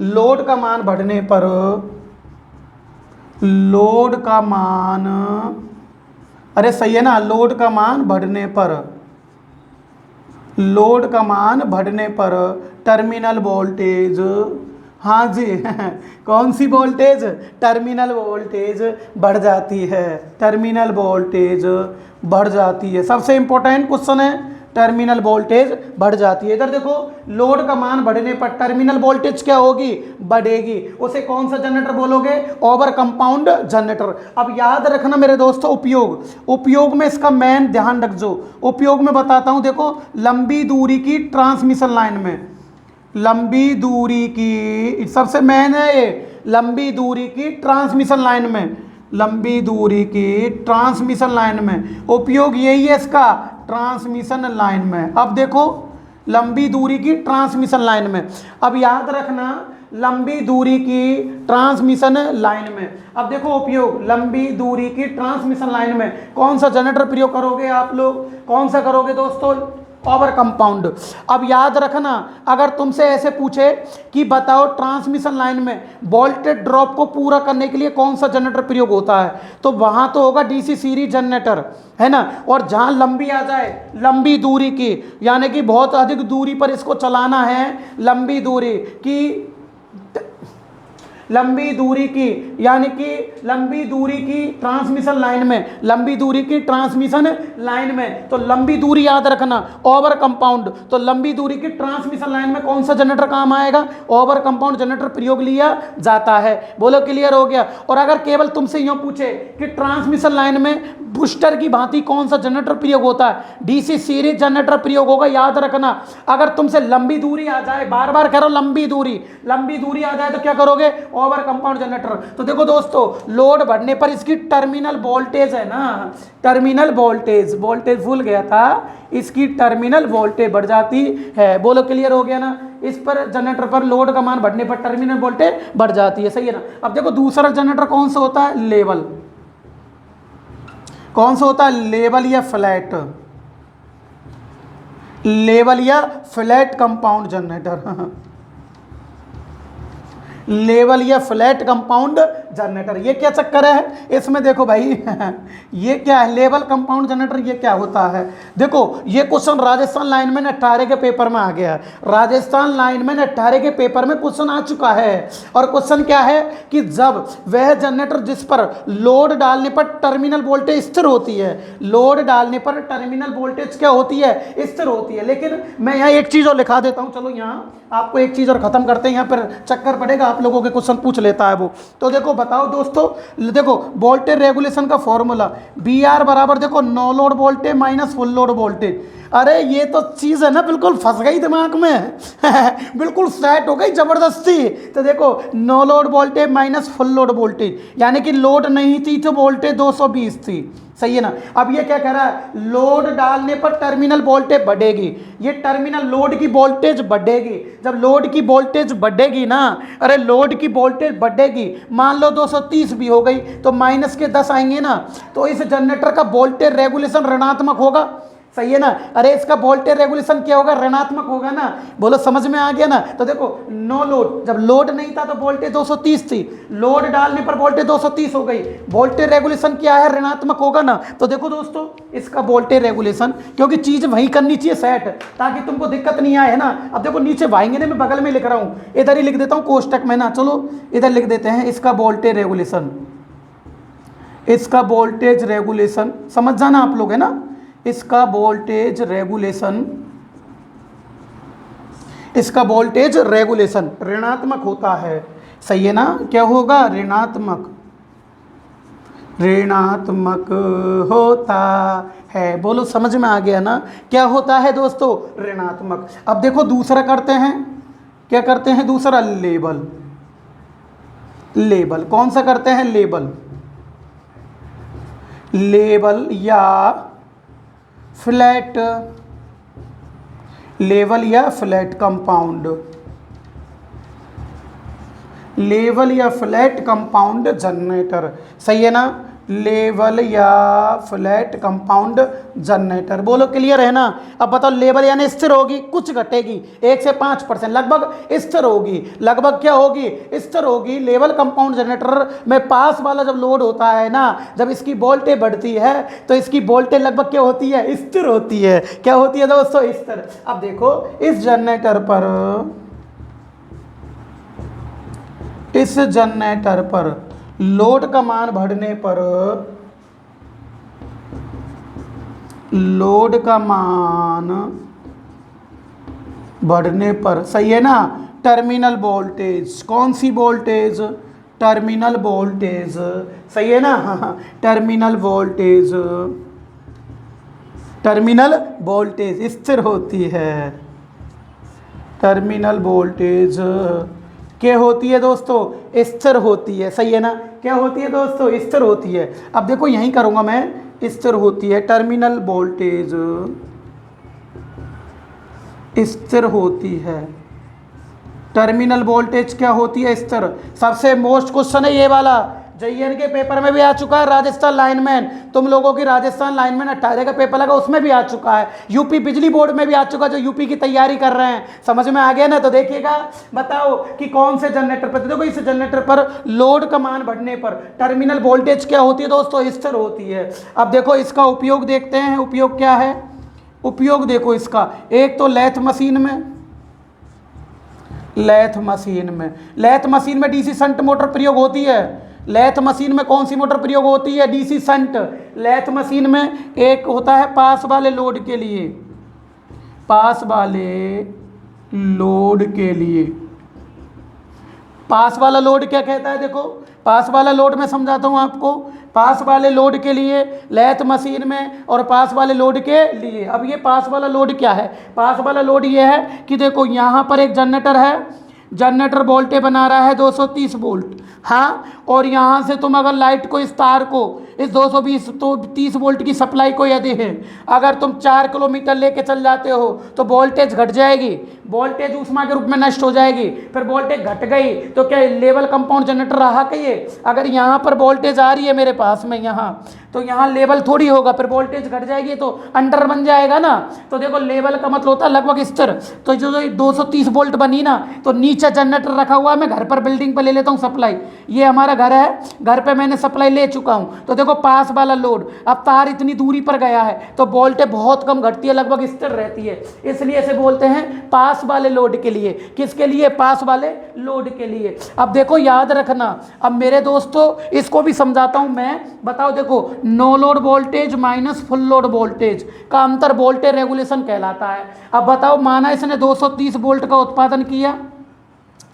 लोड का मान बढ़ने पर, अरे सही है ना, लोड का मान बढ़ने पर टर्मिनल वोल्टेज, हाँ जी, कौन सी वोल्टेज? टर्मिनल वोल्टेज बढ़ जाती है। टर्मिनल वोल्टेज बढ़ जाती है, सबसे इंपॉर्टेंट क्वेश्चन है, टर्मिनल वोल्टेज बढ़ जाती है। इधर देखो, लोड का मान बढ़ने पर टर्मिनल वोल्टेज क्या होगी? बढ़ेगी। उसे कौन सा जनरेटर बोलोगे? Over compound generator. अब याद रखना मेरे दोस्तों, उपयोग में इसका मेन ध्यान रखो। उपयोग में बताता हूं, देखो, लंबी दूरी की ट्रांसमिशन लाइन में, लंबी दूरी की सबसे मेन है ये, लंबी दूरी की ट्रांसमिशन लाइन में, लंबी दूरी की ट्रांसमिशन लाइन में उपयोग यही है इसका, ट्रांसमिशन लाइन में। अब देखो, लंबी दूरी की ट्रांसमिशन लाइन में, अब याद रखना, लंबी दूरी की ट्रांसमिशन लाइन में। अब देखो उपयोग, लंबी दूरी की ट्रांसमिशन लाइन में कौन सा जनरेटर प्रयोग करोगे आप लोग? कौन सा करोगे दोस्तों? Over compound. अब याद रखना, अगर तुमसे ऐसे पूछे कि बताओ ट्रांसमिशन लाइन में वोल्टेज ड्रॉप को पूरा करने के लिए कौन सा जनरेटर प्रयोग होता है, तो वहां तो होगा डीसी सीरीज जनरेटर, है ना। और जहां लंबी आ जाए, लंबी दूरी की, यानी कि बहुत अधिक दूरी पर इसको चलाना है, लंबी दूरी की, लंबी दूरी की, यानी कि लंबी दूरी की ट्रांसमिशन लाइन में, लंबी दूरी की ट्रांसमिशन लाइन में, तो लंबी दूरी याद रखना ओवर कंपाउंड। तो लंबी दूरी की ट्रांसमिशन लाइन में कौन सा जनरेटर काम आएगा, ओवर कंपाउंड जनरेटर प्रयोग लिया जाता है। बोलो क्लियर हो गया। और अगर केवल तुमसे यूं पूछे कि ट्रांसमिशन लाइन में बूस्टर की भांति कौन सा जनरेटर प्रयोग होता है, डीसी सीरीज जनरेटर प्रयोग होगा। याद रखना, अगर तुमसे लंबी दूरी आ जाए, बार बार करो लंबी दूरी आ जाए तो क्या करोगे, ओवर कंपाउंड जनरेटर। तो देखो दोस्तों, लोड बढ़ने पर इसकी टर्मिनल वोल्टेज है ना, टर्मिनल वोल्टेज भूल गया था, इसकी टर्मिनल वोल्टेज बढ़ जाती है। बोलो क्लियर हो गया ना। इस पर जनरेटर पर लोड का मान बढ़ने पर टर्मिनल वोल्टेज बढ़ जाती है, सही है ना। अब देखो दूसरा जनरेटर कौन सा होता है, लेवल। कौन सा होता है, लेवल या फ्लैट, लेवल या फ्लैट कंपाउंड जनरेटर लेवल या फ्लैट कंपाउंड जनरेटर। ये क्या चक्कर है इसमें, देखो भाई ये क्या है, लेवल कंपाउंड जनरेटर, ये क्या होता है। देखो ये क्वेश्चन राजस्थान लाइनमैन 18 के पेपर में आ गया, राजस्थान लाइनमैन 18 के पेपर में क्वेश्चन आ चुका है। और क्वेश्चन क्या है कि जब वह जनरेटर जिस पर लोड डालने पर टर्मिनल वोल्टेज स्थिर होती है, लोड डालने पर टर्मिनल वोल्टेज क्या होती है, स्थिर होती है। लेकिन मैं यहाँ एक चीज़ और लिखा देता हूँ, चलो यहाँ आपको एक चीज़ और ख़त्म करते हैं, यहाँ पर चक्कर पड़ेगा, आप लोगों के क्वेश्चन पूछ लेता है वो। तो देखो बताओ दोस्तों, देखो वोल्टेज रेगुलेशन का फॉर्मूला बी आर बराबर, देखो no load voltage minus full load voltage. अरे ये तो चीज़ है ना, बिल्कुल फंस गई दिमाग में बिल्कुल सेट हो गई ज़बरदस्ती। तो देखो no load voltage minus full load voltage, यानी कि लोड नहीं थी तो वोल्टेज 220 थी, सही है ना। अब ये क्या कह रहा है, लोड डालने पर टर्मिनल वोल्टेज बढ़ेगी, ये टर्मिनल लोड की वोल्टेज बढ़ेगी। जब लोड की वोल्टेज बढ़ेगी ना, अरे लोड की वोल्टेज बढ़ेगी, मान लो 230 भी हो गई तो माइनस के 10 आएंगे ना, तो इस जनरेटर का वोल्टेज रेगुलेशन ऋणात्मक होगा, सही है ना। अरे इसका वोल्टेज रेगुलेशन क्या होगा, ऋणात्मक होगा ना। बोलो समझ में आ गया ना। तो देखो नो लोड, जब लोड नहीं था तो वोल्टेज 230 थी, लोड डालने पर वोल्टेज 230 हो गई, वोल्टेज रेगुलेशन क्या है, ऋणात्मक होगा ना। तो देखो दोस्तों, इसका वोल्टेज रेगुलेशन, क्योंकि चीज़ वहीं करनी चाहिए सेट, ताकि तुमको दिक्कत नहीं आए, है ना। अब देखो नीचे वाएंगे ना, मैं बगल में लिख रहा हूँ, इधर ही लिख देता हूँ कोष्टक में ना, चलो इधर लिख देते हैं, इसका वोल्टेज रेगुलेशन, इसका वोल्टेज रेगुलेशन समझ जाना आप लोग, है ना। इसका वोल्टेज रेगुलेशन, इसका वोल्टेज रेगुलेशन ऋणात्मक होता है, सही है ना। क्या होगा, ऋणात्मक, ऋणात्मक होता है। बोलो समझ में आ गया ना, क्या होता है दोस्तों, ऋणात्मक। अब देखो दूसरा करते हैं, क्या करते हैं दूसरा, लेबल। लेबल कौन सा करते हैं, लेबल, लेबल या फ्लैट, लेवल या फ्लैट कंपाउंड, लेवल या फ्लैट कंपाउंड जनरेटर, सही है ना। लेवल या फ्लैट कंपाउंड जनरेटर, बोलो क्लियर है ना। अब बताओ, लेवल यानी स्थिर होगी, कुछ घटेगी 1 से 5%, लगभग स्थिर होगी, लगभग क्या होगी, स्थिर होगी। लेवल कंपाउंड जनरेटर में पास वाला जब लोड होता है ना, जब इसकी वोल्टेज बढ़ती है तो इसकी वोल्टेज लगभग क्या होती है, स्थिर होती है। क्या होती है दोस्तों, स्थिर। अब देखो इस जनरेटर पर, इस जनरेटर पर लोड का मान बढ़ने पर, लोड का मान बढ़ने पर, सही है ना, टर्मिनल वोल्टेज, कौन सी वोल्टेज, टर्मिनल वोल्टेज, सही है ना, टर्मिनल वोल्टेज, टर्मिनल वोल्टेज स्थिर होती है। टर्मिनल वोल्टेज क्या होती है दोस्तों, स्थिर होती है, सही है ना। क्या होती है दोस्तों, स्थिर होती है। अब देखो यहीं करूँगा मैं, स्थिर होती है, टर्मिनल वोल्टेज स्थिर होती है। टर्मिनल वोल्टेज क्या होती है, स्थिर। सबसे मोस्ट क्वेश्चन है ये वाला, JN के पेपर में भी आ चुका है राजस्थान लाइनमैन, तुम लोगों की राजस्थान लाइनमैन 18 का पेपर लगा उसमें भी आ चुका है, यूपी बिजली बोर्ड में भी आ चुका है, जो यूपी की तैयारी कर रहे हैं। समझ में आ गया ना? तो देखिएगा, बताओ कि कौन से जनरेटर पर, देखो इस जनरेटर पर लोड का मान बढ़ने पर टर्मिनल वोल्टेज क्या होती है दोस्तों? स्थिर होती है। अब देखो इसका उपयोग देखते हैं, उपयोग क्या है? उपयोग देखो इसका, एक तो लेथ मशीन में, लेथ मशीन में डीसी शंट मोटर प्रयोग होती है। लेथ मशीन में कौन सी मोटर प्रयोग होती है? DC shunt. लेथ मशीन में एक होता है पास वाले लोड के लिए, पास वाले लोड के लिए, पास वाला लोड क्या कहता है? देखो पास वाला लोड मैं समझाता हूँ आपको। पास वाले लोड के लिए लेथ मशीन में और पास वाले लोड के लिए, अब ये पास वाला लोड क्या है? पास वाला लोड ये है कि देखो यहाँ पर एक जनरेटर है, जनरेटर वोल्टेज बना रहा है 230 वोल्ट, हाँ, और यहाँ से तुम अगर लाइट को, इस तार को, इस 220 तो 30 वोल्ट की सप्लाई को यदि है, अगर तुम 4 किलोमीटर लेके चल जाते हो तो वोल्टेज घट जाएगी, वोल्टेज ऊष्मा के रूप में नष्ट हो जाएगी। फिर वोल्टेज घट गई तो क्या लेवल कंपाउंड जनरेटर रहा कहिए? अगर यहाँ पर वोल्टेज आ रही है मेरे पास में यहाँ, तो यहाँ लेवल थोड़ी होगा, फिर वोल्टेज घट जाएगी तो अंडर बन जाएगा ना। तो देखो लेवल का मतलब होता है लगभग स्थिर। तो जो 230 वोल्ट बनी ना, तो नीचे जनरेटर रखा हुआ है, मैं घर पर बिल्डिंग पर ले लेता हूँ सप्लाई, ये हमारा घर है, घर पे मैंने सप्लाई ले चुका हूँ। तो देखो पास वाला लोड, अब तार इतनी दूरी पर गया है तो वोल्टेज बहुत कम घटती है, लगभग स्थिर रहती है, इसलिए इसे बोलते हैं पास वाले लोड के लिए। किसके लिए? पास वाले लोड के लिए। अब देखो याद रखना, अब मेरे दोस्तों इसको भी समझाता हूं मैं, बताओ देखो, no load voltage minus full load voltage का अंतर वोल्टेज रेगुलेशन कहलाता है। अब बताओ, माना इसने 230 वोल्ट का उत्पादन किया,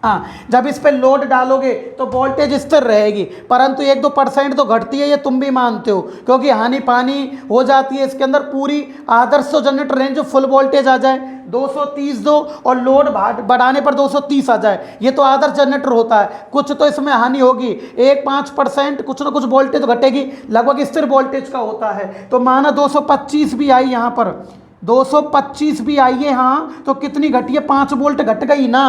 हाँ, जब इस पे लोड डालोगे तो वोल्टेज स्थिर रहेगी, परंतु 1-2% तो घटती है, ये तुम भी मानते हो, क्योंकि हानि पानी हो जाती है इसके अंदर। पूरी आदर्श जनरेटर रेंज जो फुल वोल्टेज आ जाए 230 दो और लोड बढ़ाने पर 230 आ जाए, ये तो आदर्श जनरेटर होता है। कुछ तो इसमें हानि होगी, 1-5% कुछ ना कुछ वोल्टेज तो घटेगी, लगभग स्थिर वोल्टेज का होता है। तो माना 225 भी आई, यहाँ पर 225 भी आई है, हाँ, तो कितनी घटी है? 5 वोल्ट घट गई ना,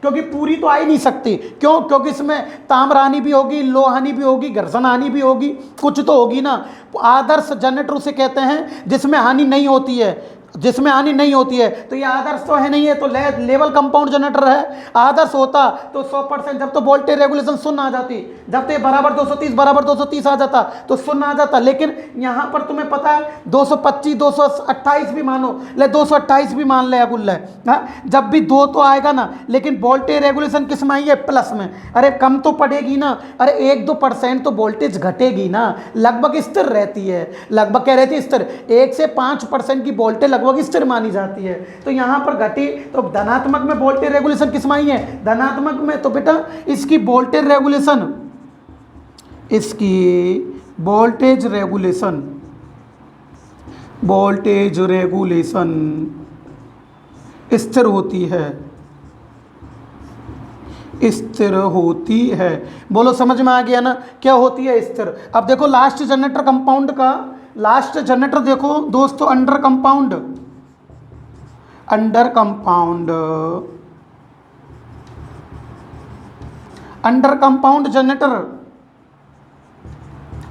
क्योंकि पूरी तो आ ही नहीं सकती। क्यों? क्योंकि इसमें ताम्र हानि भी होगी, लो हानि भी होगी, घर्षण हानि भी होगी, कुछ तो होगी ना। आदर्श जनरेटर उसे कहते हैं जिसमें हानि नहीं होती है, जिसमें हानि नहीं होती है। तो ये आदर्श तो है नहीं है, तो लेवल कंपाउंड जनरेटर है। आदर्श होता तो 100%, जब तो वोल्टेज रेगुलेशन शून्य आ जाती, जब तो बराबर 230 आ जाता तो शून्य आ जाता। लेकिन यहाँ पर तुम्हें पता है 225, 228 भी मानो, ले 228 भी मान ले अबुल, हाँ, जब भी 2 तो आएगा ना, लेकिन वोल्टेज रेगुलेशन किस में आई है? प्लस में। अरे कम तो पड़ेगी ना, अरे 1-2% तो वोल्टेज घटेगी ना, लगभग स्थिर रहती है। लगभग क्या रहती है? स्थिर। 1 से 5% की वोल्टेज लगभग स्थिर मानी जाती है। तो यहां पर घटी, तो धनात्मक में वोल्टेज रेगुलेशन किस में आई है? धनात्मक में। तो बेटा इसकी वोल्टेज रेगुलेशन, इसकी वोल्टेज रेगुलेशन, वोल्टेज रेगुलेशन स्थिर होती है, स्थिर होती है। बोलो समझ में आ गया ना? क्या होती है? स्थिर। अब देखो लास्ट जनरेटर कंपाउंड का, लास्ट जनरेटर देखो दोस्तों, under compound, under compound, under compound generator,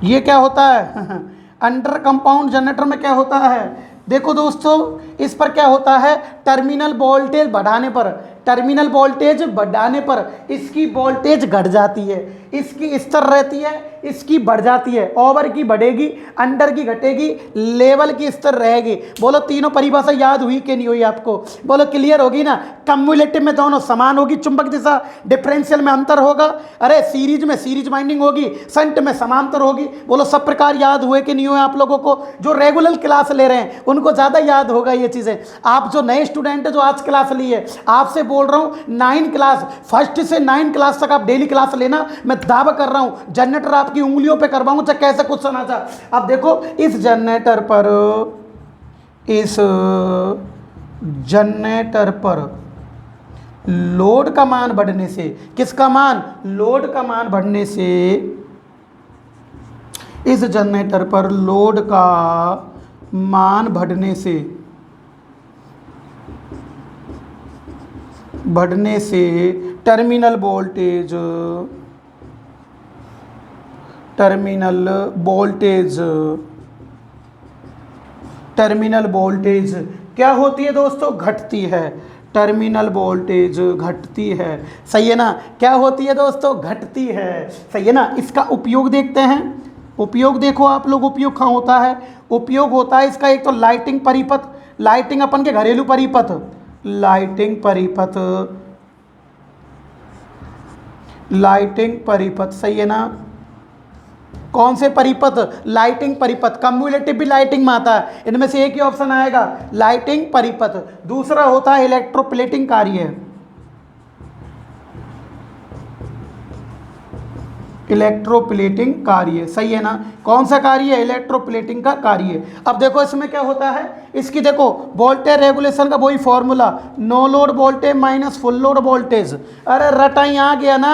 ये क्या होता है? अंडर कंपाउंड जनरेटर में क्या होता है? देखो दोस्तों, इस पर क्या होता है? टर्मिनल वोल्टेज बढ़ाने पर, टर्मिनल वोल्टेज बढ़ाने पर इसकी वोल्टेज घट जाती है, इसकी स्थिर रहती है, इसकी बढ़ जाती है। ओवर की बढ़ेगी, अंडर की घटेगी, लेवल की स्थिर रहेगी। बोलो तीनों परिभाषा याद हुई कि नहीं हुई आपको? बोलो क्लियर होगी ना? कम्युलेटिव में दोनों समान होगी चुंबक दिशा, डिफरेंशियल में अंतर होगा, अरे सीरीज में सीरीज वाइंडिंग होगी, शंट में समांतर होगी। बोलो सब प्रकार याद हुए कि नहीं हुए आप लोगों को? जो रेगुलर क्लास ले रहे हैं उनको ज़्यादा याद होगा ये चीज़ें। आप जो नए स्टूडेंट है जो आज क्लास ली है, आपसे बोल रहा हूँ 9 क्लास, फर्स्ट से 9 क्लास तक आप डेली क्लास लेना। मैं दावा कर रहा हूँ जनरेटर आपकी उंगलियों पे करवाऊँ चाहे कैसे कुछ सुना जा। अब देखो इस जनरेटर पर, इस जनरेटर पर लोड का मान बढ़ने से, किसका मान? लोड का मान बढ़ने से, इस जनरेटर पर लोड का मान बढ़ने से, terminal voltage, terminal voltage, terminal voltage क्या होती है दोस्तों, घटती है। टर्मिनल वोल्टेज घटती है, सही है ना। क्या होती है दोस्तों, घटती है, सही है ना। इसका उपयोग देखते हैं, उपयोग देखो आप लोग, उपयोग कहाँ होता है। उपयोग होता है इसका एक तो लाइटिंग परिपथ, लाइटिंग अपन के घरेलू परिपथ, लाइटिंग परिपथ, लाइटिंग परिपथ, सही है ना। कौन से परिपथ, लाइटिंग परिपथ। कम्युलेटिव भी लाइटिंग में आता है, इनमें से एक ही ऑप्शन आएगा, लाइटिंग परिपथ। दूसरा होता है इलेक्ट्रोप्लेटिंग कार्य, इलेक्ट्रोप्लेटिंग कार्य, सही है ना। कौन सा कार्य है, इलेक्ट्रोप्लेटिंग का कार्य। अब देखो इसमें क्या होता है, इसकी देखो वोल्टेज रेगुलेशन का वही formula, no load voltage minus full load voltage. अरे रटाई आ गया ना।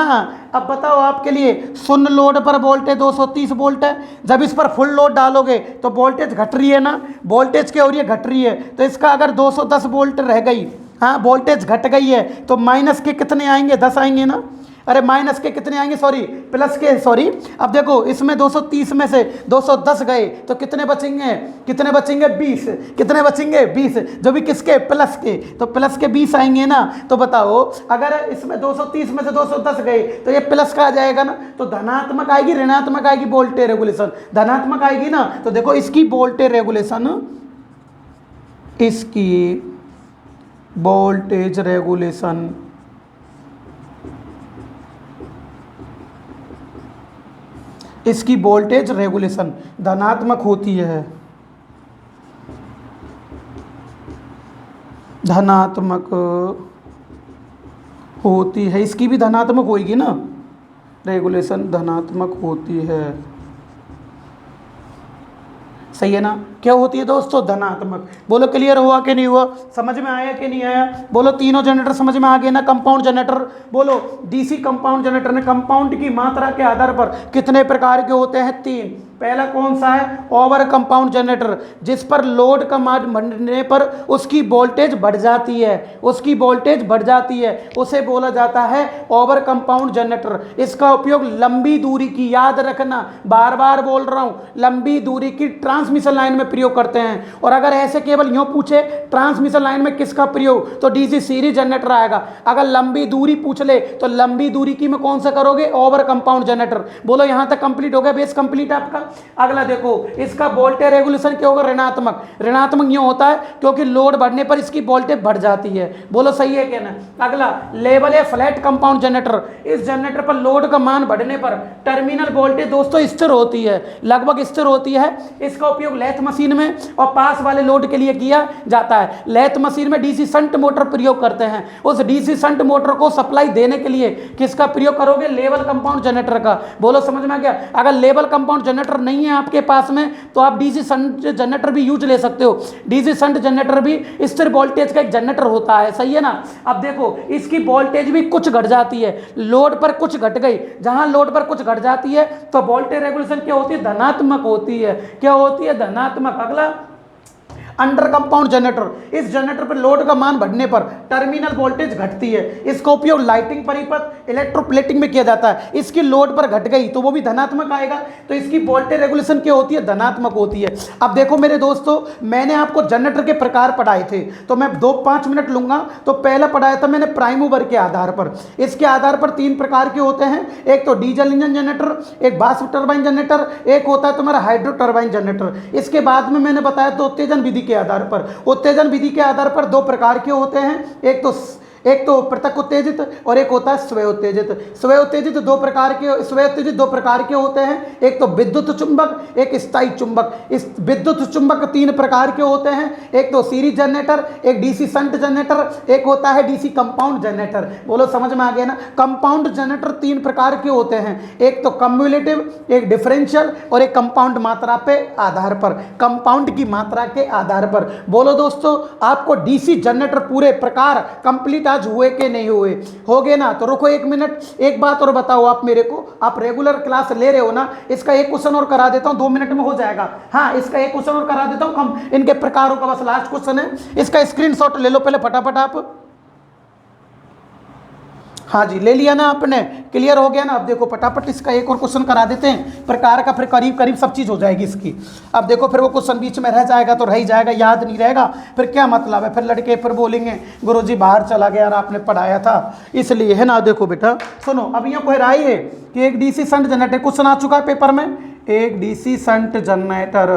अब बताओ आपके लिए, शून्य लोड पर वोल्टेज 230 वोल्ट है, जब इस पर फुल लोड डालोगे तो वोल्टेज घट रही है ना, वोल्टेज क्या हो रही है, घट रही है। तो इसका अगर 210 वोल्ट रह गई, हाँ वोल्टेज घट गई है, तो माइनस के कितने आएंगे, 10 आएंगे ना। अरे माइनस के कितने आएंगे, सॉरी प्लस के, सॉरी। अब देखो इसमें 230 में से 210 गए तो कितने बचेंगे, कितने बचेंगे, 20। कितने बचेंगे, 20, जो भी किसके, प्लस के, तो प्लस के 20 आएंगे ना। तो बताओ अगर इसमें 230 में से 210 गए तो ये प्लस का आ जाएगा ना, तो धनात्मक आएगी ऋणात्मक आएगी वोल्टेज रेगुलेशन, धनात्मक आएगी ना। तो देखो इसकी वोल्टेज रेगुलेशन, इसकी वोल्टेज रेगुलेशन इसकी वोल्टेज रेगुलेशन धनात्मक होती है, धनात्मक होती है, इसकी भी धनात्मक होगी ना, रेगुलेशन धनात्मक होती है, सही है ना। क्या होती है दोस्तों, धनात्मक। बोलो क्लियर हुआ कि नहीं हुआ, समझ में आया कि नहीं आया। बोलो तीनों जनरेटर समझ में आ गए ना। कंपाउंड जनरेटर, बोलो डीसी कंपाउंड जनरेटर ने कंपाउंड की मात्रा के आधार पर कितने प्रकार के होते हैं, 3। पहला कौन सा है, ओवर कंपाउंड जनरेटर, जिस पर लोड का मान बढ़ने पर उसकी वोल्टेज बढ़ जाती है, उसकी वोल्टेज बढ़ जाती है, उसे बोला जाता है ओवर कंपाउंड जनरेटर। इसका उपयोग लंबी दूरी की, याद रखना बार बार बोल रहा हूं, लंबी दूरी की ट्रांसमिशन लाइन में प्रयोग करते हैं। और अगर ऐसे केवल यूं पूछे ट्रांसमिशन लाइन में किसका प्रयोग, तो डीसी सीरीज जनरेटर आएगा। अगर लंबी दूरी पूछ ले तो लंबी दूरी की में कौन सा करोगे, ओवर कंपाउंड जनरेटर। बोलो यहां तक कंप्लीट हो गया, बेस कंप्लीट आपका। अगला देखो इसका वोल्टेज रेगुलेशन क्या होगा, ऋणात्मक। ऋणात्मक यूं होता है क्योंकि लोड बढ़ने पर इसकी वोल्टेज बढ़ जाती है। बोलो सही है क्या ना। अगला लेवल है फ्लैट कंपाउंड जनरेटर, इस जनरेटर पर लोड का मान बढ़ने पर टर्मिनल वोल्टेज दोस्तों स्थिर होती है, लगभग स्थिर होती है। इसका उपयोग लेथ मशीन में और पास वाले लोड के लिए किया जाता है। लेथ मशीन में डीसी शंट मोटर प्रयोग करते हैं, उस डीसी शंट मोटर को सप्लाई देने के लिए किसका प्रयोग करोगे, लेवल कंपाउंड जनरेटर का। बोलो समझ में आ गया। अगर लेवल कंपाउंड जनरेटर नहीं है आपके पास में तो आप डीसी शंट जनरेटर भी यूज ले सकते हो। डीसी शंट जनरेटर भी स्थिर वोल्टेज का एक जनरेटर होता है, सही है ना। अब देखो इसकी वोल्टेज भी कुछ घट जाती है, लोड पर कुछ घट गई, जहां लोड पर कुछ घट जाती है तो वोल्टेज रेगुलेशन क्या होती है, धनात्मक होती है। क्या होती है, धनात्मक। अगला अंडर कंपाउंड जनरेटर, इस जनरेटर पर लोड का मान बढ़ने पर टर्मिनल वोल्टेज घटती है। इसका उपयोग लाइटिंग परिपथ, इलेक्ट्रोप्लेटिंग में किया जाता है। इसकी लोड पर घट गई तो वो भी धनात्मक आएगा, तो इसकी वोल्टेज रेगुलेशन क्या होती है, धनात्मक होती है। अब देखो मेरे दोस्तों, मैंने आपको जनरेटर के प्रकार पढ़ाए थे, तो मैं 2-5 मिनट लूंगा। तो पहला पढ़ाया था मैंने प्राइम मूवर के आधार पर। इसके आधार पर 3 प्रकार के होते हैं, एक तो डीजल इंजन जनरेटर, एक वाष्प टरबाइन जनरेटर, एक होता है तुम्हारा हाइड्रो टरबाइन जनरेटर। इसके बाद में मैंने बताया तो उत्तेजन विधि के आधार पर, उत्तेजन विधि के आधार पर 2 प्रकार के होते हैं, एक तो पृथक उत्तेजित और एक होता है स्वय उत्तेजित। स्वय उत्तेजित 2 प्रकार के होते हैं, एक तो विद्युत चुंबक, एक स्थायी चुंबक। इस विद्युत चुंबक 3 प्रकार के होते हैं, एक तो सीरीज जनरेटर, एक डीसी शंट जनरेटर, एक होता है डीसी कंपाउंड जनरेटर। बोलो समझ में आ गया ना। कंपाउंड जनरेटर 3 प्रकार के होते हैं, एक तो कम्युलेटिव, एक डिफरेंशियल और एक कंपाउंड मात्रा पे आधार पर, कंपाउंड की मात्रा के आधार पर। बोलो दोस्तों आपको डीसी जनरेटर पूरे प्रकार कंप्लीट आज हुए कि नहीं हुए, हो गए ना। तो रुको 1 मिनट, एक बात और बताओ आप मेरे को, आप रेगुलर क्लास ले रहे हो ना, इसका एक क्वेश्चन और करा देता हूं, 2 मिनट में हो जाएगा। हाँ इसका एक क्वेश्चन और करा देता हूं, हम इनके प्रकारों का बस लास्ट क्वेश्चन है, इसका स्क्रीनशॉट ले लो पहले फटाफट आप। हाँ जी, ले लिया ना आपने, क्लियर हो गया ना। अब देखो फटाफट इसका एक और क्वेश्चन करा देते हैं प्रकार का, फिर करीब करीब सब चीज़ हो जाएगी इसकी। अब देखो फिर वो क्वेश्चन बीच में रह जाएगा तो रह ही जाएगा, याद नहीं रहेगा, फिर क्या मतलब है, फिर लड़के फिर बोलेंगे गुरुजी बाहर चला गया और आपने पढ़ाया था इसलिए, है ना। देखो बेटा सुनो, अब यहाँ कोई राय है कि एक डीसी शंट जनरेटर, क्वेश्चन आ चुका है पेपर में, एक डीसी शंट जनरेटर,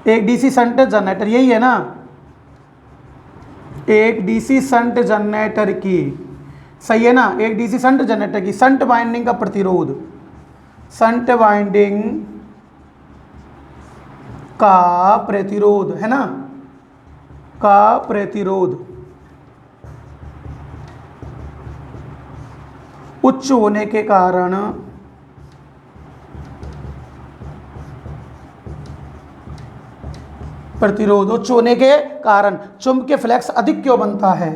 एक डीसी शंट जनरेटर, यही है ना, एक डीसी शंट जनरेटर की, सही है ना, एक डीसी शंट जनरेटर की शंट वाइंडिंग का प्रतिरोध, शंट वाइंडिंग का प्रतिरोध, है ना, का प्रतिरोध उच्च होने के कारण प्रतिरोध उच्च होने के कारण चुंबकीय फ्लक्स अधिक क्यों बनता है,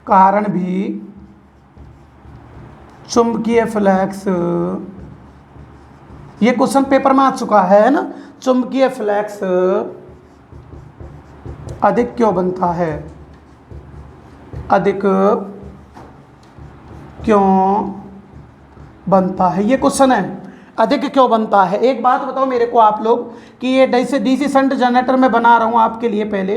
कारण भी चुंबकीय फ्लक्स, ये क्वेश्चन पेपर में आ चुका है ना, चुंबकीय फ्लक्स अधिक क्यों बनता है, अधिक क्यों बनता है, ये क्वेश्चन है, अधिक क्यों बनता है। एक बात बताओ मेरे को आप लोग कि ये जैसे डीसी शंट जनरेटर में बना रहा हूँ आपके लिए, पहले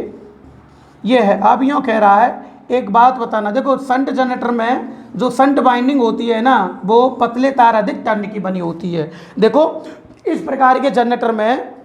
ये है, अब यूँ कह रहा है, एक बात बताना, देखो शंट जनरेटर में जो शंट वाइंडिंग होती है ना, वो पतले तार अधिक टर्न की बनी होती है। देखो इस प्रकार के जनरेटर में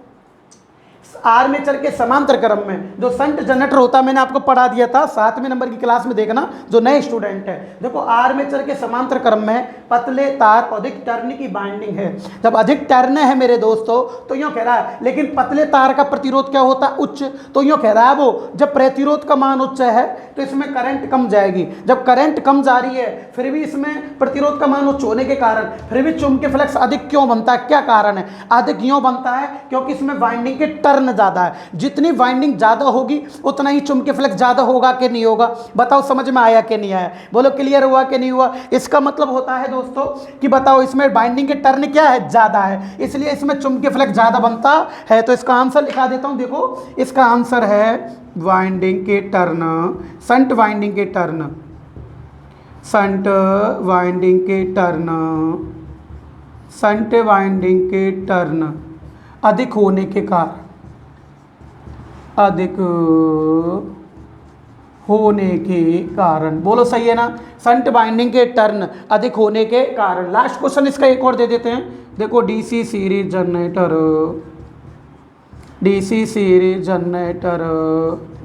आर्मेचर के समांतर क्रम में जो शंट जनरेटर होता है, मैंने आपको पढ़ा दिया था 7वें नंबर की क्लास में, देखना जो नए स्टूडेंट है। देखो आर्मेचर के समांतर क्रम में पतले तार अधिक टर्न की बाइंडिंग है। जब अधिक टर्न है मेरे दोस्तों तो यूँ कह रहा है, लेकिन पतले तार का प्रतिरोध क्या होता है, उच्च, तो यूँ कह रहा है वो जब प्रतिरोध का मान उच्च है तो इसमें करंट कम जाएगी, जब करंट कम जा रही है फिर भी इसमें प्रतिरोध का मान उच्च होने के कारण फिर भी चुंबकीय फ्लक्स अधिक क्यों बनता है, क्या कारण है, अधिक क्यों बनता है, क्योंकि इसमें वाइंडिंग के टर्न ज़्यादा है, जितनी वाइंडिंग ज़्यादा होगी उतना ही चुंबकीय फ्लक्स ज़्यादा होगा कि नहीं होगा, बताओ समझ में आया कि नहीं आया, बोलो क्लियर हुआ कि नहीं हुआ। इसका मतलब होता है दोस्तों कि बताओ इसमें वाइंडिंग के टर्न क्या है, ज़्यादा है, इसलिए इसमें चुंबकीय फ्लक्स ज़्यादा बनता है। तो इसका आंसर लिखा देता हूँ, देखो इसका आंसर है वाइंडिंग के टर्न, शंट वाइंडिंग के टर्न, शंट वाइंडिंग के टर्न, शंट वाइंडिंग के टर्न अधिक होने के कारण, अधिक होने के कारण, बोलो सही है ना, शंट वाइंडिंग के टर्न अधिक होने के कारण। लास्ट क्वेश्चन इसका एक और दे देते हैं, देखो DC series generator, DC series generator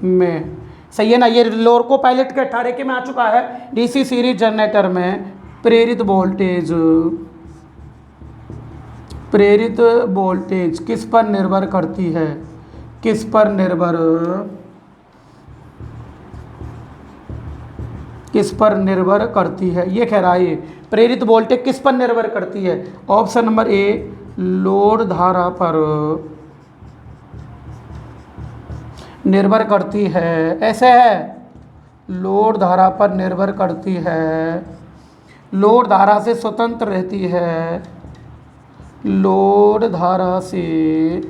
में, सही है ना, ये लोअर को पायलट के 18 के में आ चुका है। डीसी सीरीज जनरेटर में प्रेरित वोल्टेज, प्रेरित वोल्टेज किस पर निर्भर करती है, किस पर निर्भर, किस पर निर्भर करती है, ये कह रहा है प्रेरित वोल्टेज किस पर निर्भर करती है। ऑप्शन नंबर ए लोड धारा पर निर्भर करती है, ऐसे है, लोड धारा पर निर्भर करती है, लोड धारा से स्वतंत्र रहती है, लोड धारा से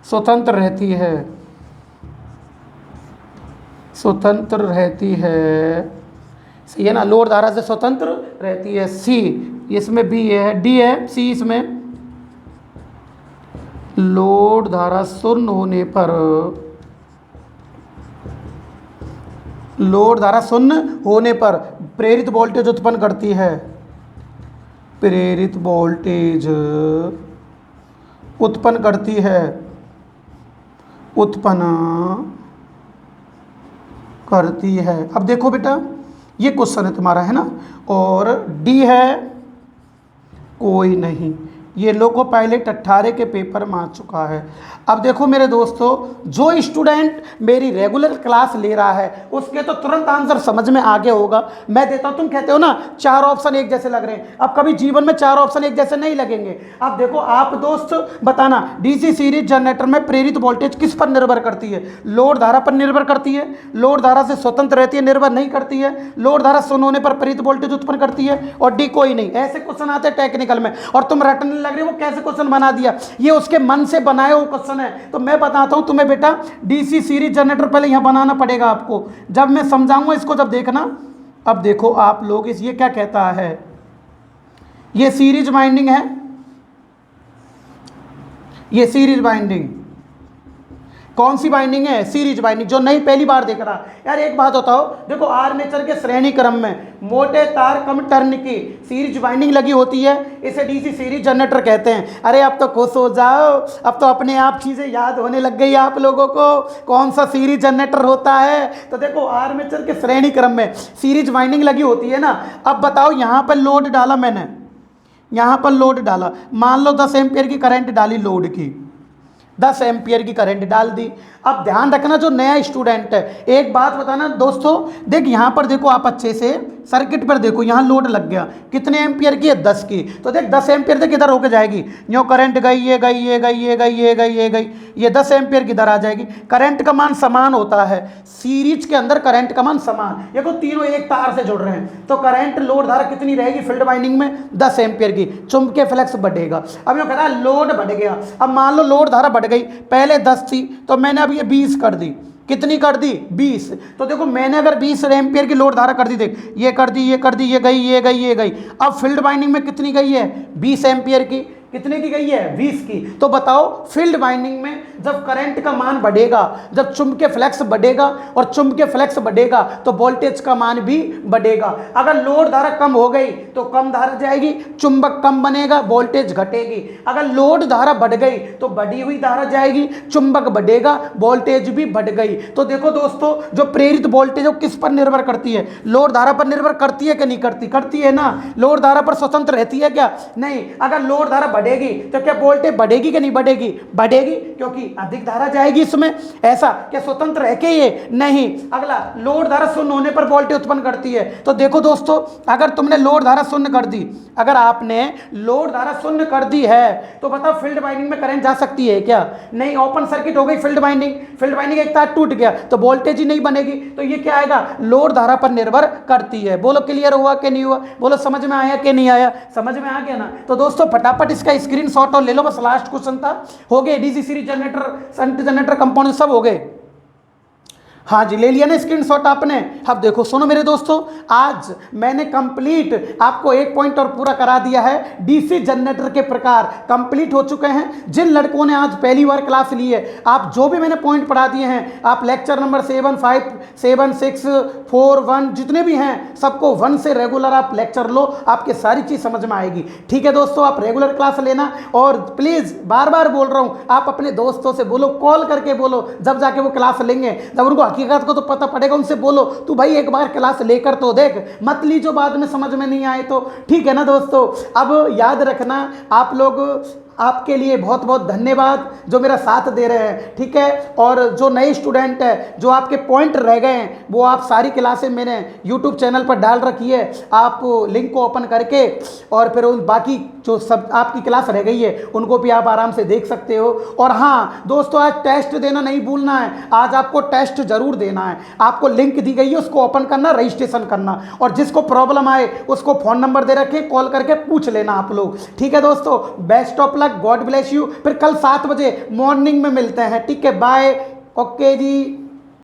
स्वतंत्र रहती है, स्वतंत्र रहती है, सही है ना, लोड धारा से स्वतंत्र रहती है। सी इसमें बी है, डी है, सी इसमें लोड धारा शून्य होने पर, लोड धारा शून्य होने पर प्रेरित वोल्टेज उत्पन्न करती है, प्रेरित वोल्टेज उत्पन्न करती है, उत्पन्न करती है। अब देखो बेटा ये क्वेश्चन है तुम्हारा, है ना, और डी है कोई नहीं, ये लोको पायलट 18 के पेपर में आ चुका है। अब देखो मेरे दोस्तों, जो स्टूडेंट मेरी रेगुलर क्लास ले रहा है उसके तो तुरंत आंसर समझ में आ गया होगा। मैं देता हूँ, तुम कहते हो ना 4 ऑप्शन एक जैसे लग रहे हैं, अब कभी जीवन में 4 ऑप्शन एक जैसे नहीं लगेंगे। अब देखो आप दोस्त बताना, डीसी सीरीज जनरेटर में प्रेरित वोल्टेज किस पर निर्भर करती है, लोड धारा पर निर्भर करती है, लोड धारा से स्वतंत्र रहती है, निर्भर नहीं करती है, लोड धारा शून्य होने पर प्रेरित वोल्टेज उत्पन्न करती है, और डी कोई नहीं। ऐसे क्वेश्चन आते हैं टेक्निकल में और तुम रटने लग रही है वो कैसे क्वेश्चन बना दिया, ये उसके मन से बनाए हुए क्वेश्चन है। तो मैं बताता हूँ तुम्हें बेटा, डीसी सीरीज जनरेटर पहले यहाँ बनाना पड़ेगा आपको, जब मैं समझाऊंगा इसको जब देखना। अब देखो आप लोग, इस ये क्या कहता है, ये सीरीज बाइंडिंग है, ये सीरीज बाइंडिंग कौन सी बाइंडिंग है, सीरीज बाइंडिंग, जो नहीं पहली बार देख रहा। यार एक बात बताओ, देखो आर्मेचर के श्रेणी क्रम में मोटे तार कम टर्न की सीरीज बाइंडिंग लगी होती है, इसे डीसी सीरीज जनरेटर कहते हैं। अरे अब तो खुश हो जाओ, अब तो अपने आप चीज़ें याद होने लग गई आप लोगों को, कौन सा सीरीज जनरेटर होता है। तो देखो आर्मेचर के श्रेणी क्रम में सीरीज बाइंडिंग लगी होती है ना। अब बताओ यहाँ पर लोड डाला मैंने, यहाँ पर लोड डाला, मान लो 10 एम्पियर की करंट डाली, लोड की 10 एम्पियर की करंट डाल दी। अब ध्यान रखना जो नया स्टूडेंट है, एक बात बताना दोस्तों, देख यहाँ पर देखो आप अच्छे से सर्किट पर देखो, यहाँ लोड लग गया, कितने एम्पियर की है, 10 की। तो देख 10 एम्पियर से किधर होके जाएगी, यूँ करंट गई, ये गई, ये गई, ये गई, ये गई, ये गई, ये 10 एम्पियर किधर आ जाएगी। करंट का मान समान होता है सीरीज के अंदर, करंट का मान समान, देखो तीनों एक तार से जुड़ रहे हैं, तो करंट लोड धारा कितनी रहेगी फील्ड वाइंडिंग में, 10 एम्पियर की। चुंबकीय फ्लक्स बढ़ेगा। अब यूँ कह रहा है लोड बढ़ गया, अब मान लो लोड धारा बढ़ गई, पहले 10 थी तो मैंने अब ये 20 कर दी, कितनी कर दी, 20। तो देखो मैंने अगर 20 एम्पियर की लोड धारा कर दी, देख ये कर दी, ये कर दी, ये गई, ये गई, ये गई। अब फील्ड बाइंडिंग में कितनी गई है, 20 एम्पियर की, कितने की गई है, 20 की। तो बताओ फील्ड बाइंडिंग में जब करंट का मान बढ़ेगा, जब चुंबकीय फ्लक्स बढ़ेगा, और चुंबकीय फ्लक्स बढ़ेगा तो वोल्टेज का मान भी बढ़ेगा। अगर लोड धारा कम हो गई तो कम धारा जाएगी, चुंबक कम बनेगा, वोल्टेज घटेगी। अगर लोड धारा बढ़ गई तो बढ़ी हुई धारा जाएगी, चुंबक बढ़ेगा, वोल्टेज भी बढ़ गई। तो देखो दोस्तों, जो प्रेरित वोल्टेज वो किस पर निर्भर करती है, लोड धारा पर निर्भर करती है कि नहीं करती, करती है ना। लोड धारा पर स्वतंत्र रहती है क्या, नहीं। अगर लोड धारा बढ़ेगी तो क्या वोल्टेज बढ़ेगी कि नहीं बढ़ेगी, बढ़ेगी, क्योंकि अधिक धारा जाएगी इसमें। ऐसा क्या स्वतंत्र है कि ये, नहीं। अगला, लोड धारा शून्य होने पर वोल्टेज उत्पन्न करती है। तो देखो दोस्तों, अगर तुमने लोड धारा शून्य कर दी, अगर आपने लोड धारा शून्य कर दी है तो बताओ फील्ड बाइंडिंग में करंट जा सकती है क्या, नहीं। ओपन सर्किट हो गई फील्ड बाइंडिंग, फील्ड बाइंडिंग एक तार टूट गया तो वोल्टेज ही नहीं बनेगी। तो ये क्या आएगा, लोड धारा पर निर्भर करती है। बोलो क्लियर हुआ कि नहीं हुआ, बोलो समझ में आया कि नहीं आया, समझ में आ गया ना। तो दोस्तों फटाफट इसका स्क्रीनशॉट और ले लो, बस लास्ट क्वेश्चन था, हो गए DC series generator, shunt generator, compound सब हो गए। हाँ जी, ले लिया ना स्क्रीनशॉट आपने। अब देखो सुनो मेरे दोस्तों, आज मैंने कंप्लीट आपको एक पॉइंट और पूरा करा दिया है। डीसी जनरेटर के प्रकार कंप्लीट हो चुके हैं। जिन लड़कों ने आज पहली बार क्लास ली है, आप जो भी मैंने पॉइंट पढ़ा दिए हैं, आप लेक्चर नंबर 7, 5, 7, 6, 4, 1 जितने भी हैं, सबको 1 से रेगुलर आप लेक्चर लो, आपके सारी चीज़ समझ में आएगी। ठीक है दोस्तों, आप रेगुलर क्लास लेना, और प्लीज़ बार बार बोल रहा हूँ, आप अपने दोस्तों से बोलो, कॉल करके बोलो, जब जाके वो क्लास लेंगे, जब उनको हकीकत को तो पता पड़ेगा, उनसे बोलो तू भाई एक बार क्लास लेकर तो देख, मत ली जो बाद में समझ में नहीं आए तो। ठीक है ना दोस्तों। अब याद रखना, आप लोग, आपके लिए बहुत बहुत धन्यवाद जो मेरा साथ दे रहे हैं। ठीक है, और जो नए स्टूडेंट है, जो आपके पॉइंट रह गए हैं, वो आप सारी क्लासें मैंने यूट्यूब चैनल पर डाल रखी है, आप लिंक को ओपन करके और फिर उन बाकी जो सब आपकी क्लास रह गई है उनको भी आप आराम से देख सकते हो। और हाँ दोस्तों, आज टेस्ट देना नहीं भूलना है, आज आपको टेस्ट जरूर देना है। आपको लिंक दी गई है, उसको ओपन करना, रजिस्ट्रेशन करना, और जिसको प्रॉब्लम आए उसको फ़ोन नंबर दे रखे, कॉल करके पूछ लेना आप लोग। ठीक है दोस्तों, best of luck, God bless you. फिर कल 7 बजे मॉर्निंग में मिलते हैं। ठीक है, बाय, ओके जी।